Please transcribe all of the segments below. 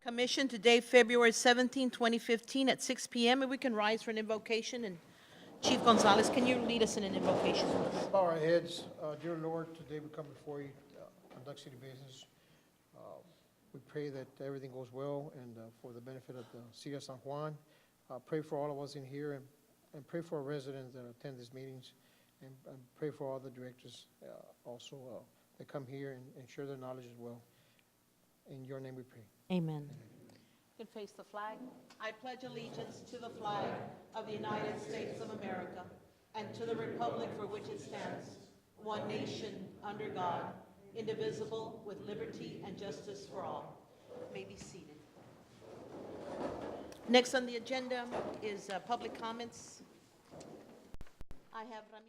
Commission today, February 17, 2015, at 6 p.m. And we can rise for an invocation. And Chief Gonzalez, can you lead us in an invocation, please? Let's bow our heads. Dear Lord, today we come before you, conduct city business. We pray that everything goes well and for the benefit of the City of San Juan. Pray for all of us in here and pray for our residents that attend these meetings and pray for all the directors also that come here and share their knowledge as well. In your name we pray. Amen. You can face the flag. I pledge allegiance to the flag of the United States of America and to the republic for which it stands, one nation, under God, indivisible, with liberty and justice for all. May be seated. Next on the agenda is public comments. I have Ramiro.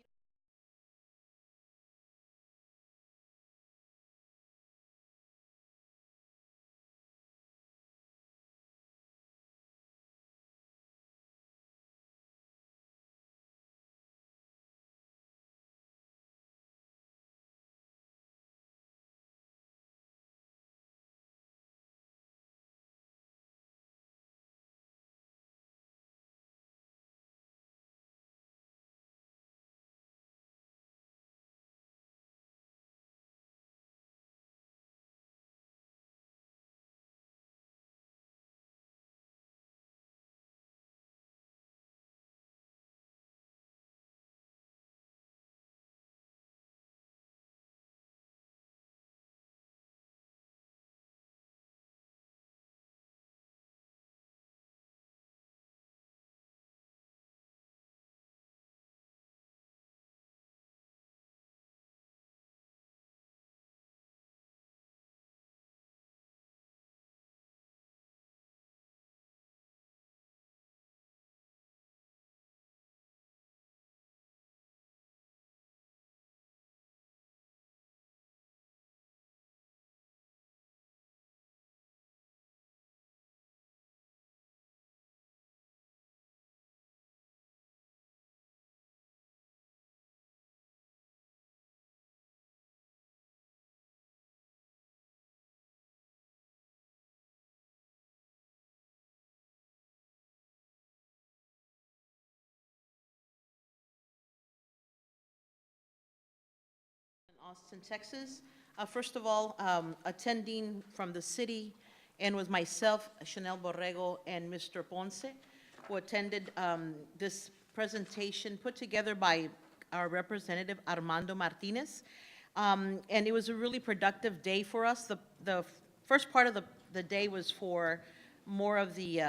Austin, Texas. First of all, attending from the city and with myself, Chanel Borrego, and Mr. Ponce, who attended this presentation put together by our representative Armando Martinez. And it was a really productive day for us. The first part of the day was for more of the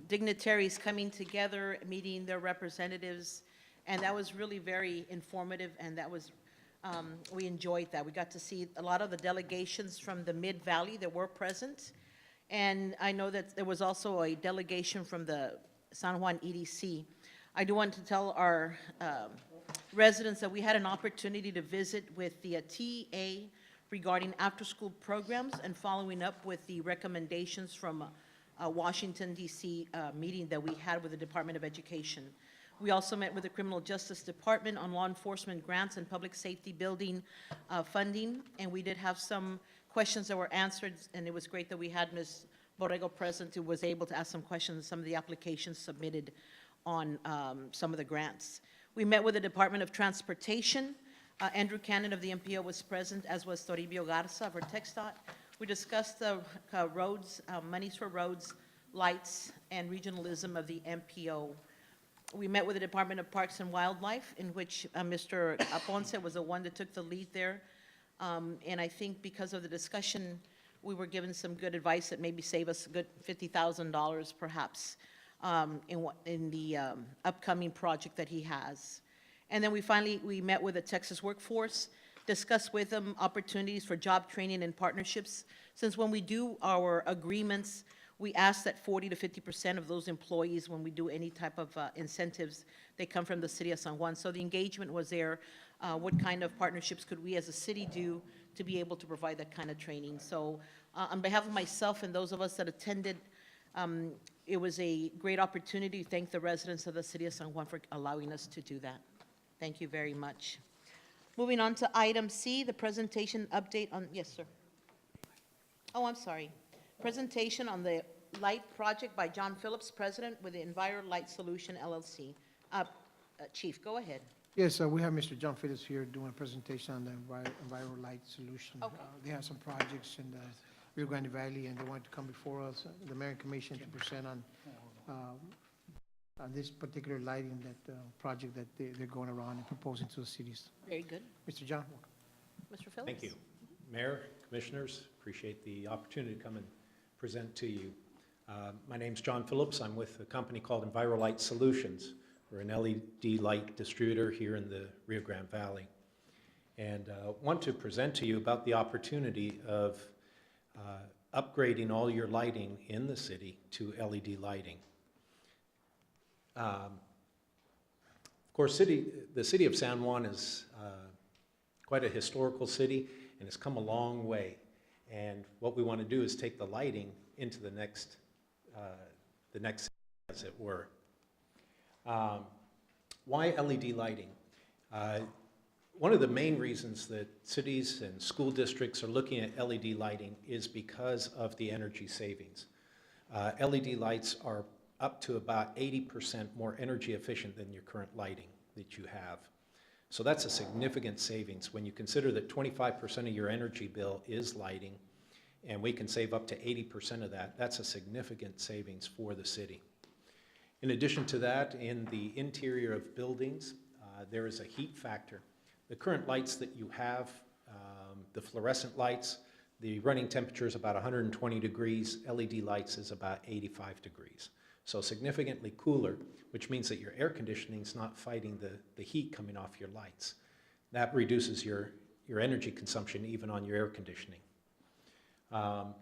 dignitaries coming together, meeting their representatives, and that was really very informative, and that was we enjoyed that. We got to see a lot of the delegations from the Mid-Valley that were present. And I know that there was also a delegation from the San Juan EDC. I do want to tell our residents that we had an opportunity to visit with the TA regarding after-school programs and following up with the recommendations from a Washington, D.C. Meeting that we had with the Department of Education. We also met with the Criminal Justice Department on law enforcement grants and public safety building funding, and we did have some questions that were answered, and it was great that we had Ms. Borrego present who was able to ask some questions on some of the applications submitted on some of the grants. We met with the Department of Transportation. Andrew Cannon of the MPO was present, as was Toribio Garza of our TxDOT. We discussed the roads, monies for roads, lights, and regionalism of the MPO. We met with the Department of Parks and Wildlife, in which Mr. Ponce was the one that took the lead there. And I think because of the discussion, we were given some good advice that maybe save us a good $50,000 perhaps in the upcoming project that he has. And then we met with the Texas workforce, discussed with them opportunities for job training and partnerships. Since when we do our agreements, we ask that 40 to 50% of those employees, when we do any type of incentives, they come from the City of San Juan. So the engagement was there. What kind of partnerships could we as a city do to be able to provide that kind of training? So on behalf of myself and those of us that attended, it was a great opportunity to thank the residents of the City of San Juan for allowing us to do that. Thank you very much. Moving on to item C, the presentation update on, yes, sir. Oh, I'm sorry. Presentation on the light project by John Phillips, President with the Enviro Light Solution LLC. Chief, go ahead. Yes, we have Mr. John Phillips here doing a presentation on the Enviro Light Solution. Okay. They have some projects in the Rio Grande Valley, and they wanted to come before us, the Mayor and Commission, to present on this particular lighting project that they're going around and proposing to the cities. Very good. Mr. John, welcome. Mr. Phillips? Thank you. Mayor, Commissioners, appreciate the opportunity to come and present to you. My name's John Phillips. I'm with a company called Enviro Light Solutions. We're an LED light distributor here in the Rio Grande Valley. And want to present to you about the opportunity of upgrading all your lighting in the city to LED lighting. Of course, the city of San Juan is quite a historical city, and it's come a long way. And what we want to do is take the lighting into the next as it were. Why LED lighting? One of the main reasons that cities and school districts are looking at LED lighting is because of the energy savings. LED lights are up to about 80% more energy efficient than your current lighting that you have. So that's a significant savings when you consider that 25% of your energy bill is lighting, and we can save up to 80% of that. That's a significant savings for the city. In addition to that, in the interior of buildings, there is a heat factor. The current lights that you have, the fluorescent lights, the running temperature is about 120 degrees. LED lights is about 85 degrees. So significantly cooler, which means that your air conditioning is not fighting the heat coming off your lights. That reduces your energy consumption even on your air conditioning.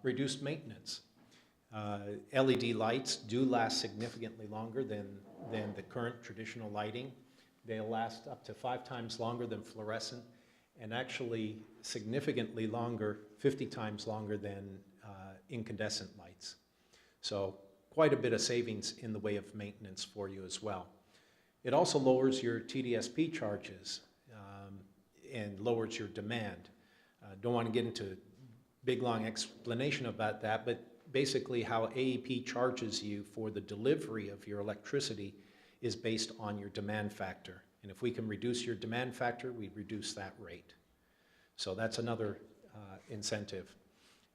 Reduced maintenance. LED lights do last significantly longer than the current traditional lighting. They'll last up to 5 times longer than fluorescent, and actually significantly longer, 50 times longer than incandescent lights. So quite a bit of savings in the way of maintenance for you as well. It also lowers your TDSP charges and lowers your demand. Don't want to get into big long explanation about that, but basically how AEP charges you for the delivery of your electricity is based on your demand factor. And if we can reduce your demand factor, we reduce that rate. So that's another incentive.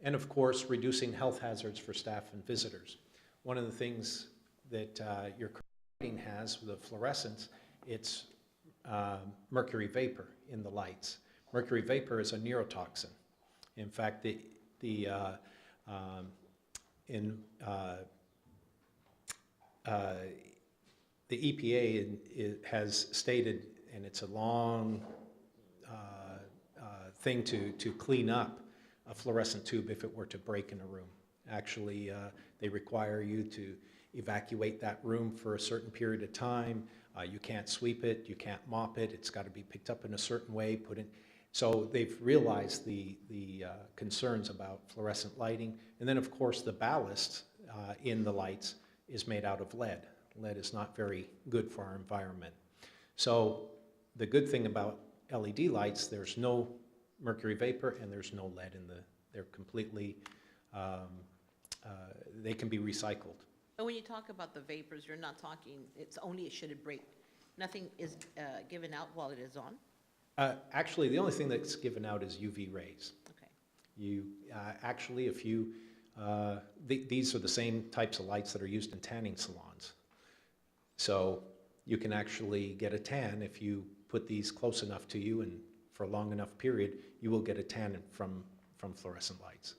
And of course, reducing health hazards for staff and visitors. One of the things that your current lighting has with the fluorescents, it's mercury vapor in the lights. Mercury vapor is a neurotoxin. In fact, the EPA has stated, and it's a long thing to clean up a fluorescent tube if it were to break in a room. Actually, they require you to evacuate that room for a certain period of time. You can't sweep it, you can't mop it, it's got to be picked up in a certain way, put in. So they've realized the concerns about fluorescent lighting. And then, of course, the ballast in the lights is made out of lead. Lead is not very good for our environment. So the good thing about LED lights, there's no mercury vapor and there's no lead in they're completely, they can be recycled. But when you talk about the vapors, you're not talking, it's only should it break. Nothing is given out while it is on? Actually, the only thing that's given out is UV rays. Okay. You actually, if you, these are the same types of lights that are used in tanning salons. So you can actually get a tan if you put these close enough to you, and for a long enough period, you will get a tan from fluorescent lights.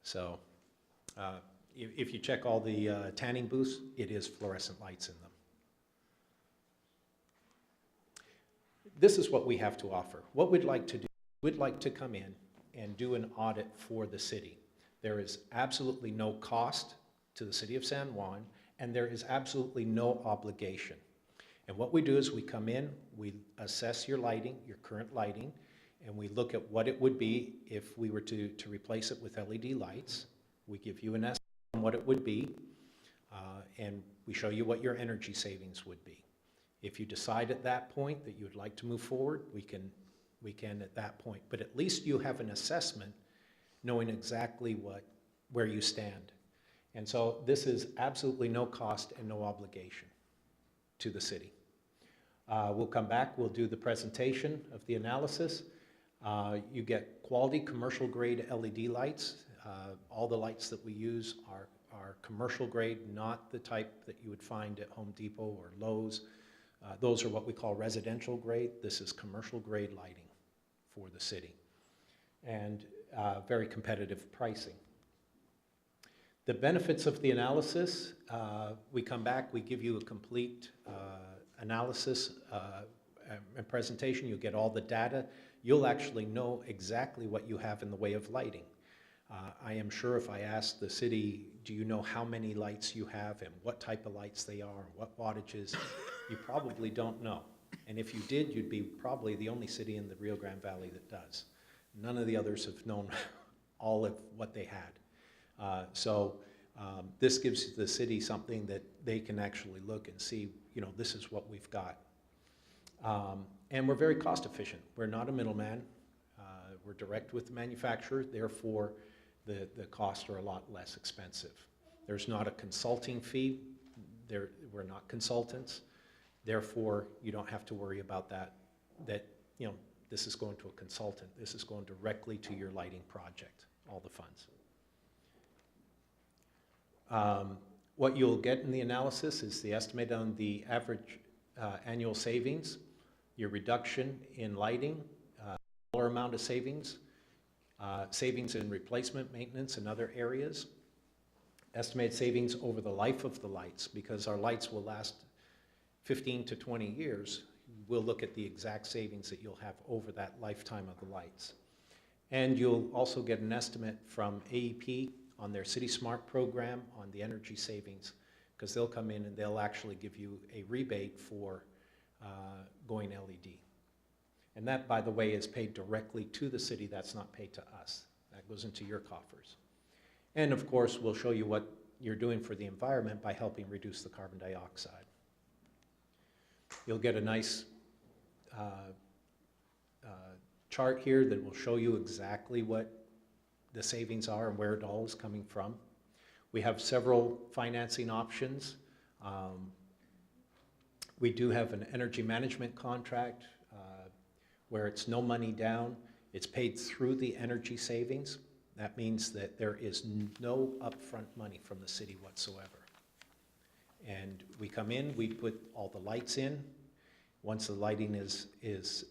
So if you check all the tanning booths, it is fluorescent lights in them. This is what we have to offer. What we'd like to do, we'd like to come in and do an audit for the city. There is absolutely no cost to the city of San Juan, and there is absolutely no obligation. And what we do is we come in, we assess your lighting, your current lighting, and we look at what it would be if we were to replace it with LED lights. We give you an estimate on what it would be, and we show you what your energy savings would be. If you decide at that point that you would like to move forward, we can at that point. But at least you have an assessment knowing exactly what where you stand. And so this is absolutely no cost and no obligation to the city. We'll come back, we'll do the presentation of the analysis. You get quality commercial grade LED lights. All the lights that we use are commercial grade, not the type that you would find at Home Depot or Lowe's. Those are what we call residential grade. This is commercial grade lighting for the city, and very competitive pricing. The benefits of the analysis, we come back, we give you a complete analysis and presentation. You get all the data. You'll actually know exactly what you have in the way of lighting. I am sure if I asked the city, do you know how many lights you have and what type of lights they are, what wattages, you probably don't know. And if you did, you'd be probably the only city in the Rio Grande Valley that does. None of the others have known all of what they had. This gives the city something that they can actually look and see, this is what we've got. And we're very cost efficient. We're not a middleman. We're direct with the manufacturer, therefore the costs are a lot less expensive. There's not a consulting fee. We're not consultants. Therefore, you don't have to worry about that this is going to a consultant. This is going directly to your lighting project, all the funds. What you'll get in the analysis is the estimate on the average annual savings, your reduction in lighting, dollar amount of savings, savings in replacement, maintenance, and other areas, estimated savings over the life of the lights, because our lights will last 15 to 20 years. We'll look at the exact savings that you'll have over that lifetime of the lights. And you'll also get an estimate from AEP on their City Smart program on the energy savings, because they'll come in and they'll actually give you a rebate for going LED. And that, by the way, is paid directly to the city. That's not paid to us. That goes into your coffers. And of course, we'll show you what you're doing for the environment by helping reduce the carbon dioxide. You'll get a nice chart here that will show you exactly what the savings are and where it all is coming from. We have several financing options. We do have an energy management contract where it's no money down. It's paid through the energy savings. That means that there is no upfront money from the city whatsoever. And we come in, we put all the lights in. Once the lighting is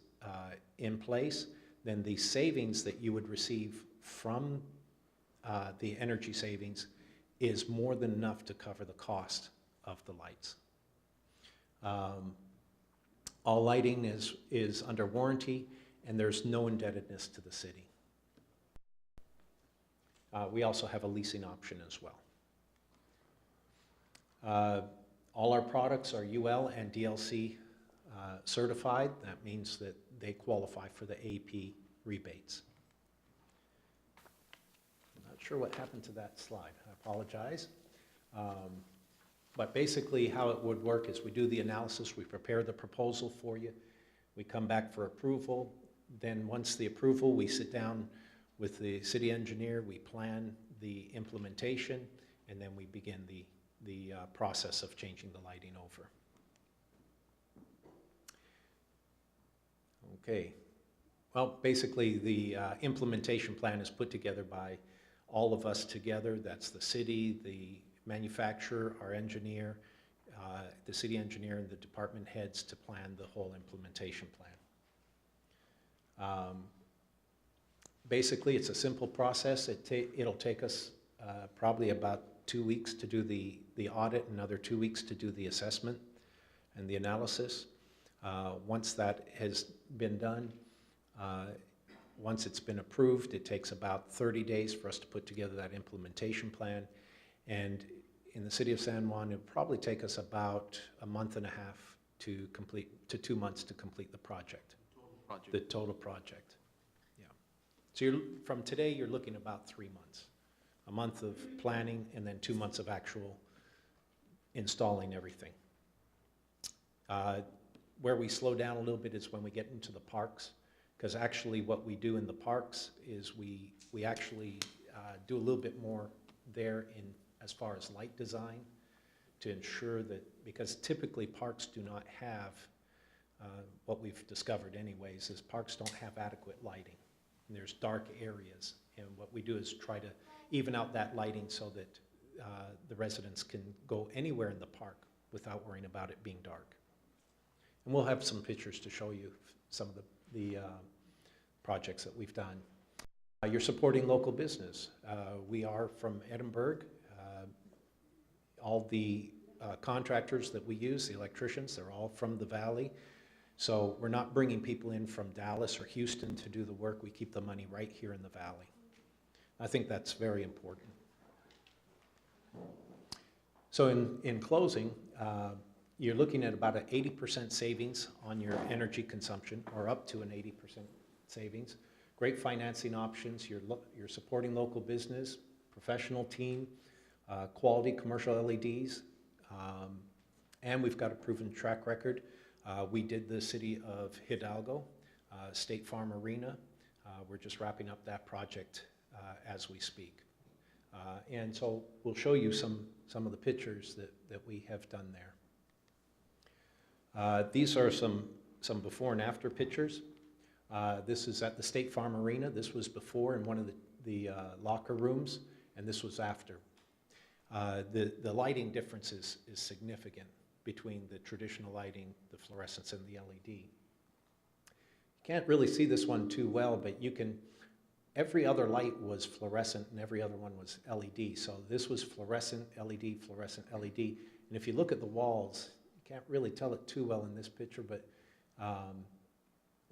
in place, then the savings that you would receive from the energy savings is more than enough to cover the cost of the lights. All lighting is under warranty, and there's no indebtedness to the city. We also have a leasing option as well. All our products are UL and DLC certified. That means that they qualify for the AP rebates. I'm not sure what happened to that slide. I apologize. But basically how it would work is we do the analysis, we prepare the proposal for you, we come back for approval. Then once the approval, we sit down with the city engineer, we plan the implementation, and then we begin the process of changing the lighting over. Okay, well, basically the implementation plan is put together by all of us together. That's the city, the manufacturer, our engineer, the city engineer, and the department heads to plan the whole implementation plan. Basically, it's a simple process. It'll take us probably about 2 weeks to do the audit, another 2 weeks to do the assessment and the analysis. Once that has been done, once it's been approved, it takes about 30 days for us to put together that implementation plan. And in the city of San Juan, it would probably take us about a month and a half to 2 months to complete the project. The total project, yeah. So from today, you're looking about 3 months. A month of planning and then 2 months of actual installing everything. Where we slow down a little bit is when we get into the parks, because actually what we do in the parks is we actually do a little bit more there in, as far as light design, to ensure that, because typically parks do not have, what we've discovered anyways, is parks don't have adequate lighting. And there's dark areas, and what we do is try to even out that lighting so that the residents can go anywhere in the park without worrying about it being dark. And we'll have some pictures to show you some of the projects that we've done. You're supporting local business. We are from Edinburgh. All the contractors that we use, the electricians, they're all from the valley. So we're not bringing people in from Dallas or Houston to do the work. We keep the money right here in the valley. I think that's very important. So in closing, you're looking at about an 80% savings on your energy consumption, or up to an 80% savings. Great financing options. You're supporting local business, professional team, quality commercial LEDs, and we've got a proven track record. We did the city of Hidalgo, State Farm Arena. We're just wrapping up that project as we speak. And so we'll show you some of the pictures that we have done there. These are some before and after pictures. This is at the State Farm Arena. This was before in one of the locker rooms, and this was after. The lighting difference is significant between the traditional lighting, the fluorescence, and the LED. You can't really see this one too well, but you can, every other light was fluorescent and every other one was LED. So this was fluorescent, LED, and if you look at the walls, you can't really tell it too well in this picture, but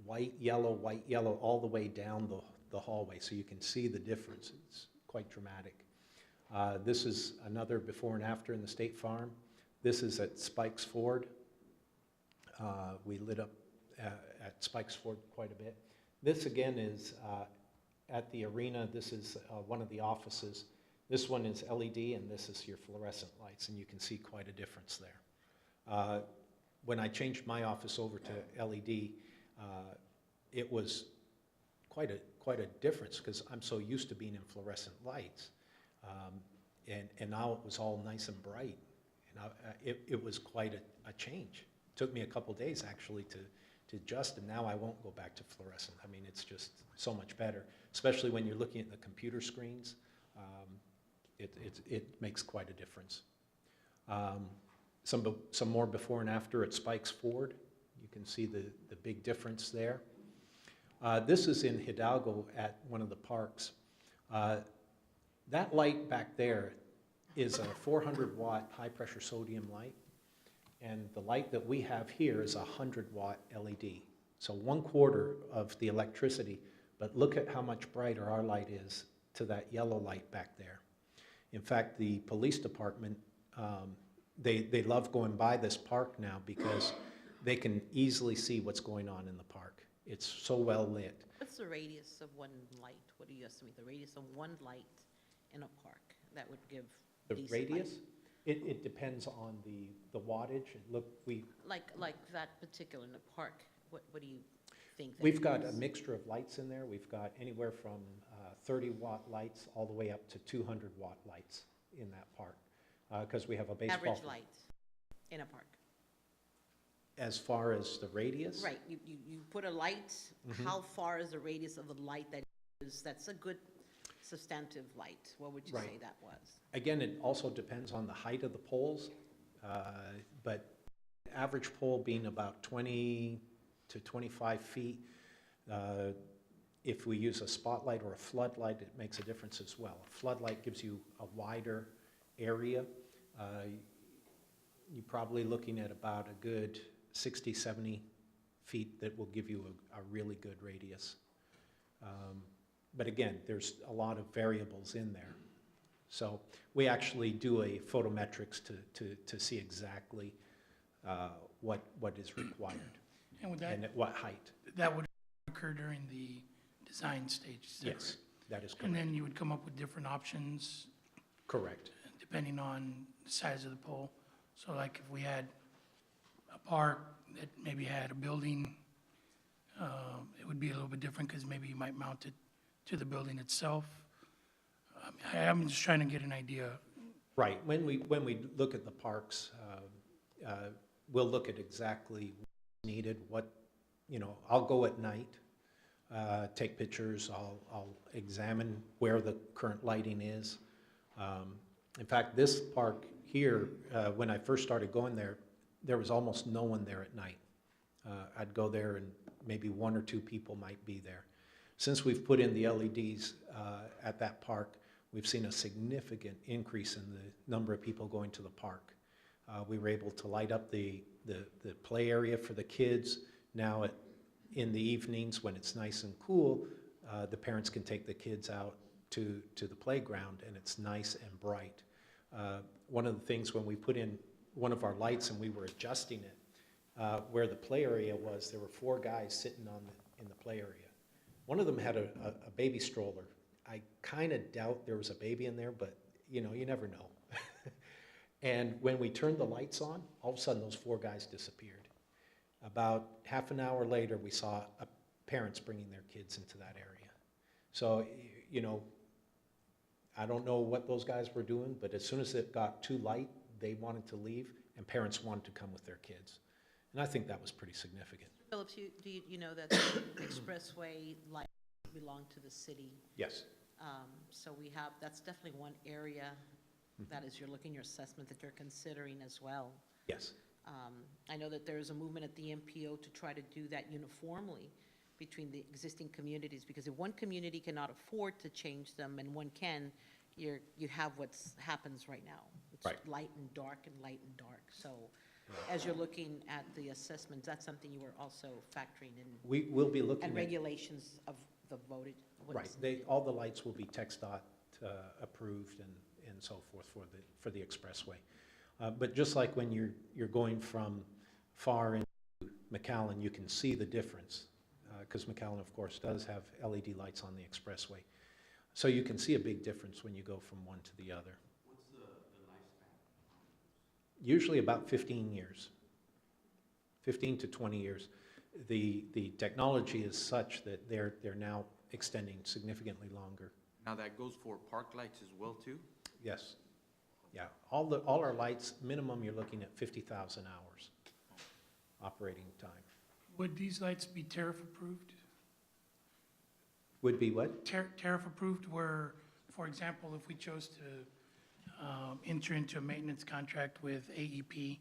white, yellow, all the way down the hallway, so you can see the difference. It's quite dramatic. This is another before and after in the State Farm. This is at Spikes Ford. We lit up at Spikes Ford quite a bit. This again is at the arena. This is one of the offices. This one is LED, and this is your fluorescent lights, and you can see quite a difference there. When I changed my office over to LED, it was quite a difference, because I'm so used to being in fluorescent lights. And now it was all nice and bright. And it was quite a change. It took me a couple days actually to adjust, and now I won't go back to fluorescent. I mean, it's just so much better, especially when you're looking at the computer screens. It makes quite a difference. Some more before and after at Spikes Ford. You can see the big difference there. This is in Hidalgo at one of the parks. That light back there is a 400-watt high-pressure sodium light, and the light that we have here is a 100-watt LED. So 1/4 of the electricity, but look at how much brighter our light is to that yellow light back there. In fact, the police department, they love going by this park now because they can easily see what's going on in the park. It's so well lit. What's the radius of one light? What do you estimate the radius of one light in a park that would give The decent radius? light? It depends on the wattage. Look, Like that particular in the park, what do you think? that we've got a is? mixture of lights in there. We've got anywhere from 30-watt lights all the way up to 200-watt lights in that park, because we have a baseball. Average light in a park. As far as the radius? Right, you put a light, how far is the radius of the light that's a good substantive light? What would you say Right. that was? Again, it also depends on the height of the poles, but average pole being about 20 to 25 feet. If we use a spotlight or a floodlight, it makes a difference as well. A floodlight gives you a wider area. You're probably looking at about a good 60, 70 feet that will give you a really good radius. But again, there's a lot of variables in there. So we actually do a photometrics to see exactly what is required And would that, and at what height. that would occur during the design stage? Is that Yes, correct? that is And correct. then you would come up with different options Correct. depending on the size of the pole? So like if we had a park that maybe had a building, it would be a little bit different because maybe you might mount it to the building itself. I'm just trying to get an idea. Right, when we look at the parks, we'll look at exactly what's needed, I'll go at night, take pictures, I'll examine where the current lighting is. In fact, this park here, when I first started going there, there was almost no one there at night. I'd go there and maybe one or two people might be there. Since we've put in the LEDs at that park, we've seen a significant increase in the number of people going to the park. We were able to light up the play area for the kids. Now in the evenings when it's nice and cool, the parents can take the kids out to the playground and it's nice and bright. One of the things when we put in one of our lights and we were adjusting it, where the play area was, there were 4 guys sitting in the play area. One of them had a baby stroller. I kind of doubt there was a baby in there, but you never know. And when we turned the lights on, all of a sudden those 4 guys disappeared. About half an hour later, we saw parents bringing their kids into that area. So, I don't know what those guys were doing, but as soon as it got too light, they wanted to leave, and parents wanted to come with their kids. And I think that was pretty significant. Phillips, do you know that the expressway lights belong to the city? Yes. So that's definitely one area that is, you're looking, your assessment that you're considering as well. Yes. I know that there's a movement at the MPO to try to do that uniformly between the existing communities, because if one community cannot afford to change them and one can, you have what happens right now. It's Right. light and dark and light and dark. So as you're looking at the assessments, that's something you are also factoring in. We will be looking And at... regulations of the voted. Right, all the lights will be TxDOT approved and so forth for the expressway. But just like when you're going from far into McAllen, you can see the difference, because McAllen, of course, does have LED lights on the expressway. So you can see a big difference when you go from one to the other. What's the lifespan? Usually about 15 years, 15 to 20 years. The technology is such that they're now extending significantly longer. Now that goes for park lights as well too? Yes. Yeah, all our lights, minimum you're looking at 50,000 hours operating time. Would these lights be tariff approved? Would be what? Tariff approved where, for example, if we chose to enter into a maintenance contract with AEP,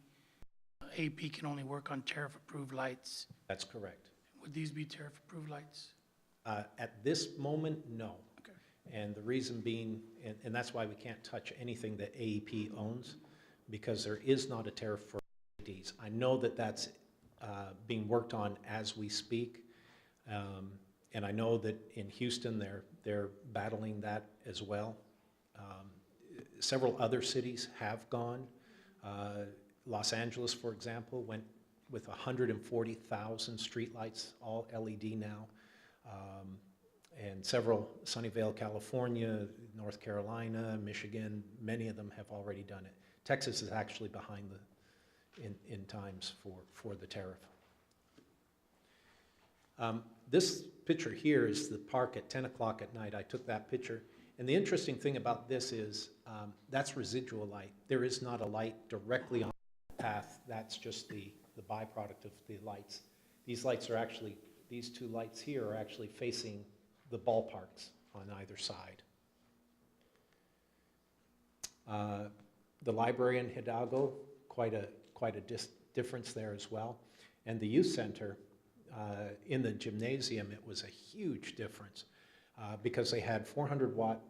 AEP can only work on tariff approved lights. That's correct. Would these be tariff approved lights? At this moment, no. Okay. And the reason being, and that's why we can't touch anything that AEP owns, because there is not a tariff for LEDs. I know that that's being worked on as we speak. And I know that in Houston, they're battling that as well. Several other cities have gone. Los Angeles, for example, went with 140,000 streetlights, all LED now. And several, Sunnyvale, California, North Carolina, Michigan, many of them have already done it. Texas is actually behind in times for the tariff. This picture here is the park at 10 o'clock at night. I took that picture. And the interesting thing about this is that's residual light. There is not a light directly on the path. That's just the byproduct of the lights. These lights are actually, these 2 lights here are actually facing the ballparks on either side. The library in Hidalgo, quite a difference there as well. And the youth center, in the gymnasium, it was a huge difference because they had 400-watt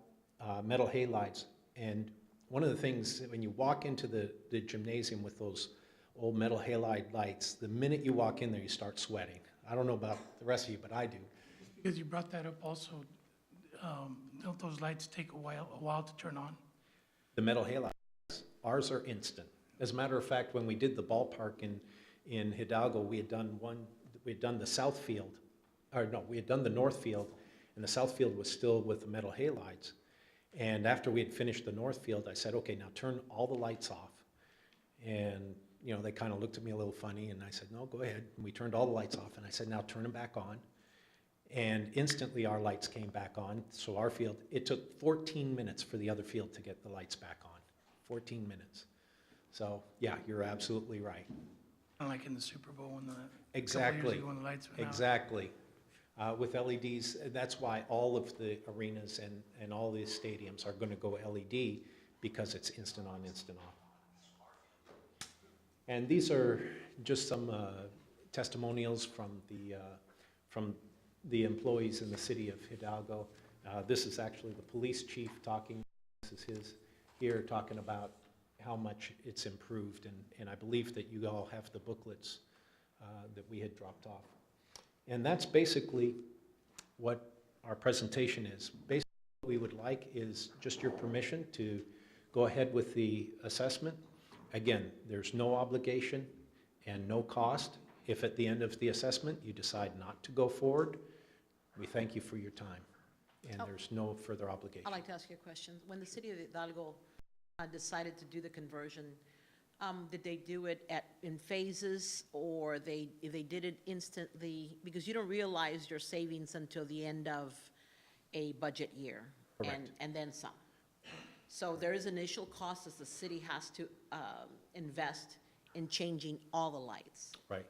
metal halides. And one of the things, when you walk into the gymnasium with those old metal halide lights, the minute you walk in there, you start sweating. I don't know about the rest of you, but I do. Because you brought that up also, don't those lights take a while to turn on? The metal halides, ours are instant. As a matter of fact, when we did the ballpark in Hidalgo, we had done the south field, or no, we had done the north field, and the south field was still with the metal halides. And after we had finished the north field, I said, okay, now turn all the lights off. And, they kind of looked at me a little funny, and I said, no, go ahead. And we turned all the lights off, and I said, now turn them back on. And instantly our lights came back on. So our field, it took 14 minutes for the other field to get the lights back on. 14 minutes. So yeah, you're absolutely right. Kinda like in the Super Bowl when the, couple years Exactly. ago when the lights went out. Exactly. With LEDs, that's why all of the arenas and all the stadiums are going to go LED, because it's instant on, instant off. And these are just some testimonials from the employees in the city of Hidalgo. This is actually the police chief talking. This is his here talking about how much it's improved, and I believe that you all have the booklets that we had dropped off. And that's basically what our presentation is. Basically, what we would like is just your permission to go ahead with the assessment. Again, there's no obligation and no cost. If at the end of the assessment you decide not to go forward, we thank you for your time, and there's no further obligation. I'd like to ask you a question. When the city of Hidalgo decided to do the conversion, did they do it in phases, or they did it instantly? Because you don't realize your savings until the end of a budget year. Correct. And then some. So there is initial cost as the city has to invest in changing all the lights. Right.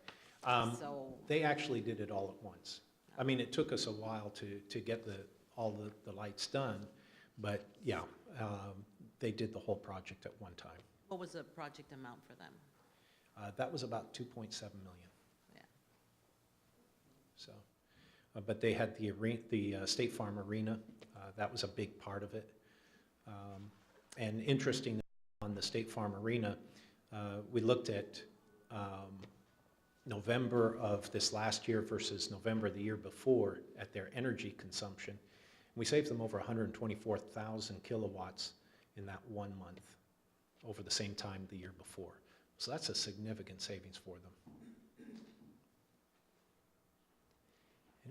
So, They actually did it all at once. I mean, it took us a while to get all the lights done, but yeah, they did the whole project at one time. what was the project amount for them? That was about 2.7 million. Yeah. So, but they had the State Farm Arena. That was a big part of it. And interesting, on the State Farm Arena, we looked at November of this last year versus November the year before at their energy consumption. We saved them over 124,000 kilowatts in that 1 month over the same time the year before. So that's a significant savings for them.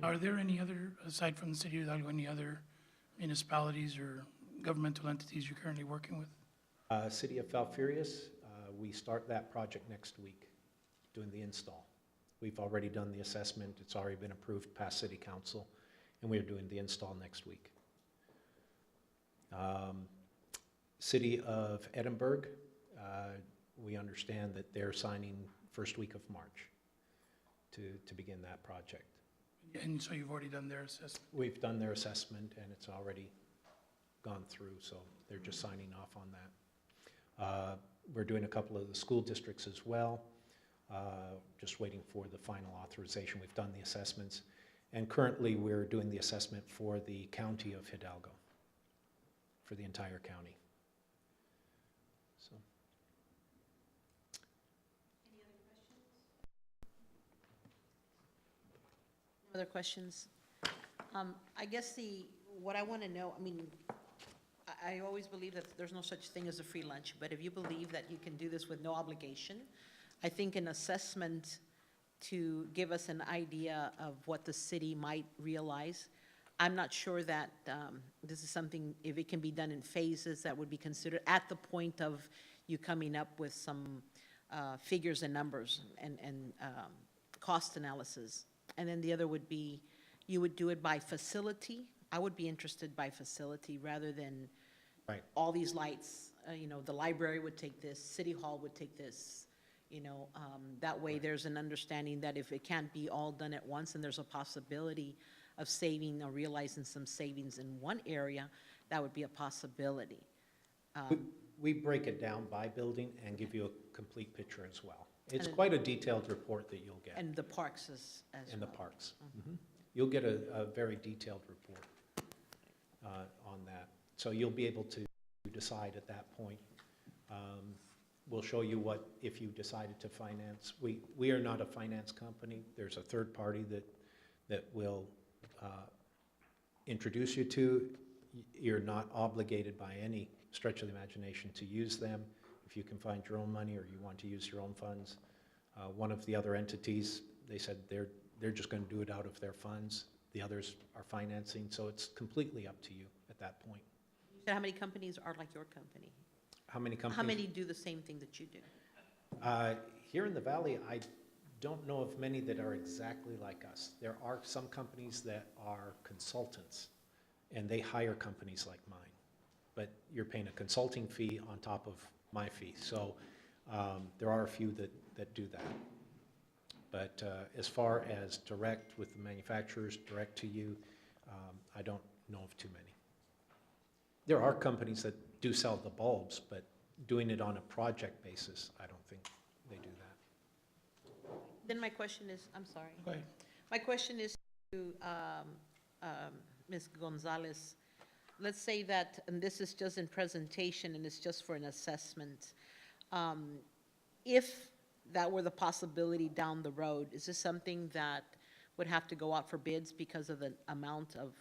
Are there any other, aside from the city of Hidalgo, any other municipalities or governmental entities you're currently working with? City of Falfurrias, we start that project next week, doing the install. We've already done the assessment, it's already been approved past city council, and we're doing the install next week. City of Edinburgh, we understand that they're signing first week of March to begin that project. And so you've already done their assessment? We've done their assessment and it's already gone through, so they're just signing off on that. We're doing a couple of the school districts as well, just waiting for the final authorization. We've done the assessments, and currently we're doing the assessment for the county of Hidalgo, for the entire county. So. Other questions? I guess what I want to know, I mean, I always believe that there's no such thing as a free lunch, but if you believe that you can do this with no obligation, I think an assessment to give us an idea of what the city might realize. I'm not sure that this is something, if it can be done in phases, that would be considered at the point of you coming up with some figures and numbers and cost analysis. And then the other would be, you would do it by facility. I would be interested by facility rather than Right. all these lights. The library would take this, City Hall would take this, that way there's an understanding that if it can't be all done at once and there's a possibility of saving or realizing some savings in one area, that would be a possibility. We break it down by building and give you a complete picture as well. It's And- quite a detailed report that you'll get. And the parks as In the well. parks. Mhm. You'll get a very detailed report on that. So you'll be able to decide at that point. We'll show you what, if you decided to finance. We are not a finance company. There's a third party that will introduce you to. You're not obligated by any stretch of the imagination to use them. If you can find your own money or you want to use your own funds. One of the other entities, they said they're just going to do it out of their funds. The others are financing, so it's completely up to you at that point. So how many companies are like your company? How many companies? How many do the same thing that you do? Here in the valley, I don't know of many that are exactly like us. There are some companies that are consultants, and they hire companies like mine. But you're paying a consulting fee on top of my fee. So there are a few that do that. But as far as direct with the manufacturers, direct to you, I don't know of too many. There are companies that do sell the bulbs, but doing it on a project basis, I don't think they do that. Then my question is, I'm sorry. Go ahead. My question is to Ms. Gonzalez. Let's say that, and this is just in presentation and it's just for an assessment. If that were the possibility down the road, is this something that would have to go out for bids because of the amount of,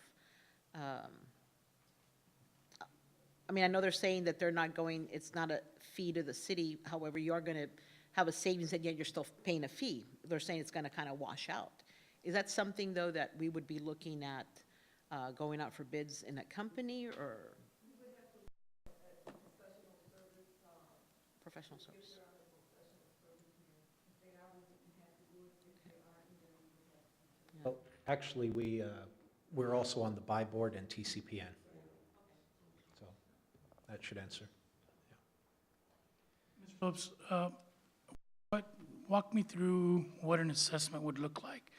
I mean, I know they're saying that they're not going, it's not a fee to the city, however, you are going to have a savings and yet you're still paying a fee. They're saying it's going to kind of wash out. Is that something, though, that we would be looking at going out for bids in a company or? Professional service. Well, actually, we're also on the buy board and TCPN. So that should answer. Ms. Phillips, walk me through what an assessment would look like.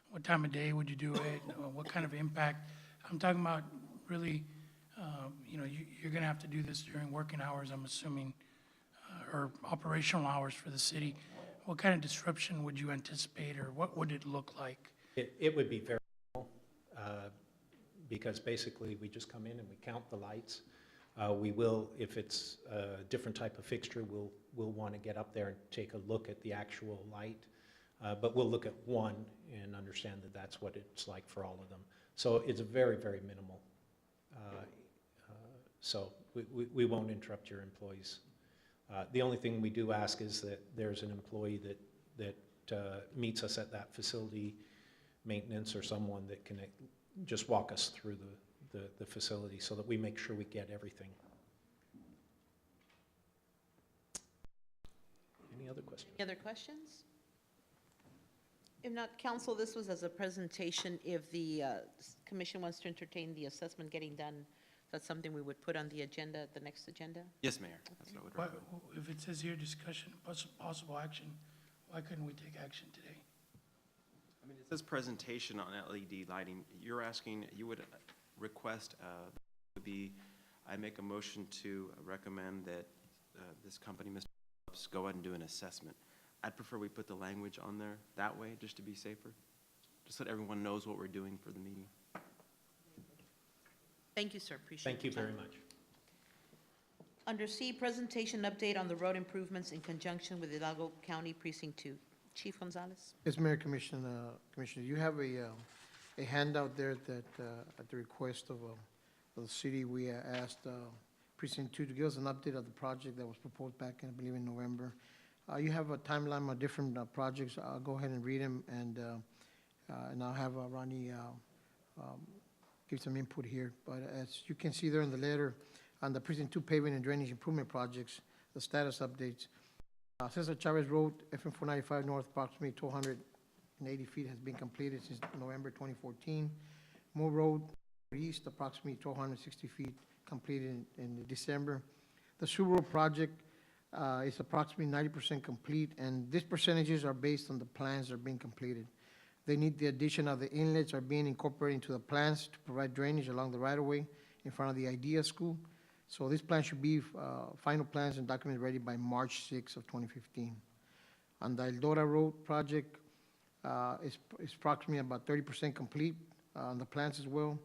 What time of day would you do it? What kind of impact? I'm talking about really, you're going to have to do this during working hours, I'm assuming, or operational hours for the city. What kind of disruption would you anticipate, or what would it look like? It would be very small, because basically we just come in and we count the lights. We will, if it's a different type of fixture, we'll want to get up there and take a look at the actual light. But we'll look at one and understand that that's what it's like for all of them. So it's very, very minimal. So we won't interrupt your employees. The only thing we do ask is that there's an employee that meets us at that facility maintenance or someone that can just walk us through the facility so that we make sure we get everything. Any other questions? Any other questions? If not, council, this was as a presentation. If the commission wants to entertain the assessment getting done, that's something we would put on the agenda, the next agenda? Yes, Mayor. That's what I would Why- recommend. If it says here discussion, possible action, why couldn't we take action today? I mean, it says presentation on LED lighting. You're asking, you would request, would be, I make a motion to recommend that this company, Mr. Phillips, go ahead and do an assessment. I'd prefer we put the language on there that way, just to be safer, just so that everyone knows what we're doing for the meeting. Thank you, sir. Appreciate Thank you your very time. much. Under C, presentation update on the road improvements in conjunction with Hidalgo County Precinct 2. Chief Gonzalez. Yes, Mayor, Commissioner, you have a handout there that, at the request of the city, we asked Precinct 2 to give us an update of the project that was proposed back in, I believe, in November. You have a timeline of different projects. I'll go ahead and read them, and I'll have Ronnie give some input here. But as you can see there in the letter, on the Precinct 2 paving and drainage improvement projects, the status updates. Cesar Chavez Road, FM 495 North, approximately 280 feet has been completed since November 2014. Moore Road East, approximately 1,260 feet completed in December. The Sioux Road project is approximately 90% complete, and these percentages are based on the plans that are being completed. They need the addition of the inlets are being incorporated into the plans to provide drainage along the right-of-way in front of the IDEA School. So this plan should be final plans and documents ready by March 6 of 2015. On the Eldora Road project, is approximately about 30% complete on the plans as well.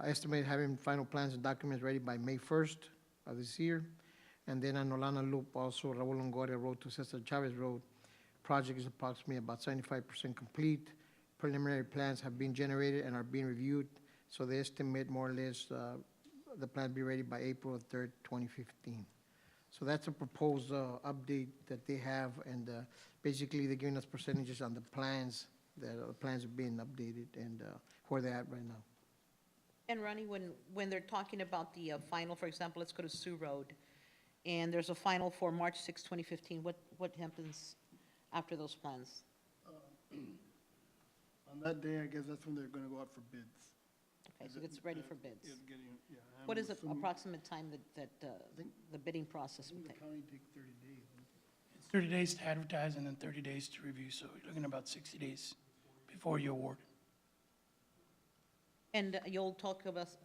Estimate having final plans and documents ready by May 1st of this year. And then on Olana Loop, also Raul Longoria Road to Cesar Chavez Road, project is approximately about 75% complete. Preliminary plans have been generated and are being reviewed, so they estimate more or less the plan be ready by April 3rd, 2015. So that's a proposed update that they have, and basically they're giving us percentages on the plans, that the plans are being updated and where they're at right now. And Ronnie, when they're talking about the final, for example, let's go to Sioux Road, and there's a final for March 6, 2015, what happens after those plans? On that day, I guess that's when they're gonna go out for bids. Okay, so it's ready for bids. It's getting, yeah. I'm What is the assuming- approximate time that think- the bidding I process think would the take? county takes 30 days. It's 30 days to advertise and then 30 days to review, so you're looking at about 60 days before you award. And you'll talk to us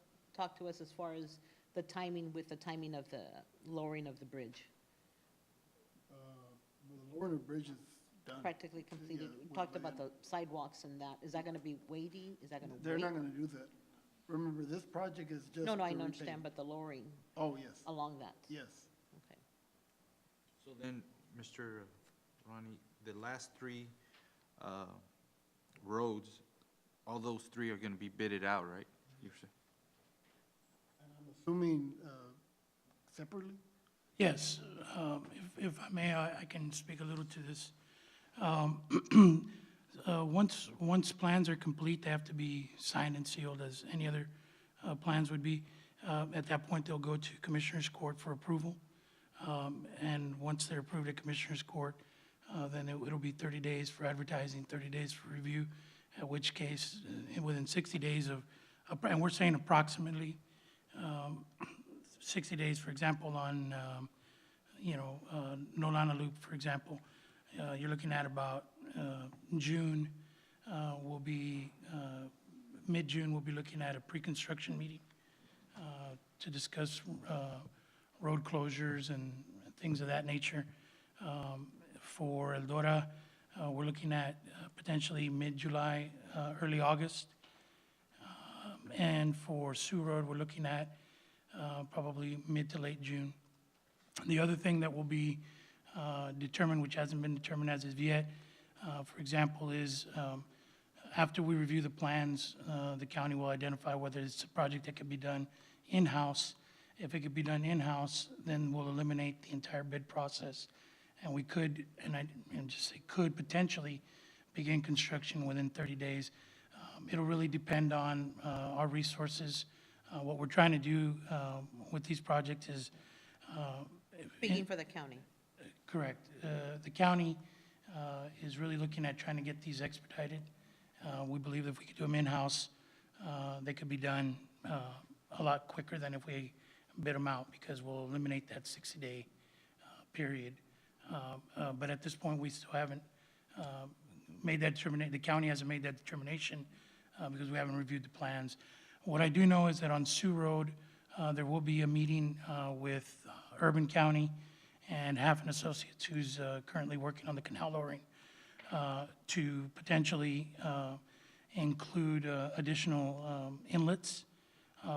as far as the timing, with the timing of the lowering of the bridge, Well, the Lorna Bridge is done. practically completed. Yeah, We we're talked about laying- the sidewalks and that. Is that going to be waiting? Is that going to wait? They're not gonna do that. Remember, this project is just. No, I to repave. understand, but the lowering Oh, yes, along that, yes. okay. So then, Mr. Ronnie, the last three roads, all those three are gonna be bidded out, right? You're saying? And I'm assuming separately? Yes, if I may, I can speak a little to this. Once plans are complete, they have to be signed and sealed as any other plans would be. At that point, they'll go to Commissioners Court for approval. And once they're approved at Commissioners Court, then it'll be 30 days for advertising, 30 days for review, at which case, within 60 days of, and we're saying approximately 60 days, for example, on, Nolana Loop, for example, you're looking at about June, mid-June, we'll be looking at a pre-construction meeting to discuss road closures and things of that nature. For Eldora, we're looking at potentially mid-July, early August. And for Sioux Road, we're looking at probably mid to late June. The other thing that will be determined, which hasn't been determined as of yet, for example, is after we review the plans, the county will identify whether it's a project that could be done in-house. If it could be done in-house, then we'll eliminate the entire bid process. And we could, and just say could, potentially begin construction within 30 days. It'll really depend on our resources. What we're trying to do with these projects is Speaking for the county. correct. The county is really looking at trying to get these expedited. We believe if we could do them in-house, they could be done a lot quicker than if we bid them out, because we'll eliminate that 60-day period. But at this point, we still haven't made that determination. The county hasn't made that determination because we haven't reviewed the plans. What I do know is that on Sioux Road, there will be a meeting with Urban County and Half Associates, who's currently working on the canal lowering, to potentially include additional inlets.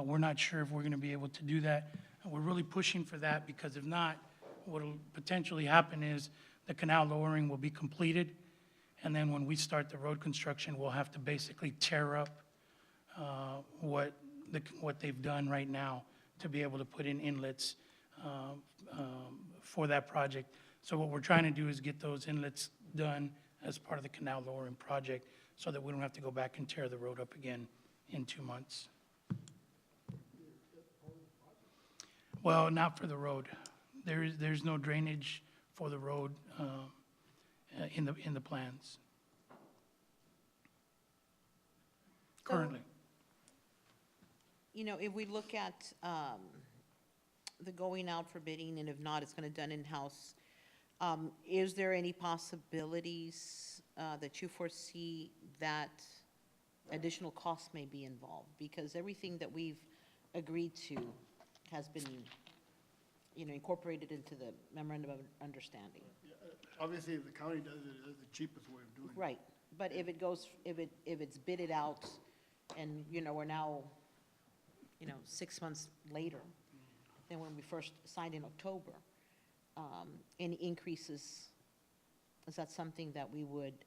We're not sure if we're going to be able to do that. We're really pushing for that, because if not, what will potentially happen is the canal lowering will be completed, and then when we start the road construction, we'll have to basically tear up what they've done right now to be able to put in inlets for that project. So what we're trying to do is get those inlets done as part of the canal lowering project, so that we don't have to go back and tear the road up again in 2 months. Well, not for the road. There's no drainage for the road in the plans currently. You know, if we look at the going out for bidding, and if not, it's going to done in-house, is there any possibilities that you foresee that additional costs may be involved? Because everything that we've agreed to has been, incorporated into the memorandum of understanding. Obviously, if the county does it, it's the cheapest way of doing it. Right, but if it's bidded out, and, we're now, 6 months later than when we first signed in October, any increases, is that something that we would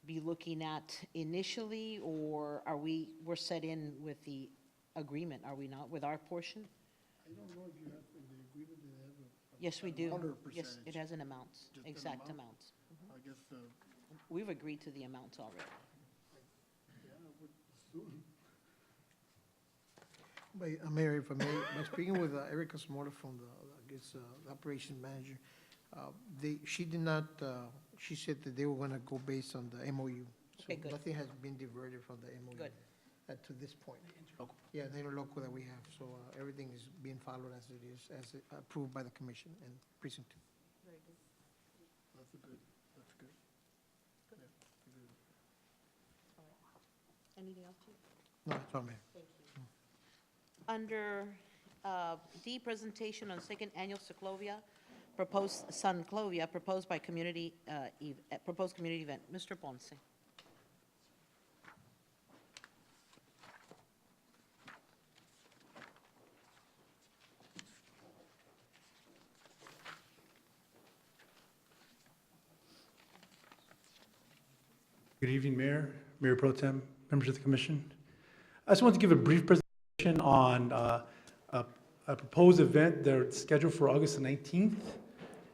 be looking at initially, or we're set in with the agreement, are we not, with our portion? I don't know if you have, in the agreement, do they have a? Yes, we do. amount or Yes, percentage? it has an amount, Just an exact amount? amounts. I guess, We've agreed to the amounts already. yeah, I would assume. Mayor, if I may, by speaking with Erica Smolder from the operation manager, she did not, she said that they were gonna go based on the MOU. So Okay, good. nothing has been diverted from the MOU. Good. To this point. Yeah, the interlocal that we have, so everything is being followed as it is, as approved by the commission and precinct two. That's good, that's good. Anything else, Chief? No, that's all, Mayor. Under D, presentation on second annual Sunclovia, proposed by community, proposed community event. Mr. Ponce. Good evening, Mayor, Mayor Pro Tem, members of the commission. I just want to give a brief presentation on a proposed event that's scheduled for August the 19th.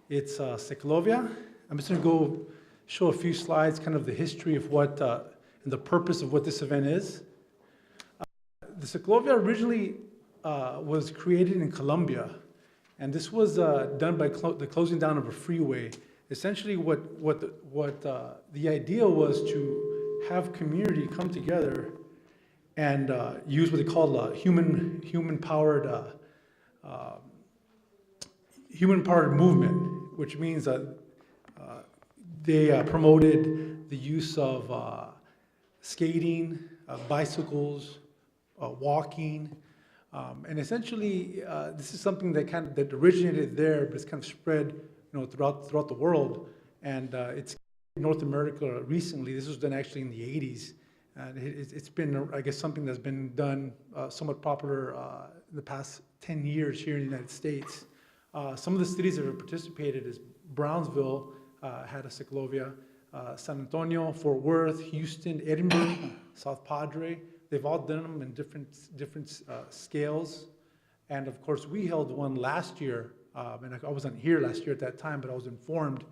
It's Ciclovia. I'm just going to go show a few slides, kind of the history of what, and the purpose of what this event is. The Ciclovia originally was created in Colombia, and this was done by the closing down of a freeway. Essentially, the idea was to have community come together and use what they call human-powered movement, which means that they promoted the use of skating, bicycles, walking, and essentially this is something that originated there, but it's kind of spread, throughout the world, and it's in North America recently. This was done actually in the 80s, and it's been, I guess, something that's been done somewhat popular in the past 10 years here in the United States. Some of the cities that have participated is Brownsville had a Ciclovia, San Antonio, Fort Worth, Houston, Edinburgh, South Padre. They've all done them in different scales, and of course we held one last year. And I wasn't here last year at that time, but I was informed.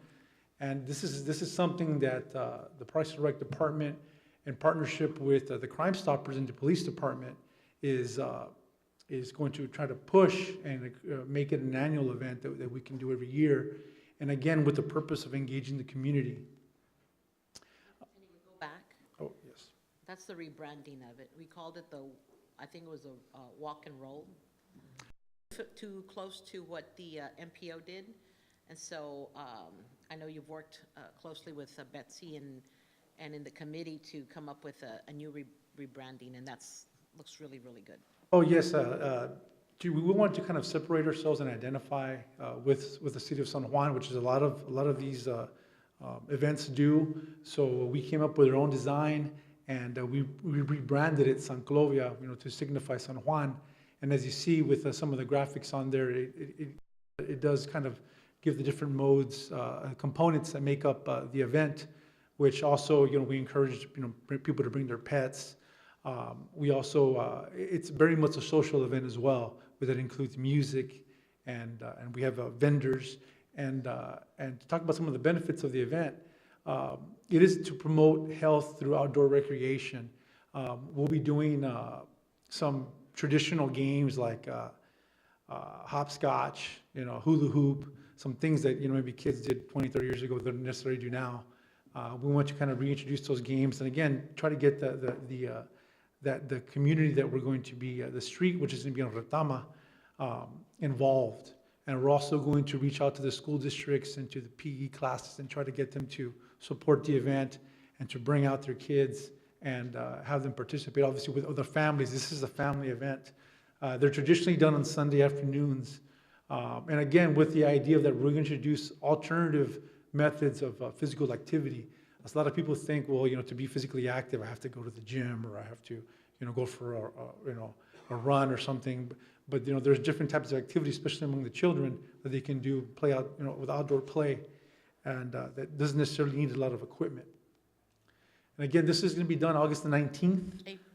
And this is something that the Parks and Rec Department, in partnership with the Crime Stoppers and the Police Department, is going to try to push and make it an annual event that we can do every year. And again, with the purpose of engaging the community. Can you go back? Oh, yes. That's the rebranding of it. We called it I think it was a walk and roll. Too close to what the MPO did. And so I know you've worked closely with Betsy and in the committee to come up with a new rebranding, and looks really, really good. Oh, yes. We want to kind of separate ourselves and identify with the city of San Juan, which is a lot of these events do. So we came up with our own design, and we rebranded it Sanclovia, to signify San Juan. And as you see with some of the graphics on there, it does kind of give the different modes, components that make up the event, which also, we encourage, people to bring their pets. We also, it's very much a social event as well, where that includes music, and we have vendors. And to talk about some of the benefits of the event, it is to promote health through outdoor recreation. We'll be doing some traditional games like hopscotch, hula hoop, some things that, maybe kids did 20, 30 years ago that don't necessarily do now. We want to kind of reintroduce those games, and again, try to get the community that we're going to be, the street, which is going to be on Retama, involved. And we're also going to reach out to the school districts and to the PE classes and try to get them to support the event and to bring out their kids and have them participate, obviously, with other families. This is a family event. They're traditionally done on Sunday afternoons. And again, with the idea that we're going to introduce alternative methods of physical activity. As a lot of people think, well, to be physically active, I have to go to the gym, or I have to, go for a run or something. But, there's different types of activities, especially among the children, that they can do, play out, with outdoor play. And that doesn't necessarily need a lot of equipment. And again, this is going to be done August the 19th. April.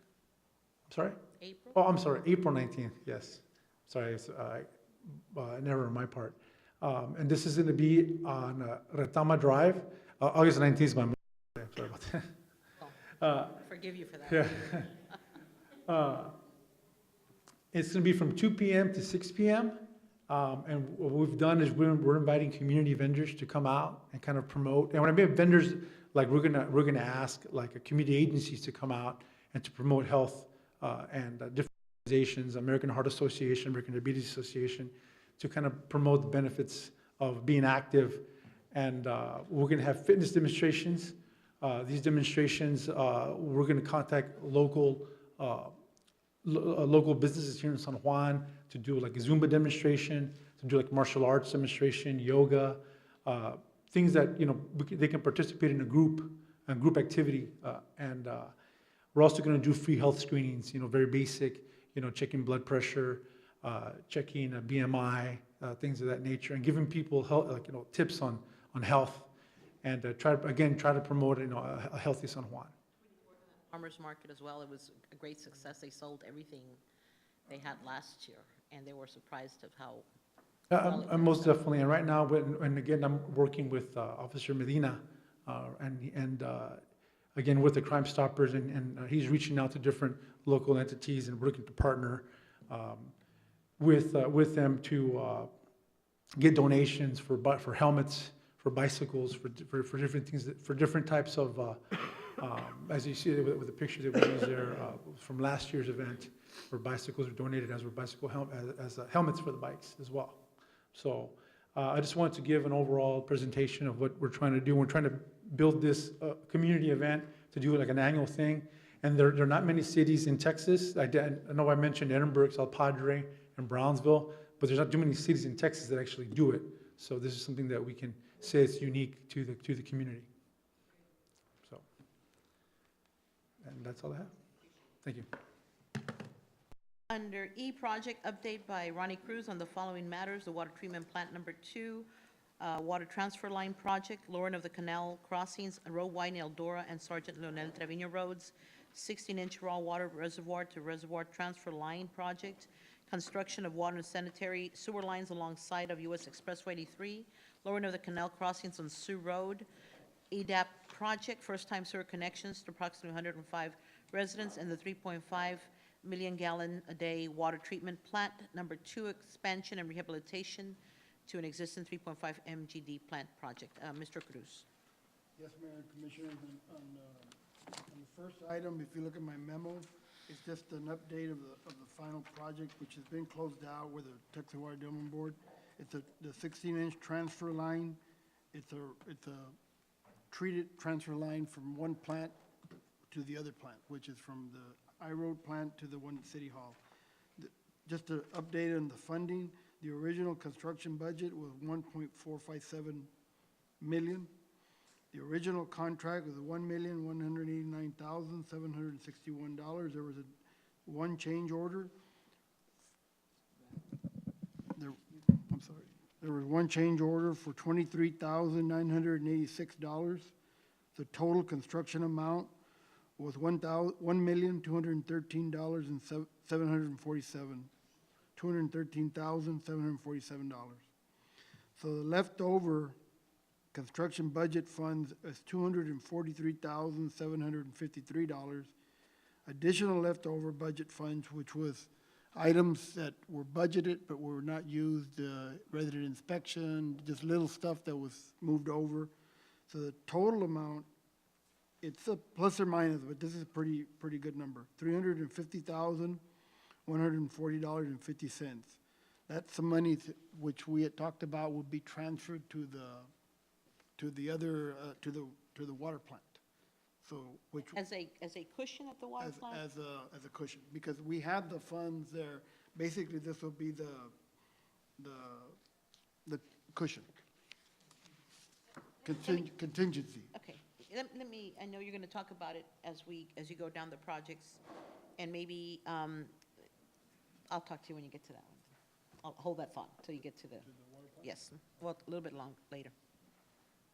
I'm sorry? April? Oh, I'm sorry, April 19th, yes. Sorry, it's an error on my part. And this is going to be on Retama Drive. August 19th is my birthday. I'm sorry about that. Forgive you for that. Yeah. It's going to be from 2 p.m. to 6 p.m. And what we've done is we're inviting community vendors to come out and kind of promote. And when I mean vendors, like we're gonna ask like community agencies to come out and to promote health and different organizations, American Heart Association, American Diabetes Association, to kind of promote the benefits of being active. And we're gonna have fitness demonstrations. These demonstrations, we're gonna contact local businesses here in San Juan to do like a Zumba demonstration, to do like martial arts demonstration, yoga, things that, you know, they can participate in a group activity. And we're also gonna do free health screenings, you know, very basic, you know, checking blood pressure, checking BMI, things of that nature, and giving people health, like, you know, tips on health, and try to promote, you know, a healthy San Juan. Farmers market as well, it was a great success. They sold everything they had last year, and they were surprised of how well it Most worked out. definitely, and right now, when again, I'm working with Officer Medina, and again, with the Crime Stoppers, and he's reaching out to different local entities and working to partner with them to get donations for helmets, for bicycles, for different things, for different types of, as you see with the pictures that we use there from last year's event, where bicycles were donated as helmets for the bikes as well. So I just wanted to give an overall presentation of what we're trying to do. We're trying to build this community event to do like an annual thing. And there are not many cities in Texas. I know I mentioned Edinburgh, El Padre, and Brownsville, but there's not too many cities in Texas that actually do it. So this is something that we can say is unique to the community. So, and that's all I have. Thank you. Under E, project update by Ronnie Cruz on the following matters: the water treatment plant number 2, water transfer line project, lowering of the canal crossings, road widening Eldora and Sergeant Leonel Trevino roads, 16-inch raw water reservoir to reservoir transfer line project, construction of water and sanitary sewer lines alongside of US Expressway 83, lowering of the canal crossings on Sioux Road, EDAP project, first-time sewer connections to approximately 105 residents, and the 3.5 million gallon a day water treatment plant. Number 2, expansion and rehabilitation to an existing 3.5 MGD plant project. Mr. Cruz. Yes, Mayor and Commissioners, on the first item, if you look at my memo, it's just an update of the final project, which has been closed out with the Texas Water Development Board. It's the 16-inch transfer line. It's a treated transfer line from one plant to the other plant, which is from the I-Road plant to the one at City Hall. Just to update on the funding, the original construction budget was $1.457 million. The original contract was $1,189,761. There was one change order. There was one change order for $23,986. The total construction amount was $213,747. So the leftover construction budget funds is $243,753. Additional leftover budget funds, which was items that were budgeted but were not used, resident inspection, just little stuff that was moved over. So the total amount, it's a plus or minus, but this is a pretty good number, $350,140.50. That's the money which we had talked about would be transferred to the water plant. So, which As a cushion at the water plant? as a cushion, because we had the funds there. Basically, this will be the cushion. Contingency. Okay, let me, I know you're gonna talk about it as you go down the projects, and maybe, I'll talk to you when you get to that one. I'll hold that thought till you get to the, yes, well, a little bit later.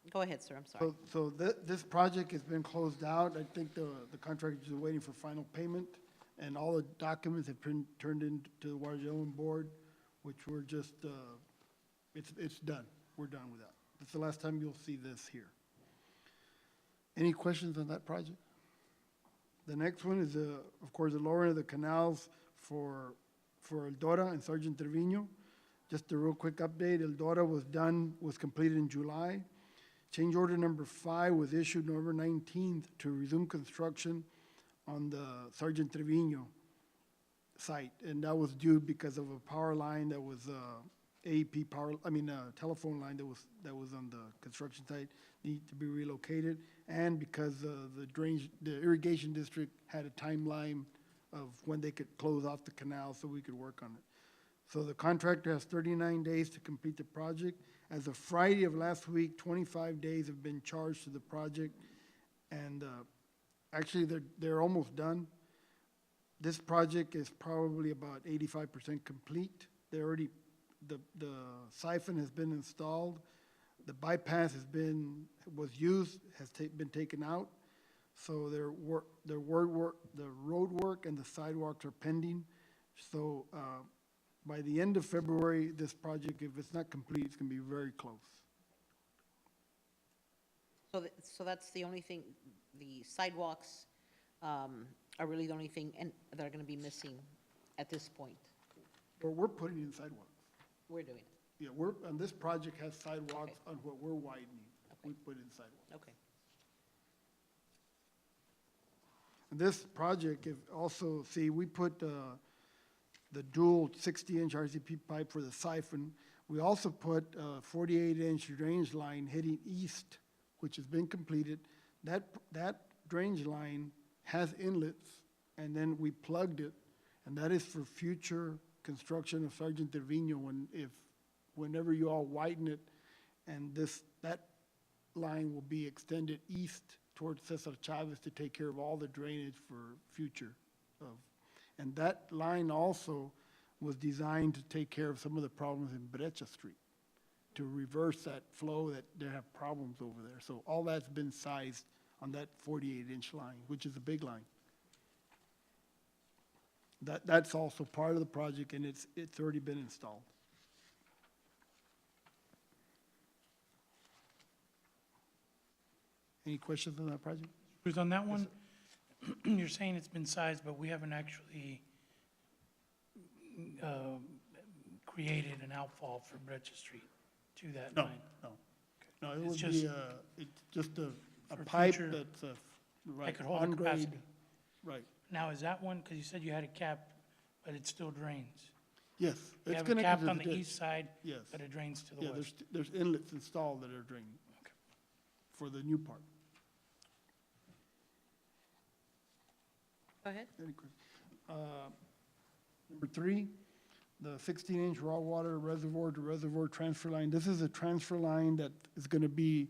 Go ahead, sir, I'm sorry. So this project has been closed out. I think the contractors are waiting for final payment, and all the documents have been turned into the Water Development Board, which we're just, it's done. We're done with that. That's the last time you'll see this here. Any questions on that project? The next one is, of course, the lowering of the canals for Eldora and Sergeant Trevino. Just a real quick update, Eldora was completed in July. Change order number 5 was issued November 19th to resume construction on the Sergeant Trevino site, and that was due because of a power line that was, AEP power, telephone line that was on the construction site, need to be relocated, and because, the irrigation district had a timeline of when they could close off the canal so we could work on it. So the contractor has 39 days to complete the project. As of Friday of last week, 25 days have been charged to the project, and, actually, they're almost done. This project is probably about 85% complete. They already, the siphon has been installed, the bypass was used, been taken out. So the road work and the sidewalks are pending. So, by the end of February, this project, if it's not complete, it's gonna be very close. So that's the only thing, the sidewalks are really the only thing and that are going to be missing at this point. But we're putting in sidewalks. We're doing it. Yeah, and this project has sidewalks on what we're widening. We put in sidewalks. Okay. And this project, if also, see, we put the dual 60-inch RCP pipe for the siphon. We also put a 48-inch drainage line heading east, which has been completed. That drainage line has inlets, and then we plugged it, and that is for future construction of Sergeant Trevino whenever you all widen it, and that line will be extended east towards Cesar Chavez to take care of all the drainage for future of. And that line also was designed to take care of some of the problems in Brecha Street, to reverse that flow that they have problems over there. So all that's been sized on that 48-inch line, which is a big line. That's also part of the project, and it's already been installed. Any questions on that project? Ruth, on that one, you're saying it's been sized, but we haven't actually created an outfall for Brecha Street to that No, line? no. No, it It's would just be, it's just a for pipe future- that's, right, could hold the on grade. capacity. Right, Now, is that one, because you said you had a cap, but it still drains? yes. You It's have a connected cap to on the ditch. east side, Yes. but it drains to the Yeah, west? there's inlets installed that are draining Okay. for the new part. Go ahead. Any que- Number 3, the 16-inch raw water reservoir to reservoir transfer line. This is a transfer line that is going to be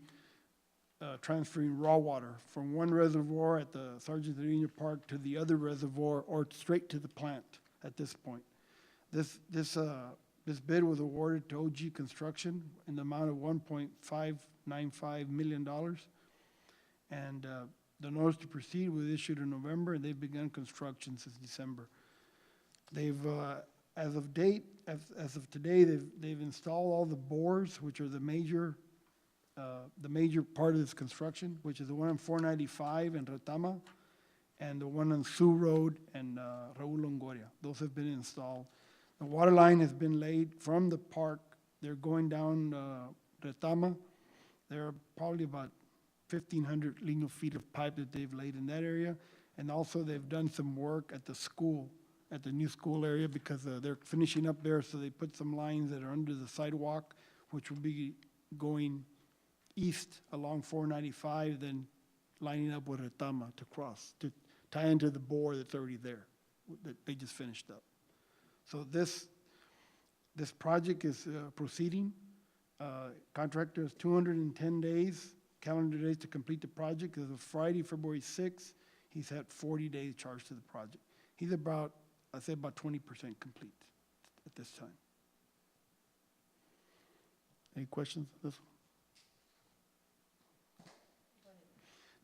transferring raw water from one reservoir at the Sergeant Trevino Park to the other reservoir or straight to the plant at this point. This bid was awarded to OG Construction in the amount of $1.595 million. And the notice to proceed was issued in November, and they've begun construction since December. They've, as of today, they've installed all the bores, which are the major part of this construction, which is the one on 495 in Retama, and the one on Sioux Road and Raul Longoria. Those have been installed. The water line has been laid from the park. They're going down Retama. There are probably about 1,500 linear feet of pipe that they've laid in that area. And also, they've done some work at the school, at the new school area, because they're finishing up there, so they put some lines that are under the sidewalk, which will be going east along 495, then lining up with Retama to cross, to tie into the bore that's already there, that they just finished up. So this project is proceeding. Contractor has 210 days, calendar days to complete the project. As of Friday, February 6th, he's had 40 days charged to the project. He's about, I'd say about 20% complete at this time. Any questions on this one?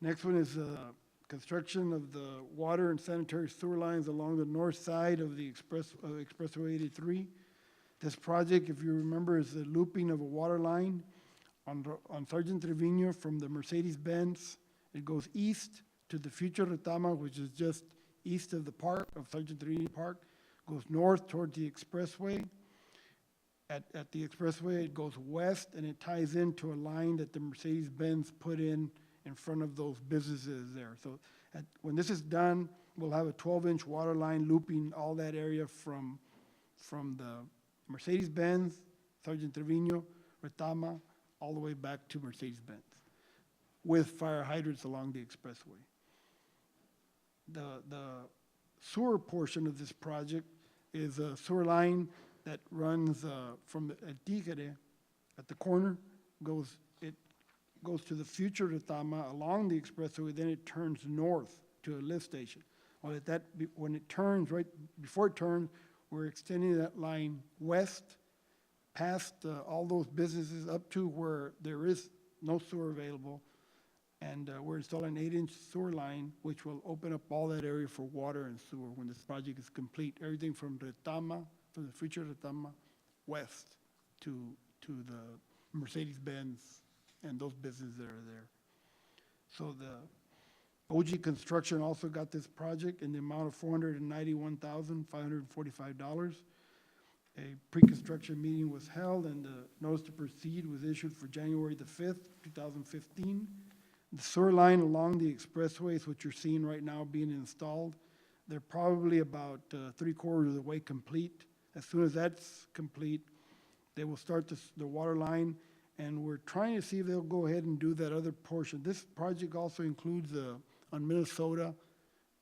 Next one is construction of the water and sanitary sewer lines along the north side of the Expressway 83. This project, if you remember, is the looping of a water line on Sergeant Trevino from the Mercedes-Benz. It goes east to the future Retama, which is just east of the park, of Sergeant Trevino Park, goes north towards the expressway, at the expressway, it goes west and it ties into a line that the Mercedes-Benz put in front of those businesses there. So when this is done, we'll have a 12-inch water line looping all that area from the Mercedes-Benz, Sergeant Trevino, Retama, all the way back to Mercedes-Benz, with fire hydrants along the expressway. The sewer portion of this project is a sewer line that runs from El Tigre at the corner, it goes to the future Retama along the expressway, then it turns north to a lift station. Well, when it turns, right before it turns, we're extending that line west, past all those businesses up to where there is no sewer available. And we're installing an 8-inch sewer line, which will open up all that area for water and sewer when this project is complete. Everything from Retama, from the future Retama, west to the Mercedes-Benz and those businesses that are there. So the OG Construction also got this project in the amount of $491,545. A pre-construction meeting was held and the notice to proceed was issued for January the 5th, 2015. The sewer line along the expressway is what you're seeing right now being installed. They're probably about 3/4 of the way complete. As soon as that's complete, they will start the water line, and we're trying to see if they'll go ahead and do that other portion. This project also includes on Minnesota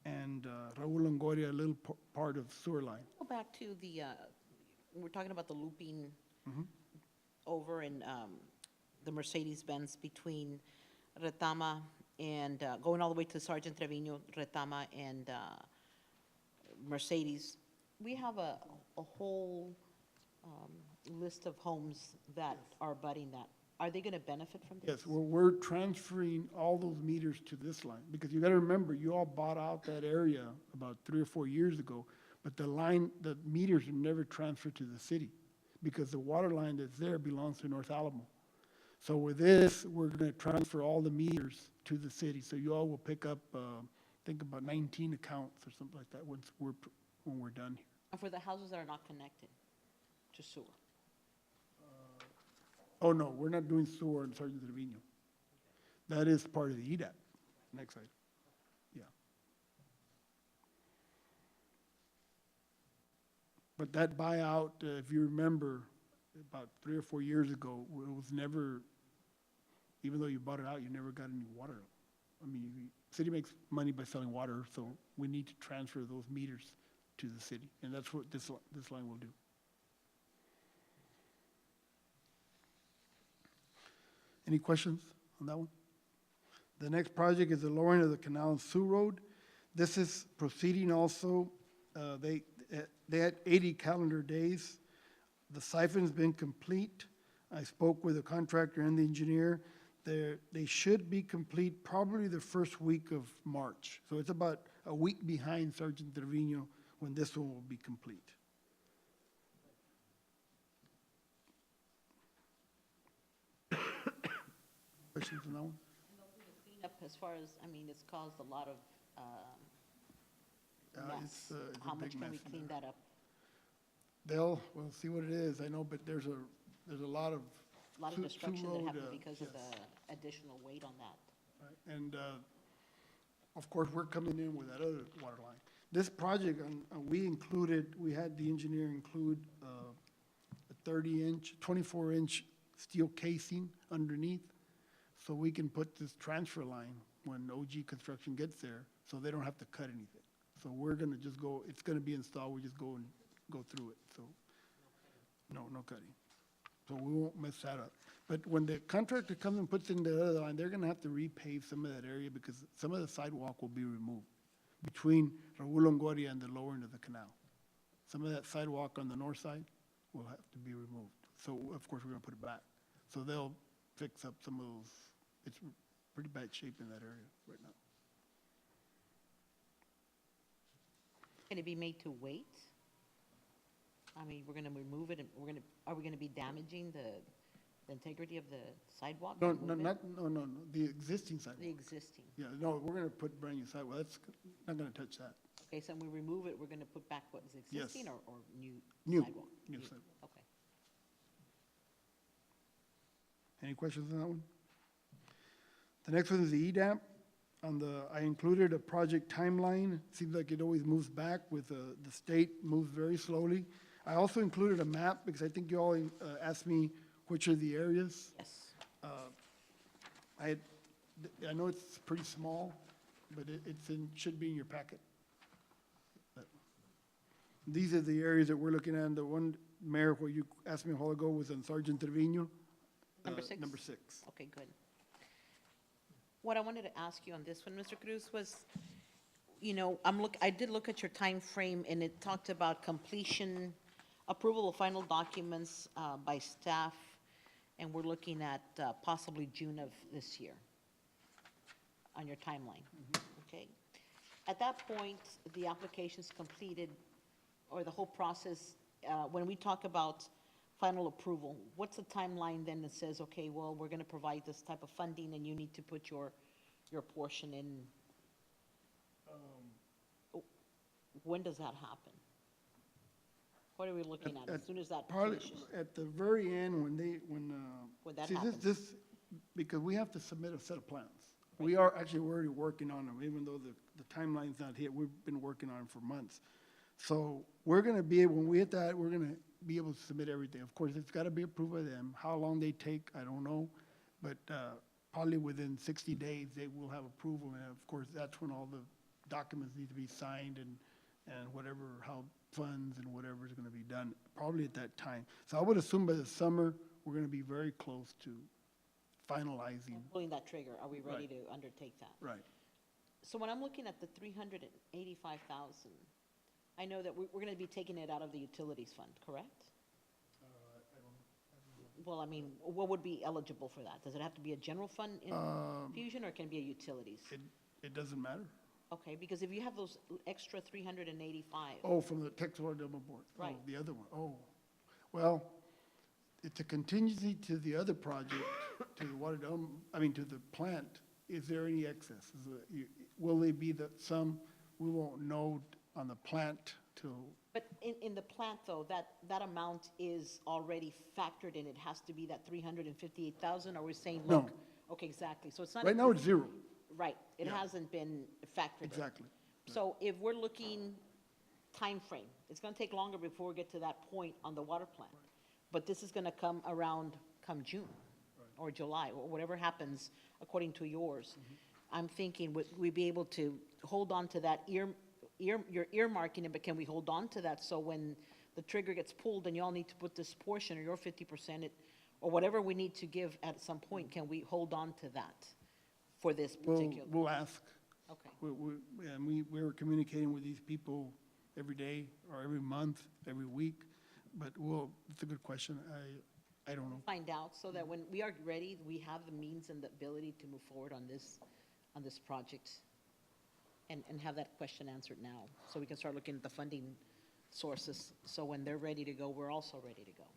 and Raul Longoria, a little part of sewer line. Go back to we're talking about the looping over in the Mercedes-Benz between Retama and going all the way to Sergeant Trevino, Retama, and Mercedes. We have a whole list of homes that are abutting that. Are they going to benefit from this? Yes, we're transferring all those meters to this line, because you got to remember, you all bought out that area about 3 or 4 years ago, but the meters are never transferred to the city, because the water line that's there belongs to North Alamo. So with this, we're going to transfer all the meters to the city. So you all will pick up, I think about 19 accounts or something like that when we're done here. And for the houses that are not connected to sewer? Oh, no, we're not doing sewer in Sergeant Trevino. That is part of the EDAP. Next slide. Yeah. But that buyout, if you remember, about 3 or 4 years ago, it was never, even though you bought it out, you never got any water. I mean, the city makes money by selling water, so we need to transfer those meters to the city, and that's what this line will do. Any questions on that one? The next project is the lowering of the Canal and Sioux Road. This is proceeding also. They had 80 calendar days. The siphon's been complete. I spoke with the contractor and the engineer. They should be complete probably the first week of March. So it's about a week behind Sergeant Trevino when this one will be complete. Questions on that one? Cleanup, as far as, I mean, it's caused a lot of mess. It's a How big much can we mess in clean there. that up? We'll see what it is. I know, but there's a lot of. A lot of Sioux destruction that Road, happened because of yes. the additional weight on that. Right, and, of course, we're coming in with that other water line. This project, we had the engineer include a 30-inch, 24-inch steel casing underneath, so we can put this transfer line when OG Construction gets there, so they don't have to cut anything. So we're gonna just go, it's gonna be installed, we just go through it, so. No cutting. So we won't mess that up. But when the contractor comes and puts in the other line, they're gonna have to repave some of that area because some of the sidewalk will be removed between Raul Longoria and the lowering of the canal. Some of that sidewalk on the north side will have to be removed. So of course, we're gonna put it back. So they'll fix up some of those, it's pretty bad shape in that area right now. Can it be made to wait? I mean, we're gonna remove it, and are we gonna be damaging the integrity of the sidewalk? No, by moving it? no, the existing sidewalk. The existing. Yeah, no, we're gonna put brand new sidewalk, that's, not gonna touch that. Okay, so when we remove it, we're gonna put back what is Yes. existing or new New, sidewalk? new sidewalk. Okay. Any questions on that one? The next one is the EDAP. I included a project timeline. Seems like it always moves back with, the state moves very slowly. I also included a map because I think you all asked me which are the areas. Yes. I know it's pretty small, but should be in your packet. But these are the areas that we're looking at. The one, Mayor, what you asked me a while ago was on Sergeant Trevino. Number 6? Number 6. Okay, good. What I wanted to ask you on this one, Mr. Cruz, was, I did look at your time frame, and it talked about completion, approval of final documents by staff, and we're looking at possibly June of this year on your timeline, okay? At that point, the application's completed, or the whole process, when we talk about final approval, what's the timeline then that says, okay, well, we're gonna provide this type of funding and you need to put your portion in? When does that happen? What are we looking at, as soon as that Probably finishes? at the very end, when that see, happens. because we have to submit a set of plans. We're already working on them, even though the timeline's not hit, we've been working on them for months. So we're gonna be able, when we hit that, we're gonna be able to submit everything. Of course, it's gotta be approved by them. How long they take, I don't know, but, probably within 60 days, they will have approval, and of course, that's when all the documents need to be signed and whatever, how funds and whatever is gonna be done, probably at that time. So I would assume by the summer, we're gonna be very close to finalizing. Pulling that trigger, are we ready Right. to undertake that? Right. So when I'm looking at the 385,000, I know that we're gonna be taking it out of the utilities fund, correct? Well, I mean, what would be eligible for that? Does it have to be a general fund infusion, or can it be a utilities? It doesn't matter. Okay, because if you have those extra 385, Oh, from the Texas Water Development Board? Oh, Right. the other one. Oh, well, it's a contingency to the other project, to the water, to the plant. Is there any excess? Will they be some, we won't know on the plant till, but in the plant, though, that amount is already factored in, it has to be that 358,000, or we're saying, No. look? Okay, exactly, so it's not. right now it's zero. Right, it Yeah. hasn't been factored in. Exactly. So if we're looking time frame, it's gonna take longer before we get to that point on the water plant. But this is gonna come come June or July, or whatever happens according to yours. I'm thinking, would we be able to hold on to that you're earmarking it, but can we hold on to that, so when the trigger gets pulled and y'all need to put this portion, or your 50%, or whatever we need to give at some point, can we hold on to that for this particular? We'll ask. Okay. And we're communicating with these people every day, or every month, every week, but it's a good question. I don't know. Find out, so that when we are ready, we have the means and the ability to move forward on this project, and have that question answered now, so we can start looking at the funding sources, so when they're ready to go, we're also ready to go.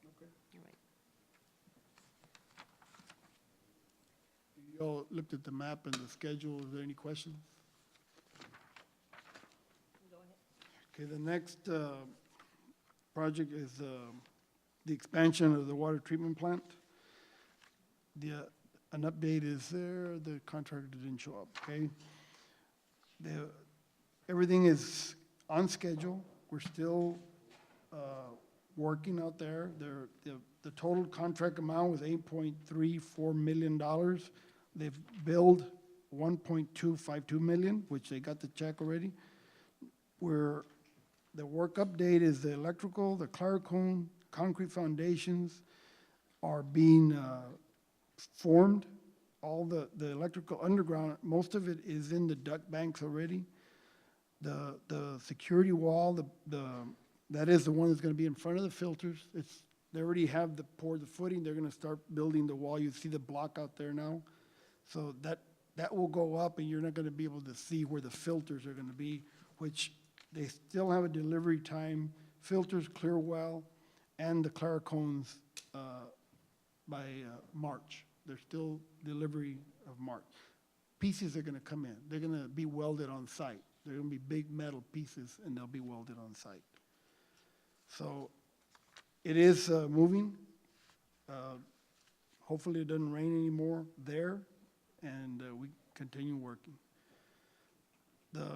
Okay. All right. You all looked at the map and the schedule. Is there any questions? Go ahead. Okay, the next project is the expansion of the water treatment plant. An update is there, the contractor didn't show up, okay? Everything is on schedule. We're still working out there. The total contract amount was $8.34 million. They've billed $1.252 million, which they got the check already. The work update is the electrical, the Claricone, concrete foundations are being formed. All the electrical underground, most of it is in the duct banks already. The security wall, that is the one that's gonna be in front of the filters. They already have poured the footing. They're gonna start building the wall. You see the block out there now. So that will go up, and you're not gonna be able to see where the filters are gonna be, which they still have a delivery time, filters, clear well, and the Claricones by March. They're still delivery of March. Pieces are gonna come in. They're gonna be welded on site. They're gonna be big metal pieces, and they'll be welded on site. So it is moving. Hopefully it doesn't rain anymore there, and we continue working. The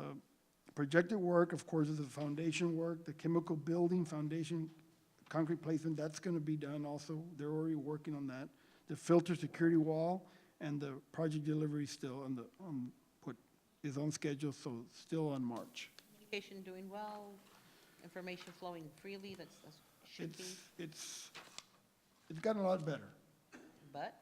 projected work, of course, is the foundation work, the chemical building foundation, concrete placement, that's gonna be done also. They're already working on that. The filter security wall and the project delivery still is on schedule, so still on March. Communication doing well, information flowing freely, that's should be, It's gotten a lot better. but,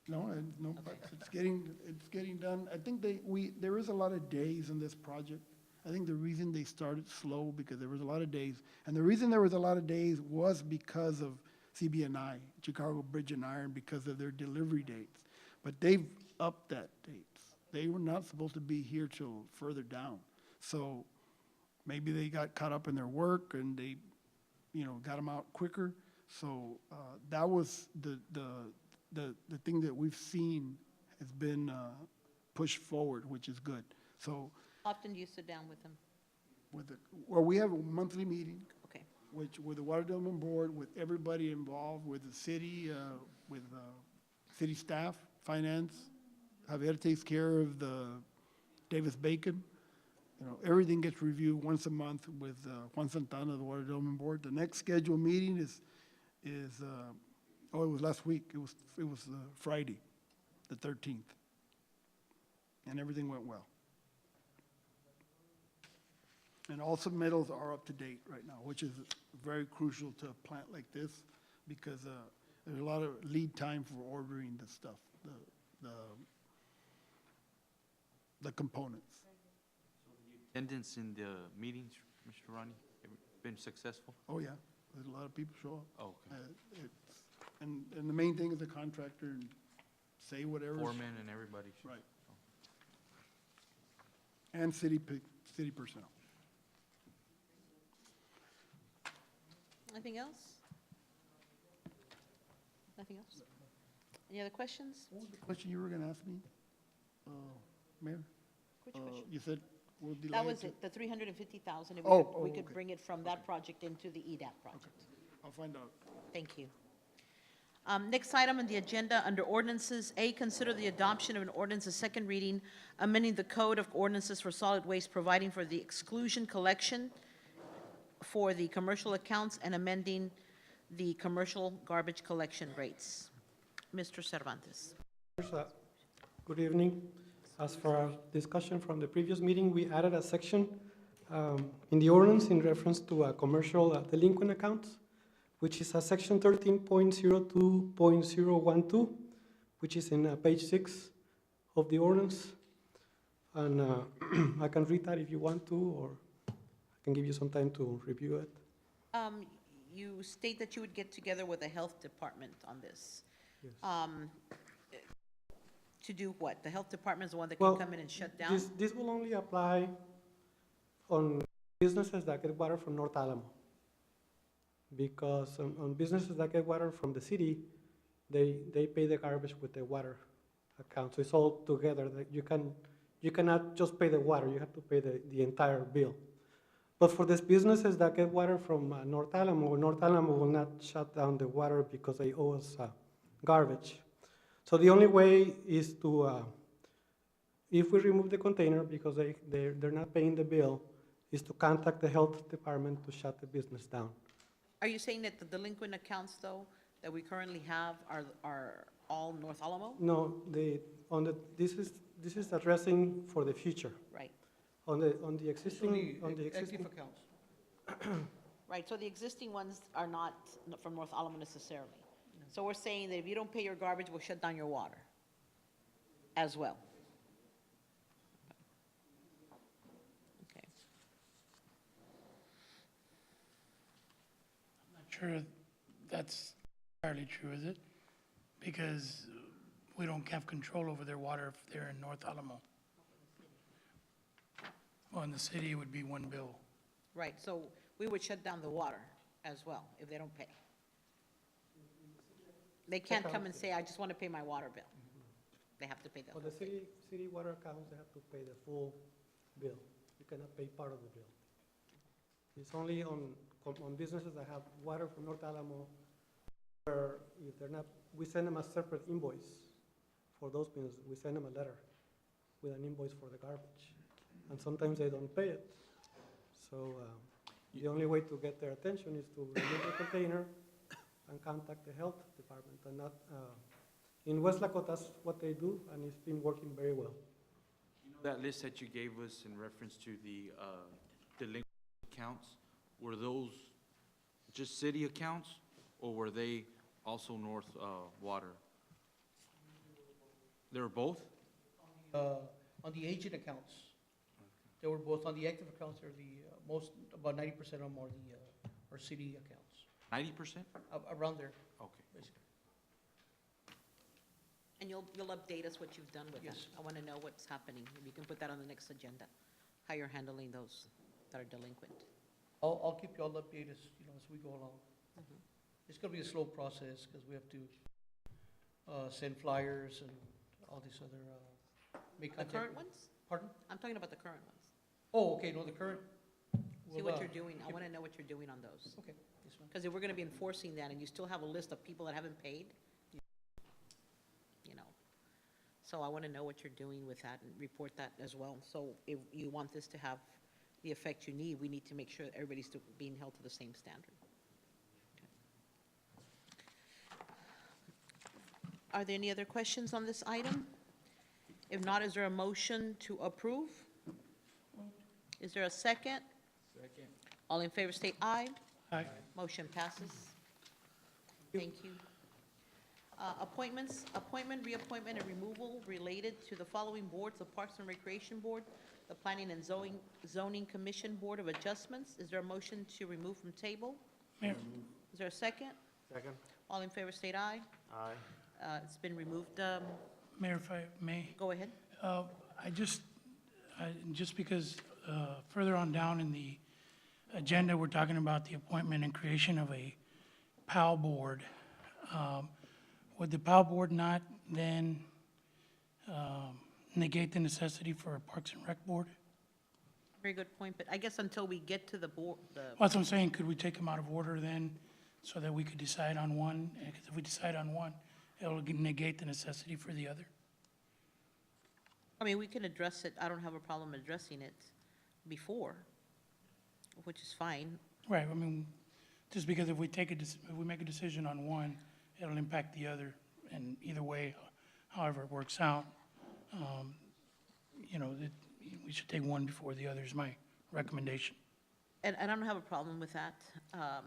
No, no, but it's getting done. I think there is a lot of days in this project. I think the reason they started slow, because there was a lot of days, and the reason there was a lot of days was because of CB&I, Chicago Bridge and Iron, because of their delivery dates. But they've upped that dates. They were not supposed to be here till further down. So maybe they got caught up in their work and they, got them out quicker. So that was the thing that we've seen has been pushed forward, which is good. So often do you sit down with them? we have a monthly meeting, Okay, with the Water Development Board, with everybody involved, with the city, with city staff, finance. Javier takes care of the Davis-Bacon. Everything gets reviewed once a month with Juan Santana, the Water Development Board. The next scheduled meeting is it was last week. It was Friday, the 13th. And everything went well. And all submittals are up to date right now, which is very crucial to a plant like this, because there's a lot of lead time for ordering the stuff, the components. Attendance in the meetings, Mr. Ronnie, have been successful? Oh, yeah, there's a lot of people show up. Oh, okay. And the main thing is the contractor and say whatever. Foreman and everybody. Right. And city personnel. anything else? Nothing else? Any other questions? What was the question you were gonna ask me? Mayor? Which question? You said we'll delay That was to- it, the 350,000, if Oh, we could okay. bring it from that project into the EDAP project. I'll find out. Thank you. Next item on the agenda, under ordinances, A, consider the adoption of an ordinance, a second reading, amending the Code of Ordinances for Solid Waste, providing for the exclusion collection for the commercial accounts and amending the commercial garbage collection rates. Mr. Cervantes. Good evening. As for our discussion from the previous meeting, we added a section in the ordinance in reference to commercial delinquent accounts, which is a section 13.02.012, which is in page 6 of the ordinance. And I can read that if you want to, or I can give you some time to review it. You state that you would get together with the health department on this. Yes. To do what? The health department is the one that Well, can come in and shut down? This will only apply on businesses that get water from North Alamo. Because on businesses that get water from the city, they pay the garbage with the water account. So it's all together. That you cannot just pay the water, you have to pay the entire bill. But for these businesses that get water from North Alamo will not shut down the water because they owe us garbage. So the only way is to, if we remove the container because they're not paying the bill, is to contact the health department to shut the business down. Are you saying that the delinquent accounts, though, that we currently have are all North Alamo? No, this is addressing for the future. Right, On the existing, accounts. right, so the existing ones are not from North Alamo necessarily. So we're saying that if you don't pay your garbage, we'll shut down your water as well. Okay. Not sure that's entirely true, is it? Because we don't have control over their water if they're in North Alamo. Well, in the city, it would be one bill. Right, so we would shut down the water as well if they don't pay. They can't come and say, I just want to pay my water bill. They have to pay the For whole the thing. city water accounts, they have to pay the full bill. You cannot pay part of the bill. It's only on businesses that have water from North Alamo Or if they're not, we send them a separate invoice for those bills. We send them a letter with an invoice for the garbage. And sometimes they don't pay it. So the only way to get their attention is to remove the container and contact the health department. And not, in West Lakota, that's what they do, and it's been working very well. That list that you gave us in reference to the delinquent accounts, were those just city accounts, or were they also North Water? They were both? On the agent accounts. They were both on the active accounts, or the most, about 90% of them are city accounts, 90%? around there, Okay. basically. And you'll update us what you've done with that. Yes. I want to know what's happening. If you can put that on the next agenda, how you're handling those that are delinquent. I'll keep you all updated, as we go along. Mhm. It's gonna be a slow process, because we have to send flyers and all these other, make The contact. current ones? Pardon? I'm talking about the current ones. Oh, okay, no, the current. See we'll, what you're doing. I keep- want to know what you're doing on those. Okay, yes, ma'am. Because if we're going to be enforcing that and you still have a list of people that haven't paid, you know. So I want to know what you're doing with that and report that as well. So if you want this to have the effect you need, we need to make sure that everybody's still being held to the same standard. Are there any other questions on this item? If not, is there a motion to approve? Is there a second? Second. All in favor state aye. Aye. Motion passes. Thank you. Appointments, appointment, reappointment, and removal related to the following boards: the Parks and Recreation Board, the Planning and Zoning Commission Board of Adjustments. Is there a motion to remove from table? Mayor, Is there a second? Second. All in favor state aye. Aye. It's been removed. Mayor, if I may, Go ahead. just because further on down in the agenda, we're talking about the appointment and creation of a PAL board. Would the PAL board not then negate the necessity for a Parks and Rec board? Very good point, but I guess until we get to the board, Well, that's what I'm saying, could we take them out of order then, so that we could decide on one? Because if we decide on one, it'll negate the necessity for the other. I mean, we can address it. I don't have a problem addressing it before, which is fine. Right, I mean, just because if we if we make a decision on one, it'll impact the other, and either way, however it works out, we should take one before the other is my recommendation. And I don't have a problem with that.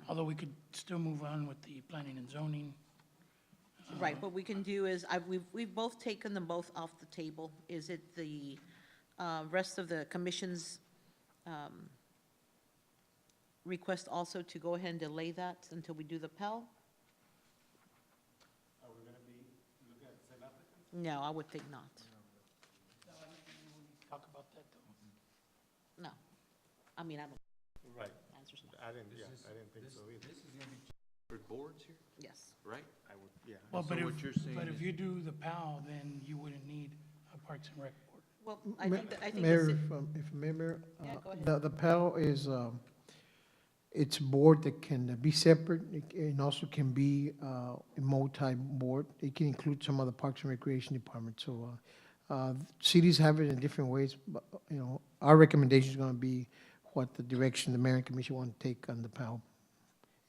Although we could still move on with the planning and zoning. Right, what we can do is, we've both taken them both off the table. Is it the rest of the commission's request also to go ahead and delay that until we do the Pell? Are we going to be looking at the same applicants? No, I would think not. Talk about that, though. No. I mean, I don't. Right. Answer's no. I didn't think so either. This is gonna be for boards here, Yes. right? I would, yeah. Well, So but what you're saying if is- you do the PAL, then you wouldn't need a Parks and Rec board. Well, I think, I think. the Mayor, ci- if I may, Mayor, Yeah, go ahead. the PAL is, it's a board that can be separate, and also can be a multi-board. It can include some of the Parks and Recreation Department, so cities have it in different ways, but, our recommendation is gonna be what the direction the mayor and commission want to take on the PAL.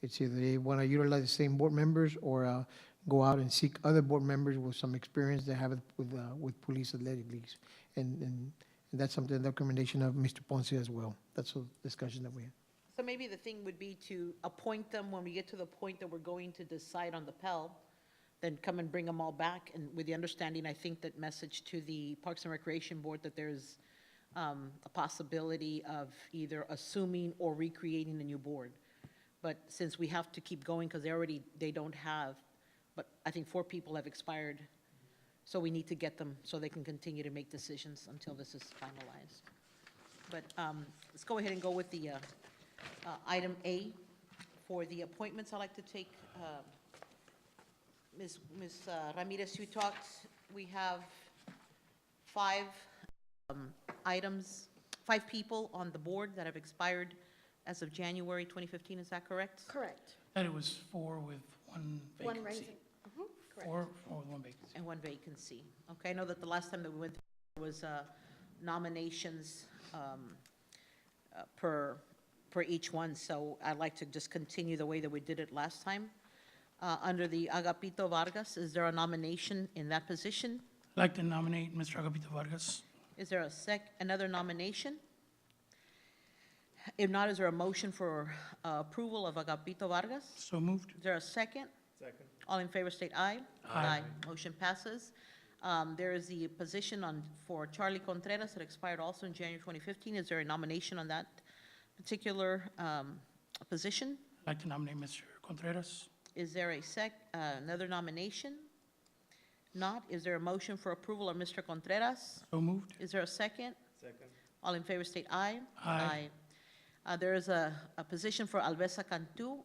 It's either they want to utilize the same board members, or go out and seek other board members with some experience they have it with police athletic leagues. And that's something, the recommendation of Mr. Ponce as well. That's a discussion that we had. So maybe the thing would be to appoint them when we get to the point that we're going to decide on the Pell, then come and bring them all back, and with the understanding, I think, that message to the Parks and Recreation Board that there's a possibility of either assuming or recreating a new board. But since we have to keep going, because they don't have, but I think 4 people have expired, so we need to get them so they can continue to make decisions until this is finalized. But let's go ahead and go with the item A. For the appointments, I'd like to take, Ms. Ramirez, you talked, we have 5 items, 5 people on the board that have expired as of January 2015, is that correct? Correct. That it was 4 with one One vacancy. raising. Correct. Four with one vacancy. And one vacancy. Okay, I know that the last time that we went through was nominations per each one, so I'd like to just continue the way that we did it last time. Under the Agapito Vargas, is there a nomination in that position? I'd like to nominate Mr. Agapito Vargas. Is there another nomination? If not, is there a motion for approval of Agapito Vargas? So moved. Is there a second? Second. All in favor state aye. Aye. Motion passes. There is the position for Charlie Contreras that expired also in January 2015. Is there a nomination on that particular position? I'd like to nominate Mr. Contreras. Is there another nomination? Not. Is there a motion for approval of Mr. Contreras? So moved. Is there a second? Second. All in favor state aye. Aye. There is a position for Alvesa Cantu.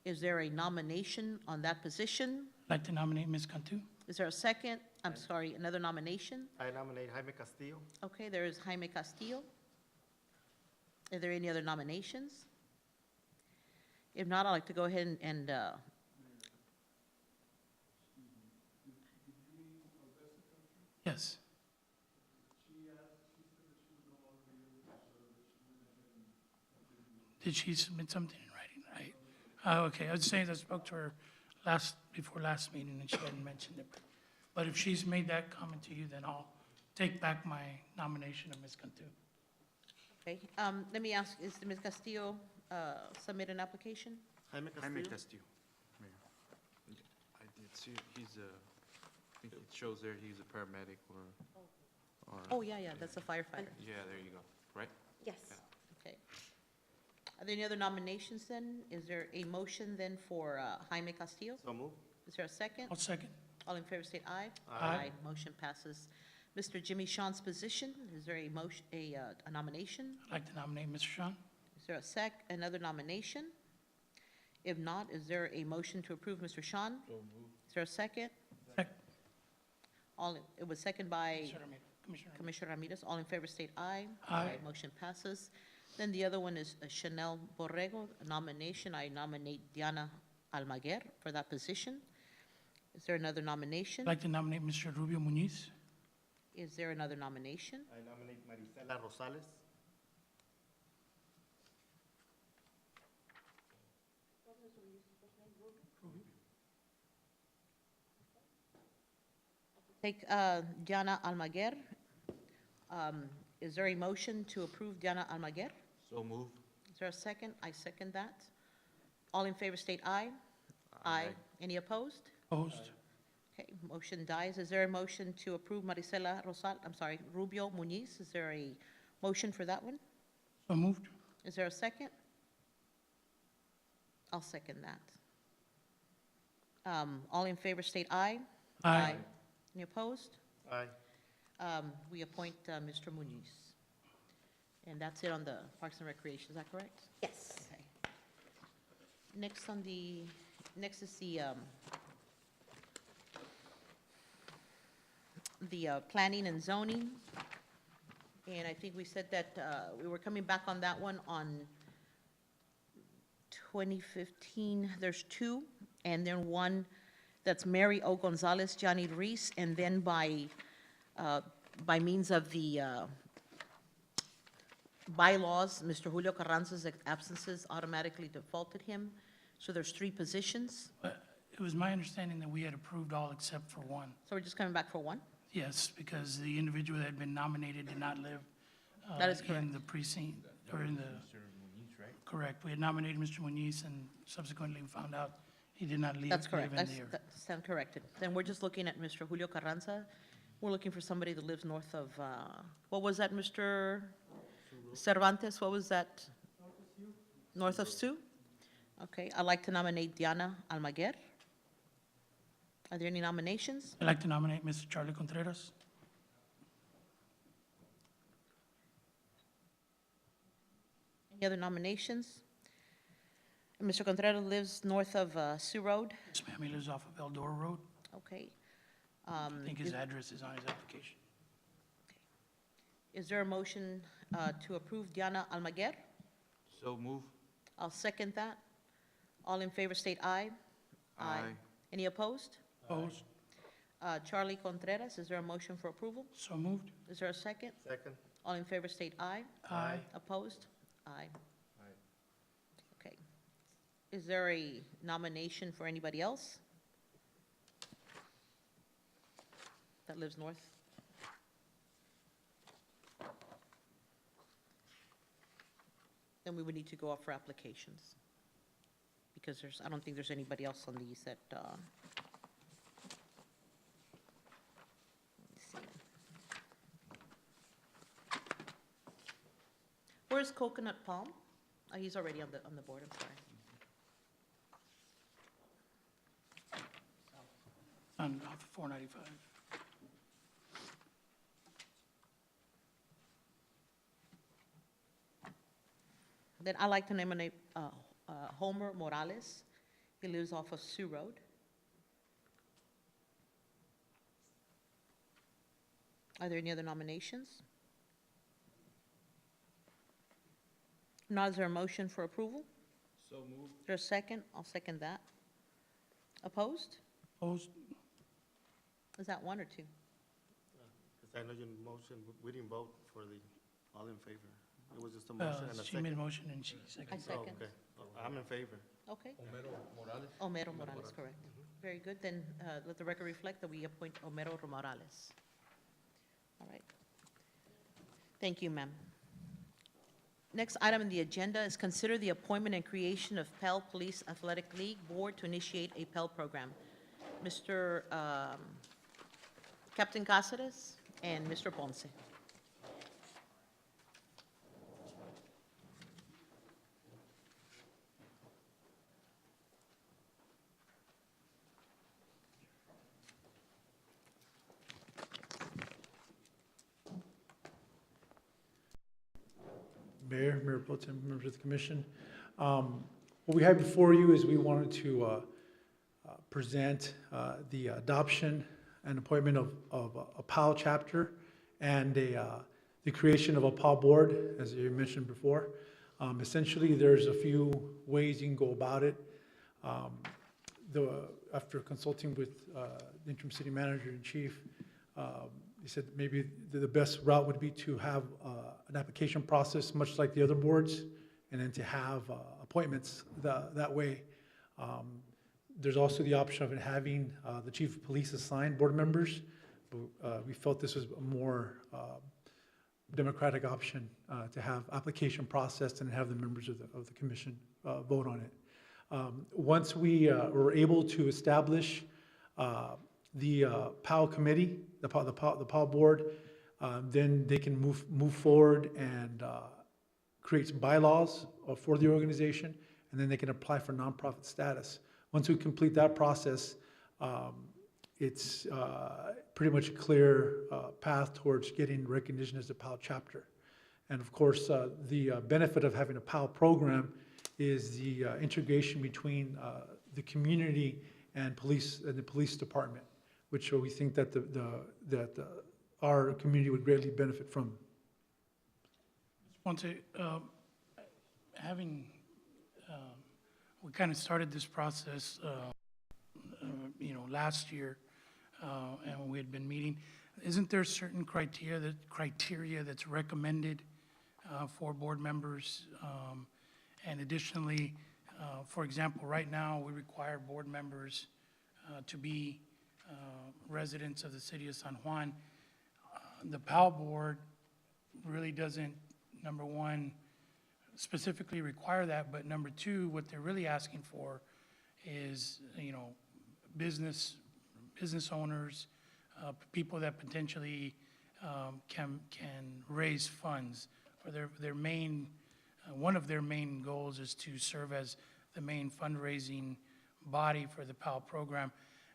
Is there a nomination on that position? I'd like to nominate Ms. Cantu. Is there a second? I'm sorry, another nomination? I nominate Jaime Castillo. Okay, there is Jaime Castillo. Are there any other nominations? If not, I'd like to go ahead and Yes. Did she submit something in writing? Okay, I was saying I spoke to her before last meeting, and she hadn't mentioned it. But if she's made that comment to you, then I'll take back my nomination of Ms. Cantu. okay, let me ask, is Ms. Castillo submit an application? Jaime Jaime Castillo, Mayor. I did see, I think it shows there he's a paramedic or, Oh, yeah, that's a firefighter. yeah, there you go, right? Yes. Okay. Are there any other nominations then? Is there a motion then for Jaime Castillo? So move. Is there a second? I'll second. All in favor state aye. Aye. Motion passes. Mr. Jimmy Sean's position, is there a motion, a nomination? I'd like to nominate Mr. Sean. Is there another nomination? If not, is there a motion to approve Mr. Sean? Is there a second? Second. It was second by Commissioner. Commissioner Ramirez. All in favor state aye. Aye. Motion passes. Then the other one is Chanel Borrego, a nomination. I nominate Diana Almaguer for that position. Is there another nomination? I'd like to nominate Mr. Rubio Muniz. Is there another nomination? I nominate Marisela Rosales. Take Diana Almaguer. Is there a motion to approve Diana Almaguer? So moved. Is there a second? I second that. All in favor state aye. Aye. Any opposed? Opposed. Okay, motion dies. Is there a motion to approve Rubio Muniz? Is there a motion for that one? So moved. Is there a second? I'll second that. All in favor state aye. Aye. Any opposed? Aye. We appoint Mr. Muniz. And that's it on the Parks and Recreation, is that correct? Yes. Okay. Next is the planning and zoning. And I think we said that we were coming back on that one on 2015. There's two, and then one that's Mary O. Gonzalez, Johnny Reese, and then by means of the bylaws, Mr. Julio Carranza's absences automatically defaulted him. So there's three positions. It was my understanding that we had approved all except for one. So we're just coming back for one? Yes, because the individual that had been nominated did not live That is in correct. the precinct, or in the... Correct. We had nominated Mr. Muniz, and subsequently we found out he did not live in That's correct. there. That stand corrected. Then we're just looking at Mr. Julio Carranza. We're looking for somebody that lives north of, what was that, Mr. Cervantes? What was that? North of Sioux? Okay, I'd like to nominate Diana Almaguer. Are there any nominations? I'd like to nominate Mr. Charlie Contreras. Any other nominations? Mr. Contreras lives north of Sioux Road. Yes, ma'am, he lives off of Eldora Road. Okay. I think his address is on his application. Is there a motion to approve Diana Almaguer? So move. I'll second that. All in favor state aye. Any opposed? Opposed? Charlie Contreras, is there a motion for approval? So moved? Is there a second? Second. All in favor state aye. Aye. Opposed? Aye. Okay. Is there a nomination for anybody else that lives north? Then we would need to go up for applications. Because I don't think there's anybody else on these that, let me see. Where's Coconut Palm? Oh, he's already on the board, I'm sorry. Off of 495. Then I'd like to nominate Homer Morales. He lives off of Sioux Road. Are there any other nominations? Now, is there a motion for approval? So moved. Is there a second? I'll second that. Opposed? Opposed? Is that one or two? Because I know your motion, we didn't vote for the, all in favor. It was just a motion and a She made a second. motion and she I seconded. Oh, second. okay. I'm in favor. Okay. Homero Morales? Homero Morales, correct. Very good. Then let the record reflect that we appoint Homero Morales. All right. Thank you, ma'am. Next item on the agenda is consider the appointment and creation of Pell Police Athletic League Board to initiate a Pell program. Mr. Captain Cáceres and Mr. Ponce. Mayor Pro Tem, members of the commission. What we have before you is we wanted to present the adoption and appointment of a PAL chapter and the creation of a PAL board, as you mentioned before. Essentially, there's a few ways you can go about it. After consulting with the interim city manager and chief, he said maybe the best route would be to have an application process, much like the other boards, and then to have appointments that way. There's also the option of having the chief of police assign board members, but we felt this was a more democratic option to have application processed and have the members of the commission vote on it. Once we were able to establish the PAL committee, the PAL board, then they can move forward and create some bylaws for the organization, and then they can apply for nonprofit status. Once we complete that process, it's pretty much a clear path towards getting recognition as a PAL chapter. And of course, the benefit of having a PAL program is the integration between the community and the police department, which we think that our community would greatly benefit from. Want to, we kind of started this process, last year, and we had been meeting. Isn't there certain criteria that's recommended for board members? And additionally, for example, right now, we require board members to be residents of the city of San Juan. The PAL board really doesn't, number one, specifically require that, but number two, what they're really asking for is, business owners, people that potentially can raise funds, or their main, one of their main goals is to serve as the main fundraising body for the PAL program.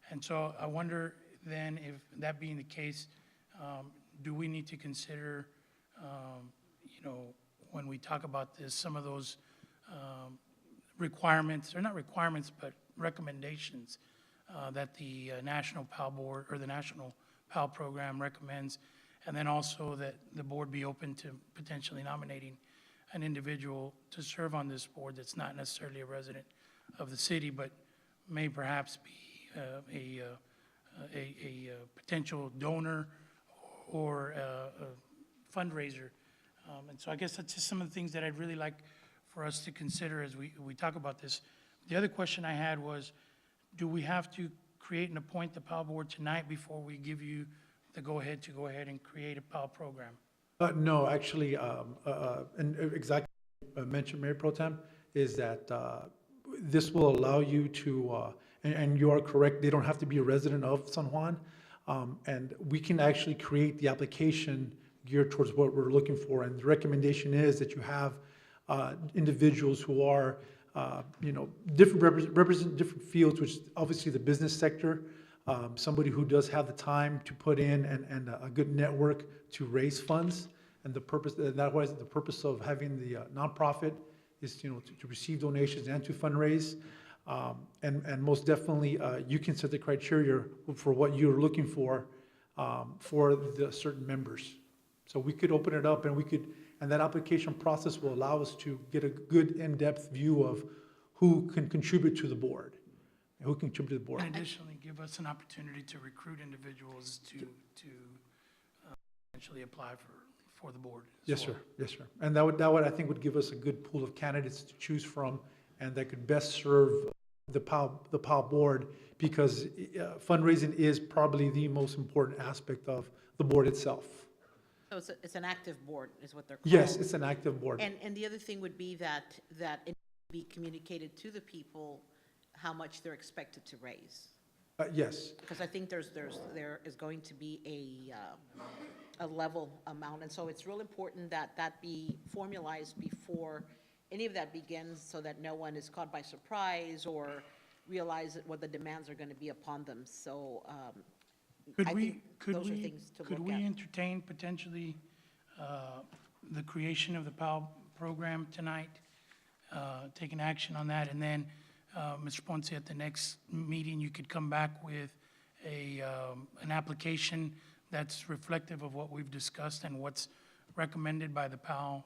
And so I wonder then, if that being the case, do we need to consider, when we talk about this, some of those requirements, or not requirements, but recommendations that the National PAL Board or the National PAL Program recommends, and then also that the board be open to potentially nominating an individual to serve on this board that's not necessarily a resident of the city, but may perhaps be a potential donor or a fundraiser. And so I guess that's just some of the things that I'd really like for us to consider as we talk about this. The other question I had was, do we have to create and appoint the PAL board tonight before we give you the go-ahead to go ahead and create a PAL program? No, actually, and exactly mentioned, Mayor Pro Tem, is that this will allow you to, and you are correct, they don't have to be a resident of San Juan, and we can actually create the application geared towards what we're looking for. And the recommendation is that you have individuals who are, represent different fields, which obviously the business sector, somebody who does have the time to put in and a good network to raise funds. And the purpose, that was the purpose of having the nonprofit is, to receive donations and to fundraise. And most definitely, you can set the criteria for what you're looking for the certain members. So we could open it up and that application process will allow us to get a good in-depth view of who can contribute to the board. Who can contribute to the board. And additionally, give us an opportunity to recruit individuals to potentially apply for the board as Yes, well. sir. Yes, sir. And that would, I think, would give us a good pool of candidates to choose from, and that could best serve the PAL board, because fundraising is probably the most important aspect of the board itself. So it's an active board, is what they're called. Yes, it's an active board. And the other thing would be that it be communicated to the people how much they're expected to raise. Yes. Because I think there is going to be a level amount, and so it's real important that that be formalized before any of that begins, so that no one is caught by surprise or realize what the demands are going to be upon them. So I think those are things to look at. Could we entertain potentially the creation of the PAL program tonight, taking action on that, and then, Mr. Ponce, at the next meeting, you could come back with an application that's reflective of what we've discussed and what's recommended by the PAL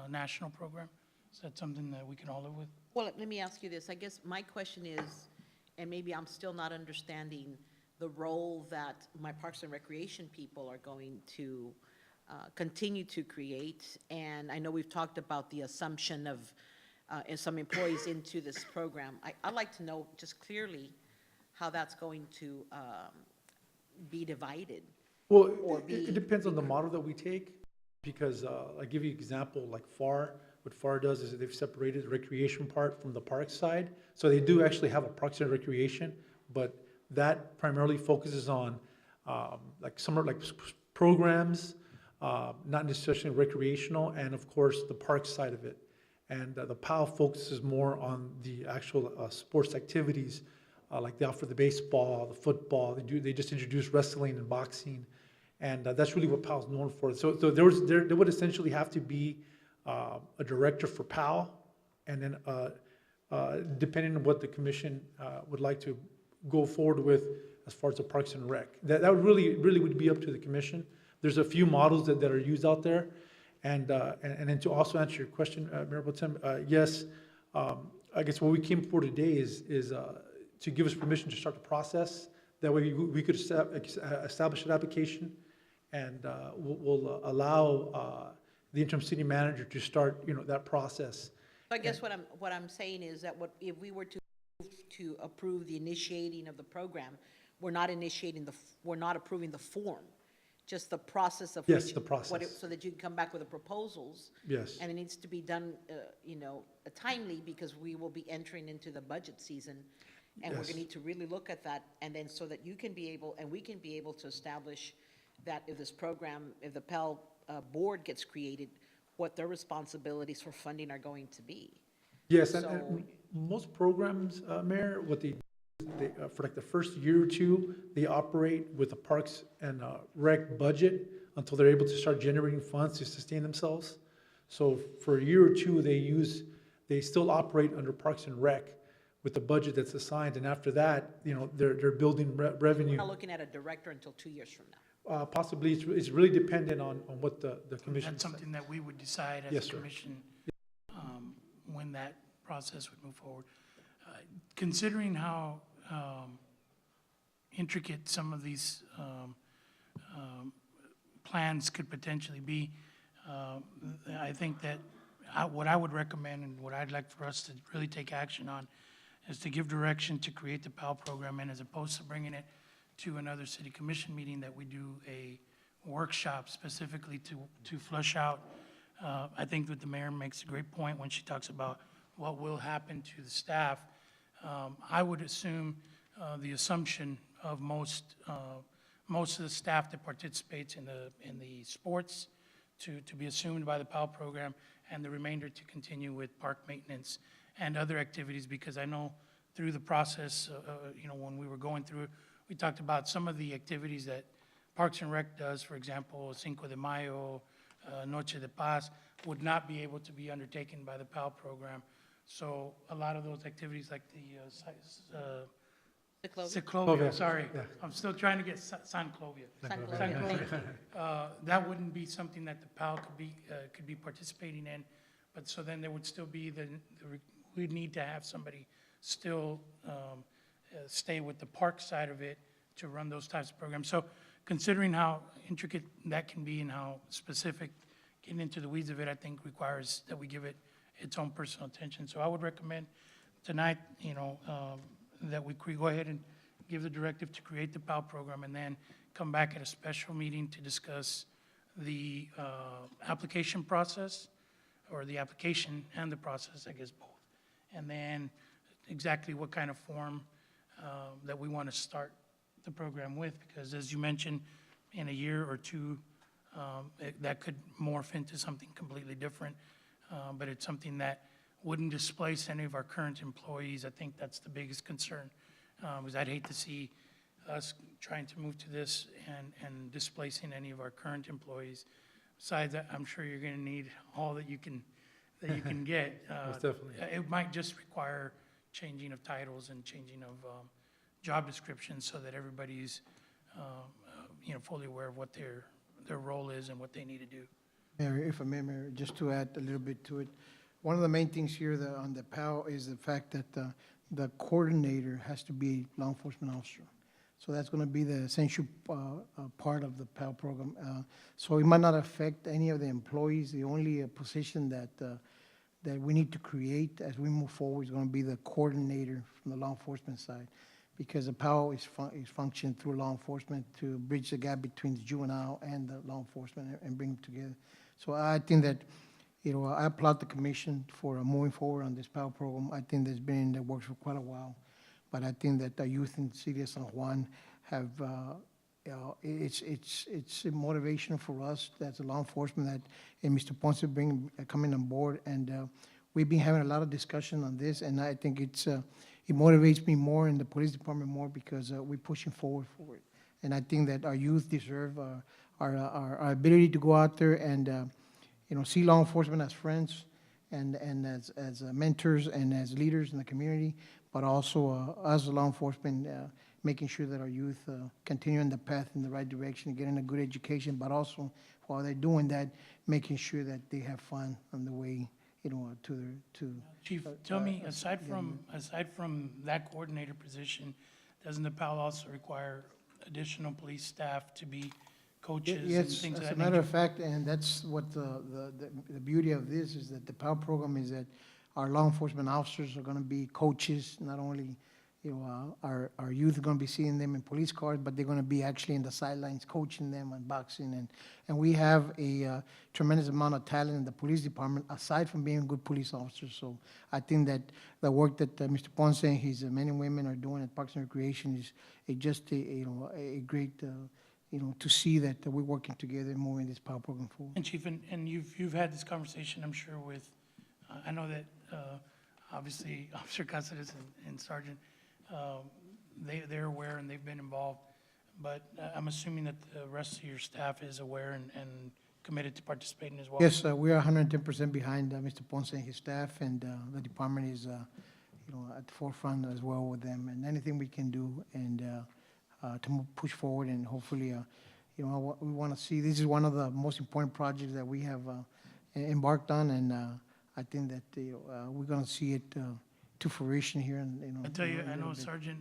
national program? Is that something that we can all live with? Well, let me ask you this. I guess my question is, and maybe I'm still not understanding the role that my Parks and Recreation people are going to continue to create. And I know we've talked about the assumption of some employees into this program. I'd like to know just clearly how that's going to be divided. Well, Or it be- depends on the model that we take, because I'll give you an example, like FAR. What FAR does is they've separated the recreation part from the park side. So they do actually have a Parks and Recreation, but that primarily focuses on like summer, like programs, not necessarily recreational, and of course, the park side of it. And the PAL focuses more on the actual sports activities, like they offer the baseball, the football. They just introduced wrestling and boxing, and that's really what PAL is known for. So there would essentially have to be a director for PAL, and then depending on what the commission would like to go forward with as far as the Parks and Rec. That would really would be up to the commission. There's a few models that are used out there. And then to also answer your question, Mayor Pro Tem, yes, I guess what we came for today is to give us permission to start the process. That way we could establish an application, and we'll allow the interim city manager to start, that process. I guess what I'm saying is that if we were to approve the initiating of the program, we're not approving the form, just the process of. Yes, which- the process. So that you can come back with the proposals. Yes. And it needs to be done, timely, because we will be entering into the budget season. And we're Yes. gonna need to really look at that, and then so that you can be able, and we can be able to establish that if this program, if the PAL board gets created, what their responsibilities for funding are going to be. Yes, So- and most programs, Mayor, what they for like the first year or two, they operate with a Parks and Rec budget until they're able to start generating funds to sustain themselves. So for a year or two, they still operate under Parks and Rec with the budget that's assigned, and after that, they're building We're revenue. not looking at a director until 2 years from now. Possibly, it's really dependent on what the commission. That's something that we would decide as Yes, a sir. commission when that process would move forward. Considering how intricate some of these plans could potentially be, I think that what I would recommend and what I'd like for us to really take action on is to give direction to create the PAL program, and as opposed to bringing it to another city commission meeting, that we do a workshop specifically to flush out. I think that the mayor makes a great point when she talks about what will happen to the staff. I would assume the assumption of most of the staff that participates in the sports to be assumed by the PAL program, and the remainder to continue with park maintenance and other activities, because I know through the process, when we were going through it, we talked about some of the activities that Parks and Rec does, for example, Cinco de Mayo, Noche de Paz, would not be able to be undertaken by the PAL program. So a lot of those activities, like the Ciclovia. Ciclovia, sorry. I'm still trying to get San Clovia. San San Clovia. Clovia. That wouldn't be something that the PAL could be participating in, but so then there would still be we'd need to have somebody still stay with the park side of it to run those types of programs. So considering how intricate that can be and how specific, getting into the weeds of it, I think requires that we give it its own personal attention. So I would recommend tonight, that we go ahead and give the directive to create the PAL program, and then come back at a special meeting to discuss the application process, or the application and the process, I guess both. And then exactly what kind of form that we want to start the program with, because as you mentioned, in a year or two, that could morph into something completely different. But it's something that wouldn't displace any of our current employees. I think that's the biggest concern, because I'd hate to see us trying to move to this and displacing any of our current employees. Besides, I'm sure you're going to need all that you can get. Most definitely. It might just require changing of titles and changing of job descriptions, so that everybody's fully aware of what their role is and what they need to do. Mayor, if I may, Mayor, just to add a little bit to it, one of the main things here on the PAL is the fact that the coordinator has to be a law enforcement officer. So that's going to be the essential part of the PAL program. So it might not affect any of the employees. The only position that we need to create as we move forward is going to be the coordinator from the law enforcement side, because the PAL is functioning through law enforcement to bridge the gap between the juvenile and the law enforcement and bring them together. So I think that, I applaud the commission for moving forward on this PAL program. I think that's been in the works for quite a while. But I think that the youth in the city of San Juan have, it's a motivation for us as a law enforcement and Mr. Ponce coming on board. And we've been having a lot of discussion on this, and I think it motivates me more and the police department more, because we're pushing forward for it. And I think that our youth deserve our ability to go out there and, see law enforcement as friends and as mentors and as leaders in the community, but also as law enforcement, making sure that our youth continue on the path in the right direction, getting a good education, but also while they're doing that, making sure that they have fun on the way, to Chief, tell me, aside from that coordinator position, doesn't the PAL also require additional police staff to be coaches and Yes, things of as a that matter nature? of fact, and that's what the beauty of this is, that the PAL program is that our law enforcement officers are going to be coaches. Not only, our youth are going to be seeing them in police cars, but they're going to be actually in the sidelines coaching them on boxing. And we have a tremendous amount of talent in the police department, aside from being good police officers. So I think that the work that Mr. Ponce and his men and women are doing at Parks and Recreation is just a great, to see that we're working together and moving this PAL program forward. And Chief, and you've had this conversation, I'm sure, with, I know that obviously Officer Cáceres and Sergeant, they're aware and they've been involved, but I'm assuming that the rest of your staff is aware and committed to participating as well? Yes, we are 110% behind Mr. Ponce and his staff, and the department is, at the forefront as well with them, and anything we can do and to push forward, and hopefully, we want to see, this is one of the most important projects that we have embarked on, and I think that we're going to see it to fruition here and, you know. I tell you, in a I know little bit.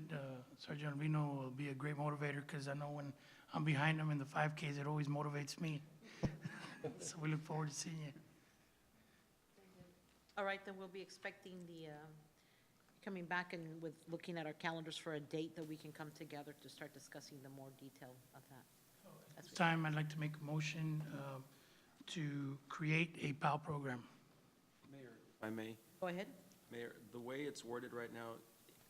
Sergeant Albino will be a great motivator, because I know when I'm behind him in the 5Ks, it always motivates me. So we look forward to seeing you. All right, then we'll be expecting coming back and with, looking at our calendars for a date that we can come together to start discussing the more detail of that. This time, I'd like to make a motion to create a PAL program. Mayor, if I may, Go ahead. Mayor, the way it's worded right now,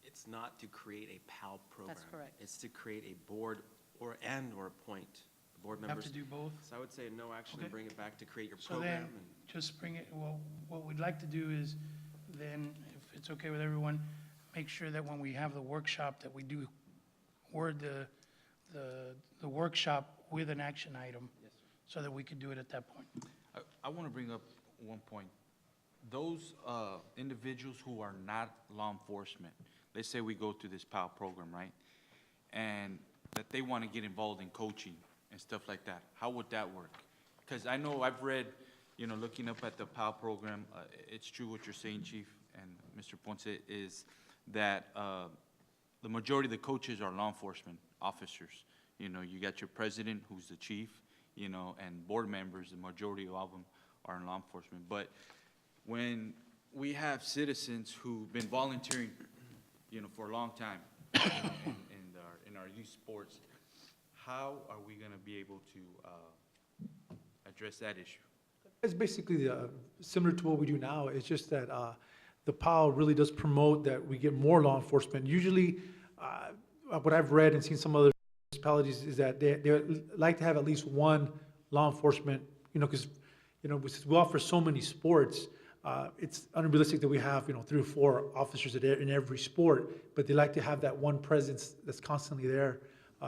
it's not to create a PAL program. correct. It's to create a board or appoint board Have members. to do both. So I would say no action Okay. and bring it back to create your So program. then, just bring it, well, what we'd like to do is, then, if it's okay with everyone, make sure that when we have the workshop, that we do word the workshop with an action item, so that we could do it at that point. I want to bring up one point. Those individuals who are not law enforcement, let's say we go through this PAL program, right? And that they want to get involved in coaching and stuff like that. How would that work? Because I know I've read, you know, looking up at the PAL program, it's true what you're saying, Chief, and Mr. Ponce, is that the majority of the coaches are law enforcement officers. You know, you got your president, who's the chief, you know, and board members, the majority of them are in law enforcement. But when we have citizens who've been volunteering, you know, for a long time in our youth sports, how are we going to be able to address that issue? It's basically similar to what we do now. It's just that the PAL really does promote that we get more law enforcement. Usually, what I've read and seen some other municipalities is that they like to have at least one law enforcement, you know, because, you know, we offer so many sports, it's unrealistic that we have, you know, 3 or 4 officers in every sport, but they like to have that one presence that's constantly there.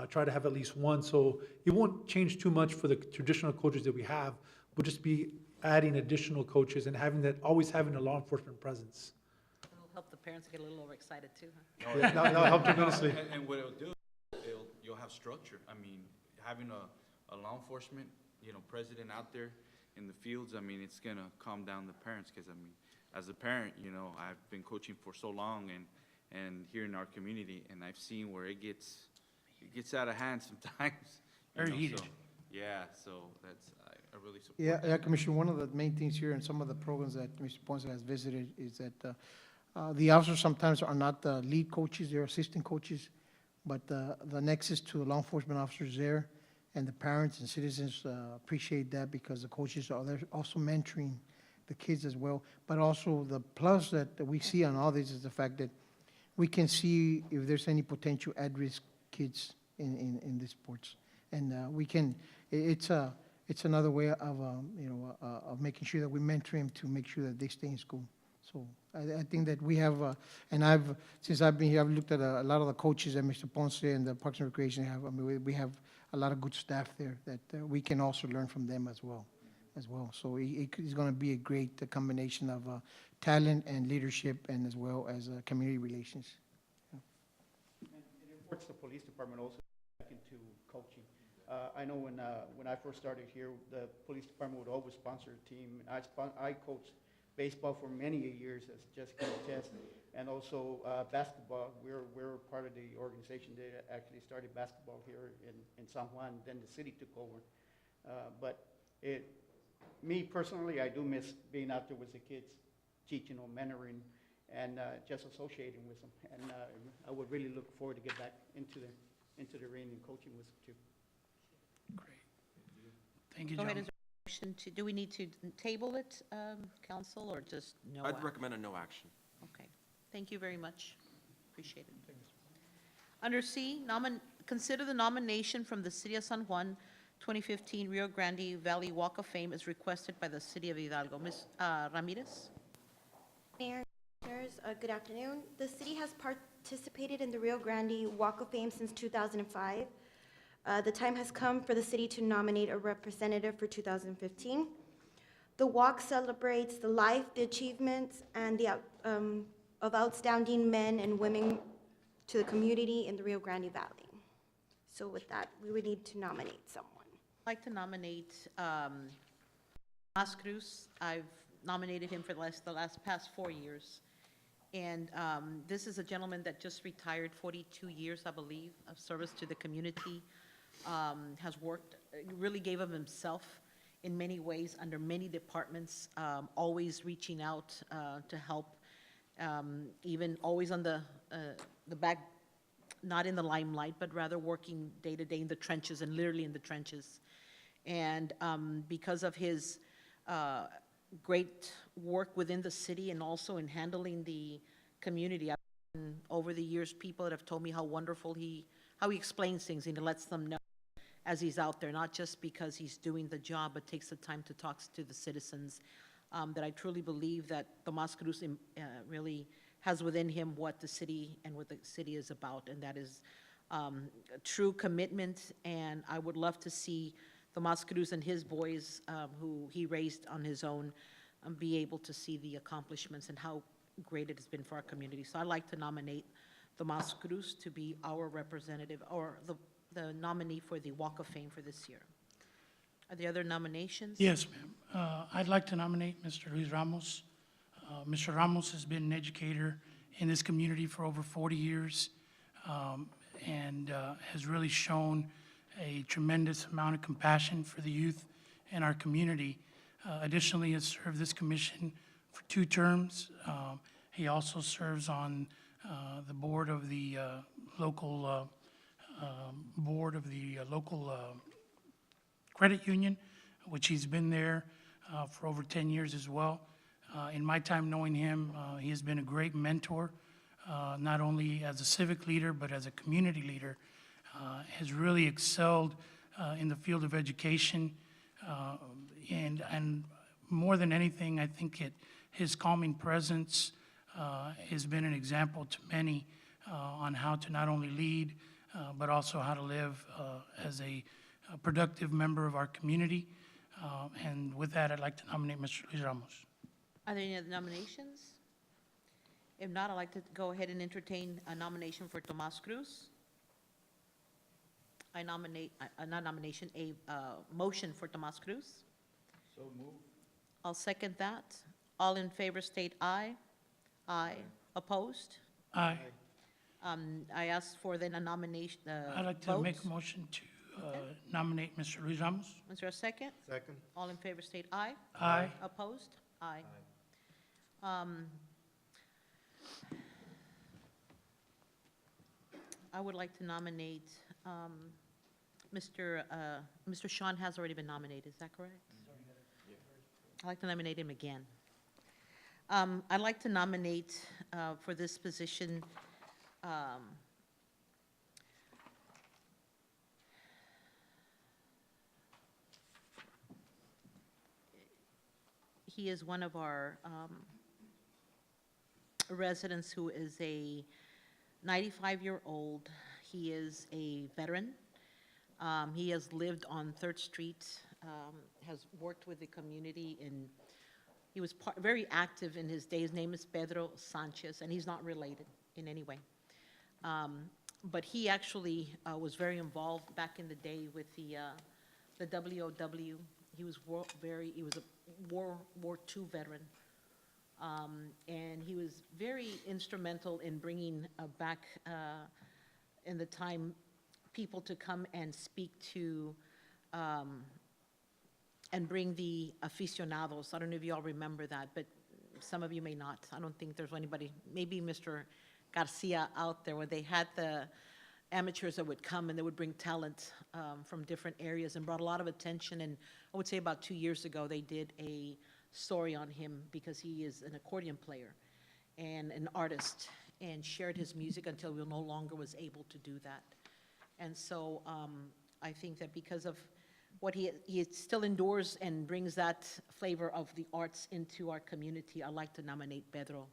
Try to have at least one, so it won't change too much for the traditional coaches that we have. We'll just be adding additional coaches and always having a law enforcement presence. It'll help the parents get a little overexcited too, huh? Yeah, that'll help tremendously. And what it'll do, you'll have structure. I mean, having a law enforcement, you know, president out there in the fields, I mean, it's gonna calm down the parents, because, I mean, as a parent, you know, I've been coaching for so long and here in our community, and I've seen where it gets out of hand sometimes. you Very know, heated. so, yeah, so that's, I really support Yeah, that. yeah, Commissioner, one of the main things here and some of the programs that Mr. Ponce has visited is that the officers sometimes are not the lead coaches, they're assistant coaches, but the nexus to law enforcement officers there, and the parents and citizens appreciate that, because the coaches are there also mentoring the kids as well. But also the plus that we see on all this is the fact that we can see if there's any potential at-risk kids in the sports. And we can, it's another way of, you know, of making sure that we mentor them to make sure that they stay in school. So I think that we have, and since I've been here, I've looked at a lot of the coaches that Mr. Ponce and the Parks and Recreation have. I mean, we have a lot of good staff there that we can also learn from them as well. So it's going to be a great combination of talent and leadership, and as well as community relations. And it imports the police department also back into coaching. I know when I first started here, the police department would always sponsor a team. I coached baseball for many years, as Jessica attests, and also basketball. We're part of the organization that actually started basketball here in San Juan. Then the city took over. But me personally, I do miss being out there with the kids, teaching or mentoring, and just associating with them. And I would really look forward to get back into the ring and coaching with them too. Great. Thank you, Go ahead, John. is there a motion to, do we need to table it, council, or just no? I'd recommend a no action. Okay, thank you very much. Appreciate it. Under C, consider the nomination from the City of San Juan 2015 Rio Grande Valley Walk of Fame is requested by the City of Hidalgo. Ms. Ramirez? Mayor, Commissioners, good afternoon. The city has participated in the Rio Grande Walk of Fame since 2005. The time has come for the city to nominate a representative for 2015. The walk celebrates the life, the achievements, and of outstanding men and women to the community in the Rio Grande Valley. So with that, we would need to nominate someone. I'd like to nominate Mas Cruz. I've nominated him for the past 4 years, And this is a gentleman that just retired, 42 years, I believe, of service to the community. Has worked, really gave of himself in many ways under many departments, always reaching out to help, even always on the back, not in the limelight, but rather working day to day in the trenches and literally in the trenches. And because of his great work within the city and also in handling the community, over the years, people that have told me how wonderful how he explains things and he lets them know as he's out there, not just because he's doing the job, but takes the time to talk to the citizens, that I truly believe that Tomas Cruz really has within him what the city and what the city is about, and that is true commitment. And I would love to see Tomas Cruz and his boys, who he raised on his own, be able to see the accomplishments and how great it has been for our community. So I'd like to nominate Tomas Cruz to be our representative, or the nominee for the Walk of Fame for this year. Are there other nominations? Yes, ma'am. I'd like to nominate Mr. Luis Ramos. Mr. Ramos has been an educator in this community for over 40 years, and has really shown a tremendous amount of compassion for the youth in our community. Additionally, has served this commission for 2 terms. He also serves on the board of the local credit union, which he's been there for over 10 years as well. In my time knowing him, he has been a great mentor, not only as a civic leader, but as a community leader. Has really excelled in the field of education. And more than anything, I think his calming presence has been an example to many on how to not only lead, but also how to live as a productive member of our community. And with that, I'd like to nominate Mr. Luis Ramos. Are there any other nominations? If not, I'd like to go ahead and entertain a nomination for Tomas Cruz. I nominate, not nomination, a motion for Tomas Cruz. So moved. I'll second that. All in favor state aye. Aye. Opposed? Aye. I ask for then a nomination, I'd like to make a motion to nominate Mr. Luis Ramos. Is there a second? Second. All in favor state aye. Aye. Opposed? Aye. I would like to nominate, Mr. Sean has already been nominated, is that correct? I'd like to nominate him again. I'd like to nominate for this position he is one of our residents who is a 95-year-old. He is a veteran. He has lived on 3rd Street, has worked with the community, and he was very active in his day. His name is Pedro Sanchez, and he's not related in any way. But he actually was very involved back in the day with the WOW. He was a World War II veteran. And he was very instrumental in bringing back, in the time, people to come and speak to and bring the aficionados. I don't know if you all remember that, but some of you may not. I don't think there's anybody, maybe Mr. Garcia out there, where they had the amateurs that would come and they would bring talent from different areas and brought a lot of attention. And I would say about 2 years ago, they did a story on him because he is an accordion player and an artist, and shared his music until we no longer was able to do that. And so I think that because of what he still endures and brings that flavor of the arts into our community, I'd like to nominate Pedro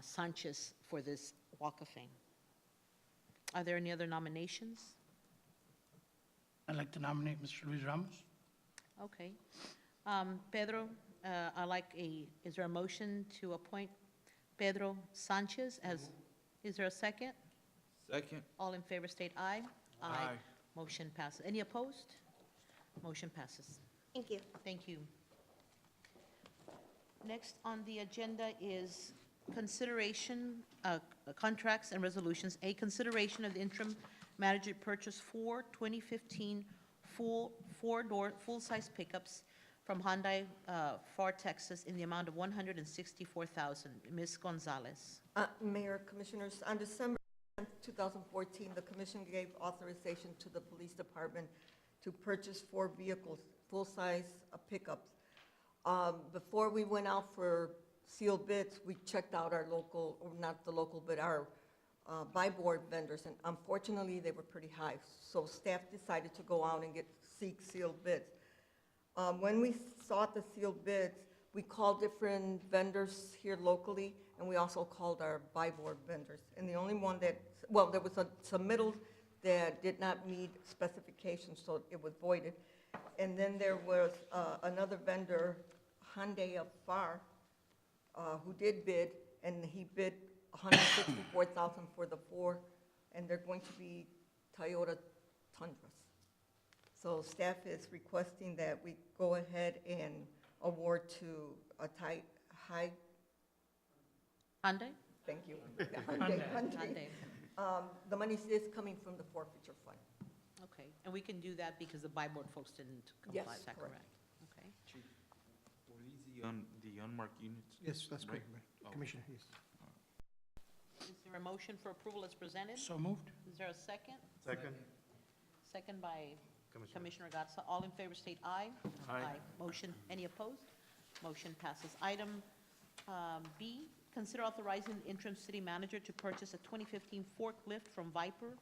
Sanchez for this Walk of Fame. Are there any other nominations? I'd like to nominate Mr. Luis Ramos. Okay. Pedro, is there a motion to appoint Pedro Sanchez as, is there a second? Second. All in favor state aye. Aye. Motion passes. Any opposed? Motion passes. Thank you. Thank you. Next on the agenda is consideration, contracts and resolutions. A, consideration of the interim manager purchase 2015 four-door, full-size pickups from Hyundai, FAR Texas in the amount of $164,000. Ms. Gonzalez. Mayor, Commissioners, on December 10th, 2014, the commission gave authorization to the police department to purchase 4 vehicles, full-size pickups. Before we went out for sealed bids, we checked out our local, or not the local, but our buy board vendors, and unfortunately, they were pretty high. So staff decided to go out and seek sealed bids. When we sought the sealed bids, we called different vendors here locally, and we also called our buy board vendors. And the only one that, well, there was a submittal that did not meet specifications, so it was voided. And then there was another vendor, Hyundai of FAR, who did bid, and he bid $164,000 for the 4, and they're going to be Toyota Tundras. So staff is requesting that we go ahead and award to a high, Hyundai? thank you. Hyundai. Hyundai. The money is coming from the forfeiture fund. Okay, and we can do that because the buy board folks didn't comply, Yes, is that correct. correct? Okay. Chief, were these the unmarked units? Yes, that's correct, Oh. Commissioner, yes. Is there a motion for approval as presented? So moved. Is there a second? Second. Second by Commissioner. Commissioner Gatsa. All in favor state aye. Aye. Motion, any opposed? Motion passes. Item B, consider authorizing the interim city manager to purchase a 2015 forklift from Viper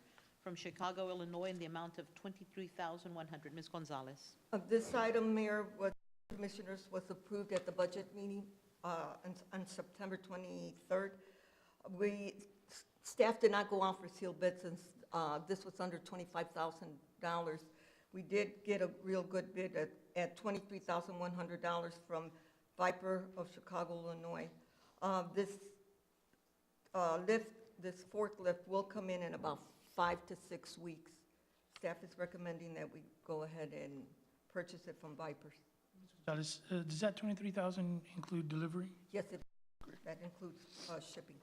from Chicago, Illinois, in the amount of $23,100. Ms. Gonzalez. This item, Mayor, Commissioners, was approved at the budget meeting on September 23rd. Staff did not go out for sealed bids since this was under $25,000. We did get a real good bid at $23,100 from Viper of Chicago, Illinois. This forklift will come in about 5 to 6 weeks. Staff is recommending that we go ahead and purchase it from Viper. Does that 23,000 include delivery? Yes, that includes shipping.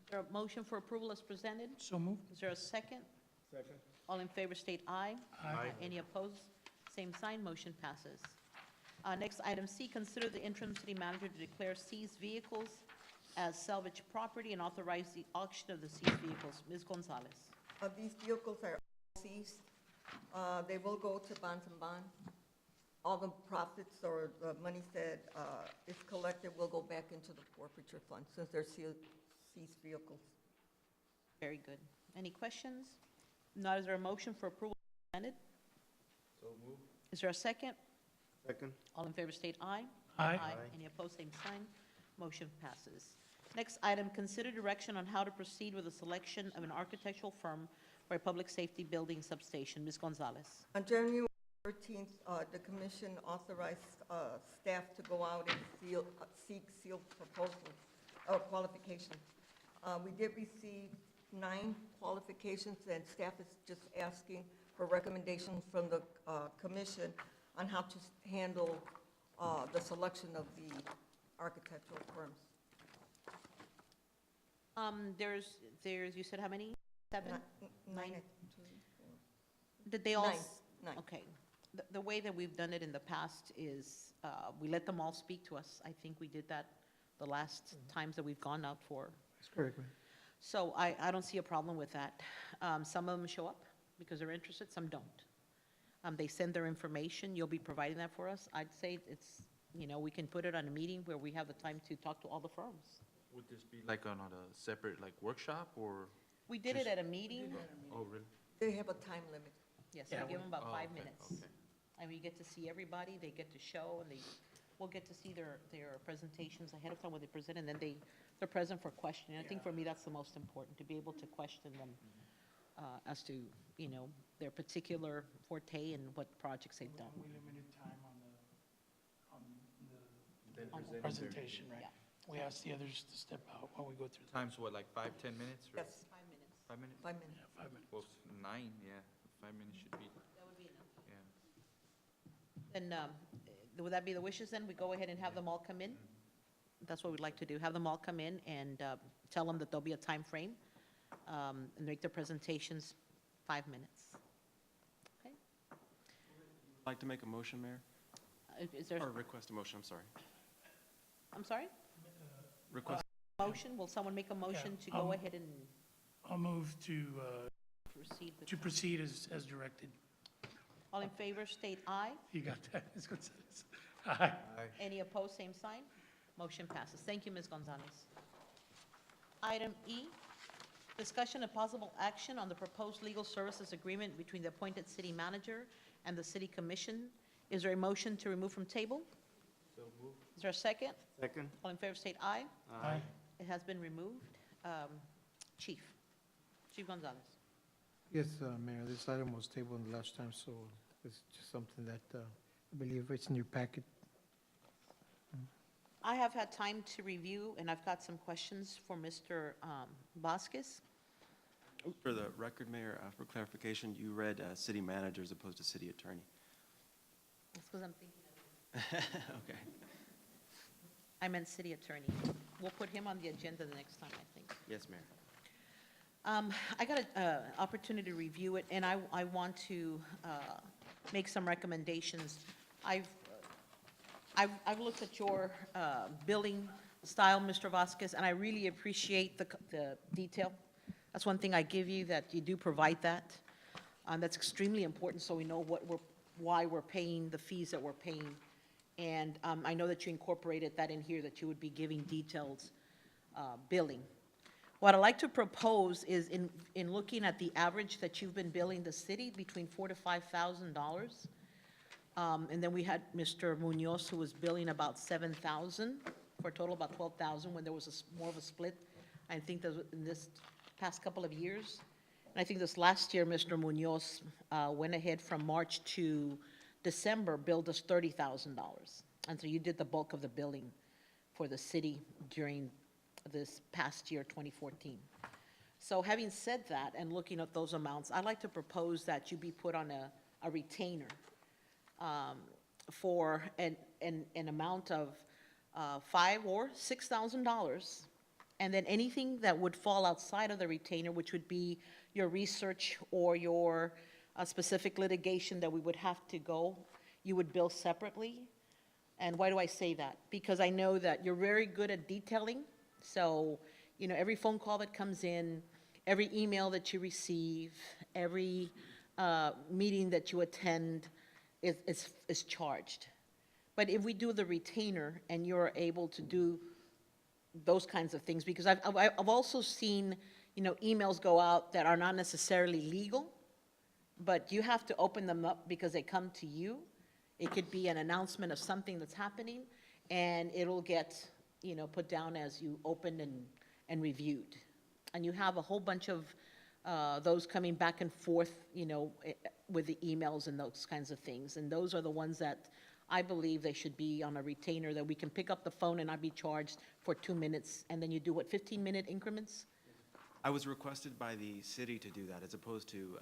Is there a motion for approval as presented? So moved. Is there a second? Second. All in favor state aye. Aye. Any opposed? Same sign, motion passes. Next, item C, consider the interim city manager to declare seized vehicles as salvage property and authorize the auction of the seized vehicles. Ms. Gonzalez. These vehicles are seized. They will go to bonds and bond. All the profits or the money that is collected will go back into the forfeiture fund since they're seized vehicles. Very good. Any questions? Not, is there a motion for approval as presented? So moved. Is there a second? Second. All in favor state aye. Aye. Any opposed, same sign. Motion passes. Next item, consider direction on how to proceed with the selection of an architectural firm for a public safety building substation. Ms. Gonzalez. On January 13th, the commission authorized staff to go out and seek sealed proposals or qualifications. We did receive 9 qualifications, and staff is just asking for recommendations from the commission on how to handle the selection of the architectural firms. There's, you said how many? 7? Nine. Did they all? Nine. Okay. The way that we've done it in the past is we let them all speak to us. I think we did that the last times that we've gone out for. That's correct, ma'am. So I don't see a problem with that. Some of them show up because they're interested, some don't. They send their information, you'll be providing that for us. I'd say it's, we can put it on a meeting where we have the time to talk to all the firms. Would this be like on a separate, like, workshop, or? We did it at a meeting. Oh, really? They have a time limit. Yes, Yeah, we give them about Oh, 5 okay, minutes. okay. And we get to see everybody, they get to show, and we'll get to see their presentations ahead of time when they present, and then they're present for questioning. I think for me, that's the most important, to be able to question them as to, their particular forte and what projects they've done. We limited time on Then On presenting the their- presentation, right? Yeah. We asked the others to step out while we go through. Times what, like 5, 10 minutes? or Yes, 5 minutes. 5 minutes? 5 minutes. Yeah, 5 minutes. Well, 9, yeah, 5 minutes should be, That would be enough. yeah. Then, would that be the wishes then? We go ahead and have them all come in? That's what we'd like to do, have them all come in and tell them that there'll be a time frame, and make their presentations 5 minutes. Okay? Like to make a motion, Mayor? Is there, Or request a motion, I'm sorry. I'm sorry? Request, Motion, will someone make a motion to go ahead and I'll move to proceed with? proceed as directed. All in favor, state aye. You got that, Ms. Gonzalez? Aye. Any opposed, same sign. Motion passes. Thank you, Ms. Gonzalez. Item E, discussion and possible action on the proposed legal services agreement between the appointed city manager and the city commission. Is there a motion to remove from table? So moved. Is there a second? Second. All in favor, state aye. Aye. It has been removed. Chief Gonzalez. Yes, Mayor, this item was tabled the last time, so it's just something that I believe it's in your packet. I have had time to review, and I've got some questions for Mr. Vasquez. for the record, Mayor, for clarification, you read city manager as opposed to city attorney. That's because I'm thinking of Okay. I meant city attorney. We'll put him on the agenda the next time, I think. Yes, Mayor. I got an opportunity to review it, and I want to make some recommendations. I've looked at your billing style, Mr. Vasquez, and I really appreciate the detail. That's one thing I give you, that you do provide that. That's extremely important, so we know why we're paying the fees that we're paying. And I know that you incorporated that in here, that you would be giving detailed billing. What I'd like to propose is, in looking at the average that you've been billing the city, between $4,000 to $5,000. And then we had Mr. Munoz, who was billing about $7,000, for a total of about $12,000, when there was more of a split. I think that was in this past couple of years. And I think this last year, Mr. Munoz went ahead from March to December, billed us $30,000. And so you did the bulk of the billing for the city during this past year, 2014. So having said that, and looking at those amounts, I'd like to propose that you be put on a retainer for an amount of $5,000 or $6,000. And then anything that would fall outside of the retainer, which would be your research or your specific litigation that we would have to go, you would bill separately. And why do I say that? Because I know that you're very good at detailing. So, every phone call that comes in, every email that you receive, every meeting that you attend is charged. But if we do the retainer and you're able to do those kinds of things, because I've also seen, emails go out that are not necessarily legal, but you have to open them up because they come to you. It could be an announcement of something that's happening, and it'll get, put down as you opened and reviewed. And you have a whole bunch of those coming back and forth, with the emails and those kinds of things. And those are the ones that I believe they should be on a retainer, that we can pick up the phone and not be charged for 2 minutes. And then you do, 15-minute increments? I was requested by the city to do that as opposed to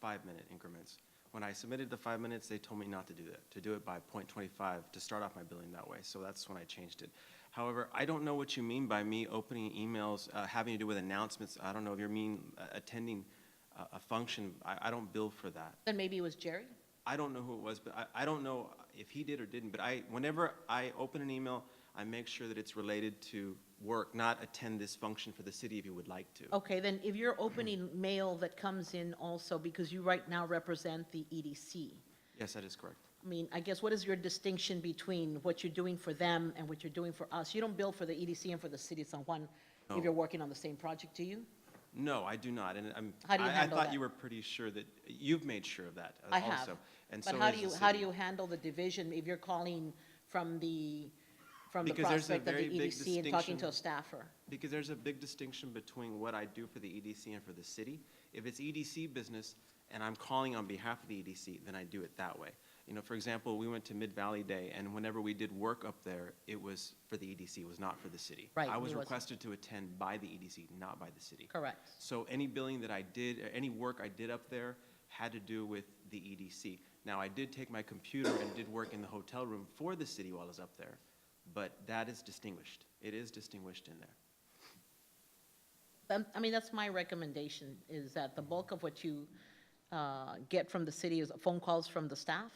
5-minute increments. When I submitted the 5 minutes, they told me not to do that, to do it by 0.25, to start off my billing that way. So that's when I changed it. However, I don't know what you mean by me opening emails having to do with announcements. I don't know if you mean attending a function. I don't bill for that. Then maybe it was Jerry? I don't know who it was, but I don't know if he did or didn't. But whenever I open an email, I make sure that it's related to work, not attend this function for the city if you would like to. Okay, then if you're opening mail that comes in also, because you right now represent the EDC, Yes, that is correct. I mean, I guess what is your distinction between what you're doing for them and what you're doing for us? You don't bill for the EDC and for the city of San Juan No. if you're working on the same project, do you? No, I do not. And How do you handle I thought that? you were pretty sure that, you've made sure of that I also. have. And But so how has do the you, how do city. you handle the division if you're calling from the Because there's a prospect of the very big EDC and talking to a distinction. staffer? Because there's a big distinction between what I do for the EDC and for the city. If it's EDC business and I'm calling on behalf of the EDC, then I do it that way. For example, we went to Mid-Valley Day, and whenever we did work up there, it was for the EDC, it was not for the city. Right, I it was wasn't. requested to attend by the EDC, not by the city. Correct. So any billing that I did, any work I did up there had to do with the EDC. Now, I did take my computer and did work in the hotel room for the city while I was up there, but that is distinguished. It is distinguished in there. I mean, that's my recommendation, is that the bulk of what you get from the city is phone calls from the staff.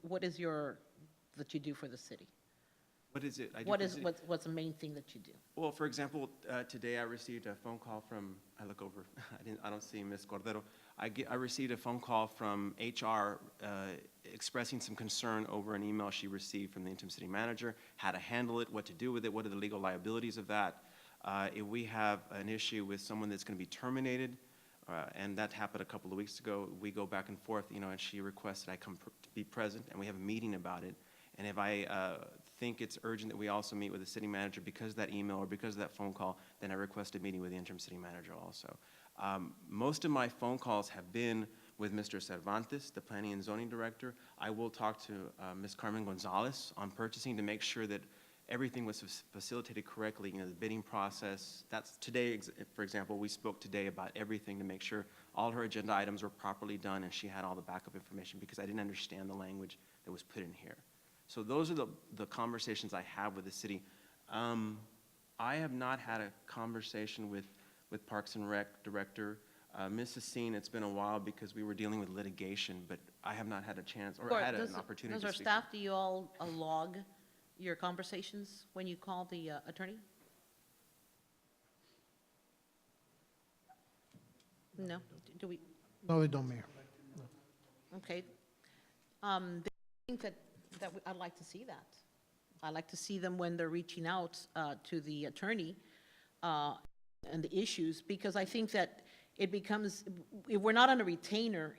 What is that you do for the city? What is it? I do What for is, the- what's the main thing that you do? Well, for example, today I received a phone call from, I look over, I don't see Ms. Cordero. I received a phone call from HR expressing some concern over an email she received from the interim city manager, how to handle it, what to do with it, what are the legal liabilities of that. If we have an issue with someone that's going to be terminated, and that happened a couple of weeks ago, we go back and forth, and she requested I come to be present, and we have a meeting about it. And if I think it's urgent that we also meet with the city manager because of that email or because of that phone call, then I request a meeting with the interim city manager also. Most of my phone calls have been with Mr. Cervantes, the planning and zoning director. I will talk to Ms. Carmen Gonzalez on purchasing to make sure that everything was facilitated correctly, the bidding process. That's today, for example, we spoke today about everything to make sure all her agenda items were properly done and she had all the backup information because I didn't understand the language that was put in here. So those are the conversations I have with the city. I have not had a conversation with Parks and Rec director. Ms. Sassine, it's been a while because we were dealing with litigation, but I have not had a chance or had an opportunity Does to our speak. staff, do you all log your conversations when you call the attorney? No? Do we? No, they don't, Mayor. Okay. I think that I'd like to see that. I'd like to see them when they're reaching out to the attorney and the issues, because I think that it becomes, if we're not on a retainer,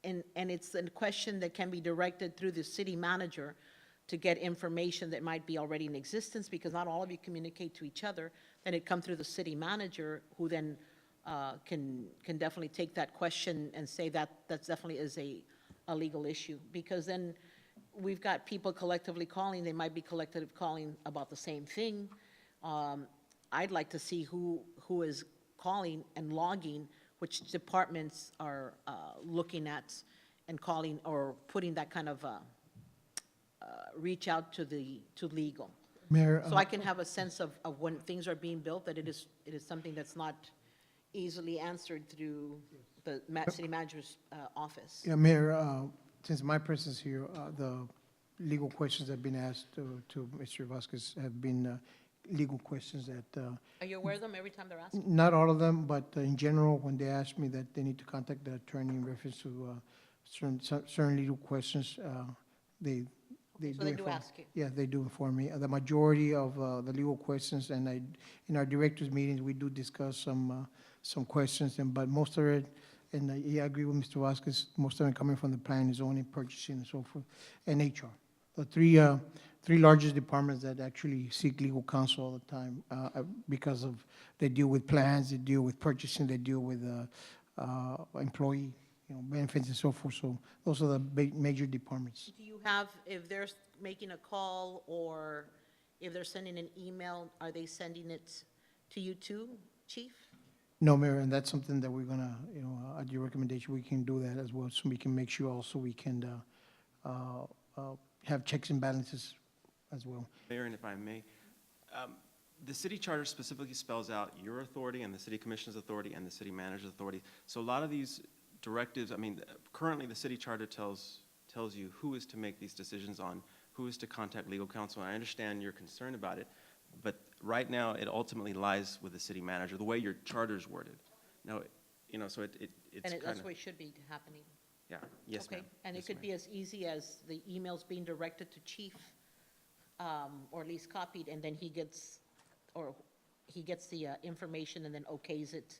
and it's a question that can be directed through the city manager to get information that might be already in existence, because not all of you communicate to each other, then it comes through the city manager, who then can definitely take that question and say that definitely is a legal issue, because then we've got people collectively calling, they might be collectively calling about the same thing. I'd like to see who is calling and logging, which departments are looking at and calling or putting that kind of reach out to legal. Mayor, So I can have a sense of when things are being built, that it is something that's not easily answered through the city manager's office. yeah, Mayor, since my presence here, the legal questions that have been asked to Mr. Vasquez have been legal questions that, Are you aware of them every time they're asked? not all of them, but in general, when they ask me that they need to contact the attorney in reference to certain legal questions, they do So they do inform. ask you? Yeah, they do inform me. The majority of the legal questions, and in our directors' meetings, we do discuss some questions, but most of it, and yeah, I agree with Mr. Vasquez, most of it coming from the planning, zoning, purchasing, and so forth, and HR. The three largest departments that actually seek legal counsel all the time, because of, they deal with plans, they deal with purchasing, they deal with employee, benefits and so forth. So those are the major departments. Do you have, if they're making a call or if they're sending an email, are they sending it to you too, Chief? No, Mayor, and that's something that we're gonna, at your recommendation, we can do that as well, so we can make sure also we can have checks and balances as well. Mayor, and if I may, the city charter specifically spells out your authority and the city commission's authority and the city manager's authority. So a lot of these directives, I mean, currently the city charter tells you who is to make these decisions on, who is to contact legal counsel. And I understand your concern about it, but right now it ultimately lies with the city manager, the way your charter's worded. Now, so it's And kind that's of, the way it should be happening? yeah, yes, Okay, ma'am. and it Yes, could ma'am. be as easy as the emails being directed to Chief, or at least copied, and then he gets the information and then okays it,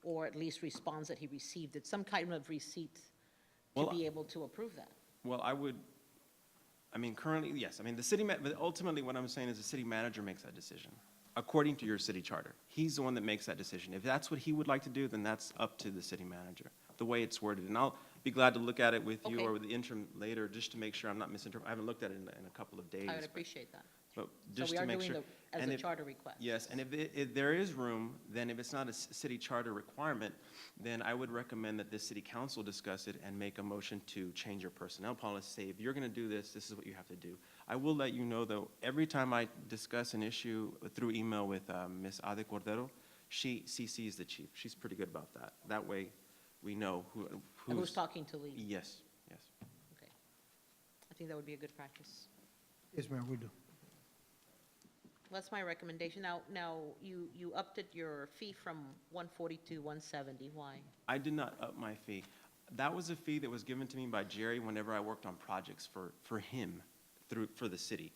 or at least responds that he received it, some kind of receipt to Well, be able to approve that. Well, currently, yes. I mean, but ultimately what I'm saying is the city manager makes that decision, according to your city charter. He's the one that makes that decision. If that's what he would like to do, then that's up to the city manager, the way it's worded. And be glad to look at it with you Okay. or with the interim later, just to make sure I'm not misinterpreting. I haven't looked at it in a couple of days. I would but- appreciate that. But So just we to are make doing sure. the, as and a if- charter request. Yes, and if there is room, then if it's not a city charter requirement, then I would recommend that the city council discuss it and make a motion to change your personnel policy. Say, if you're gonna do this, this is what you have to do. I will let you know, though, every time I discuss an issue through email with Ms. Ade Cordero, she CCs the chief. She's pretty good about that. That way, we know And who's talking to lead? Yes, yes. Okay. I think that would be a good practice. Yes, ma'am, we do. That's my recommendation. Now, you upped it, your fee from 140 to 170. Why? I did not up my fee. That was a fee that was given to me by Jerry whenever I worked on projects for him, for the city.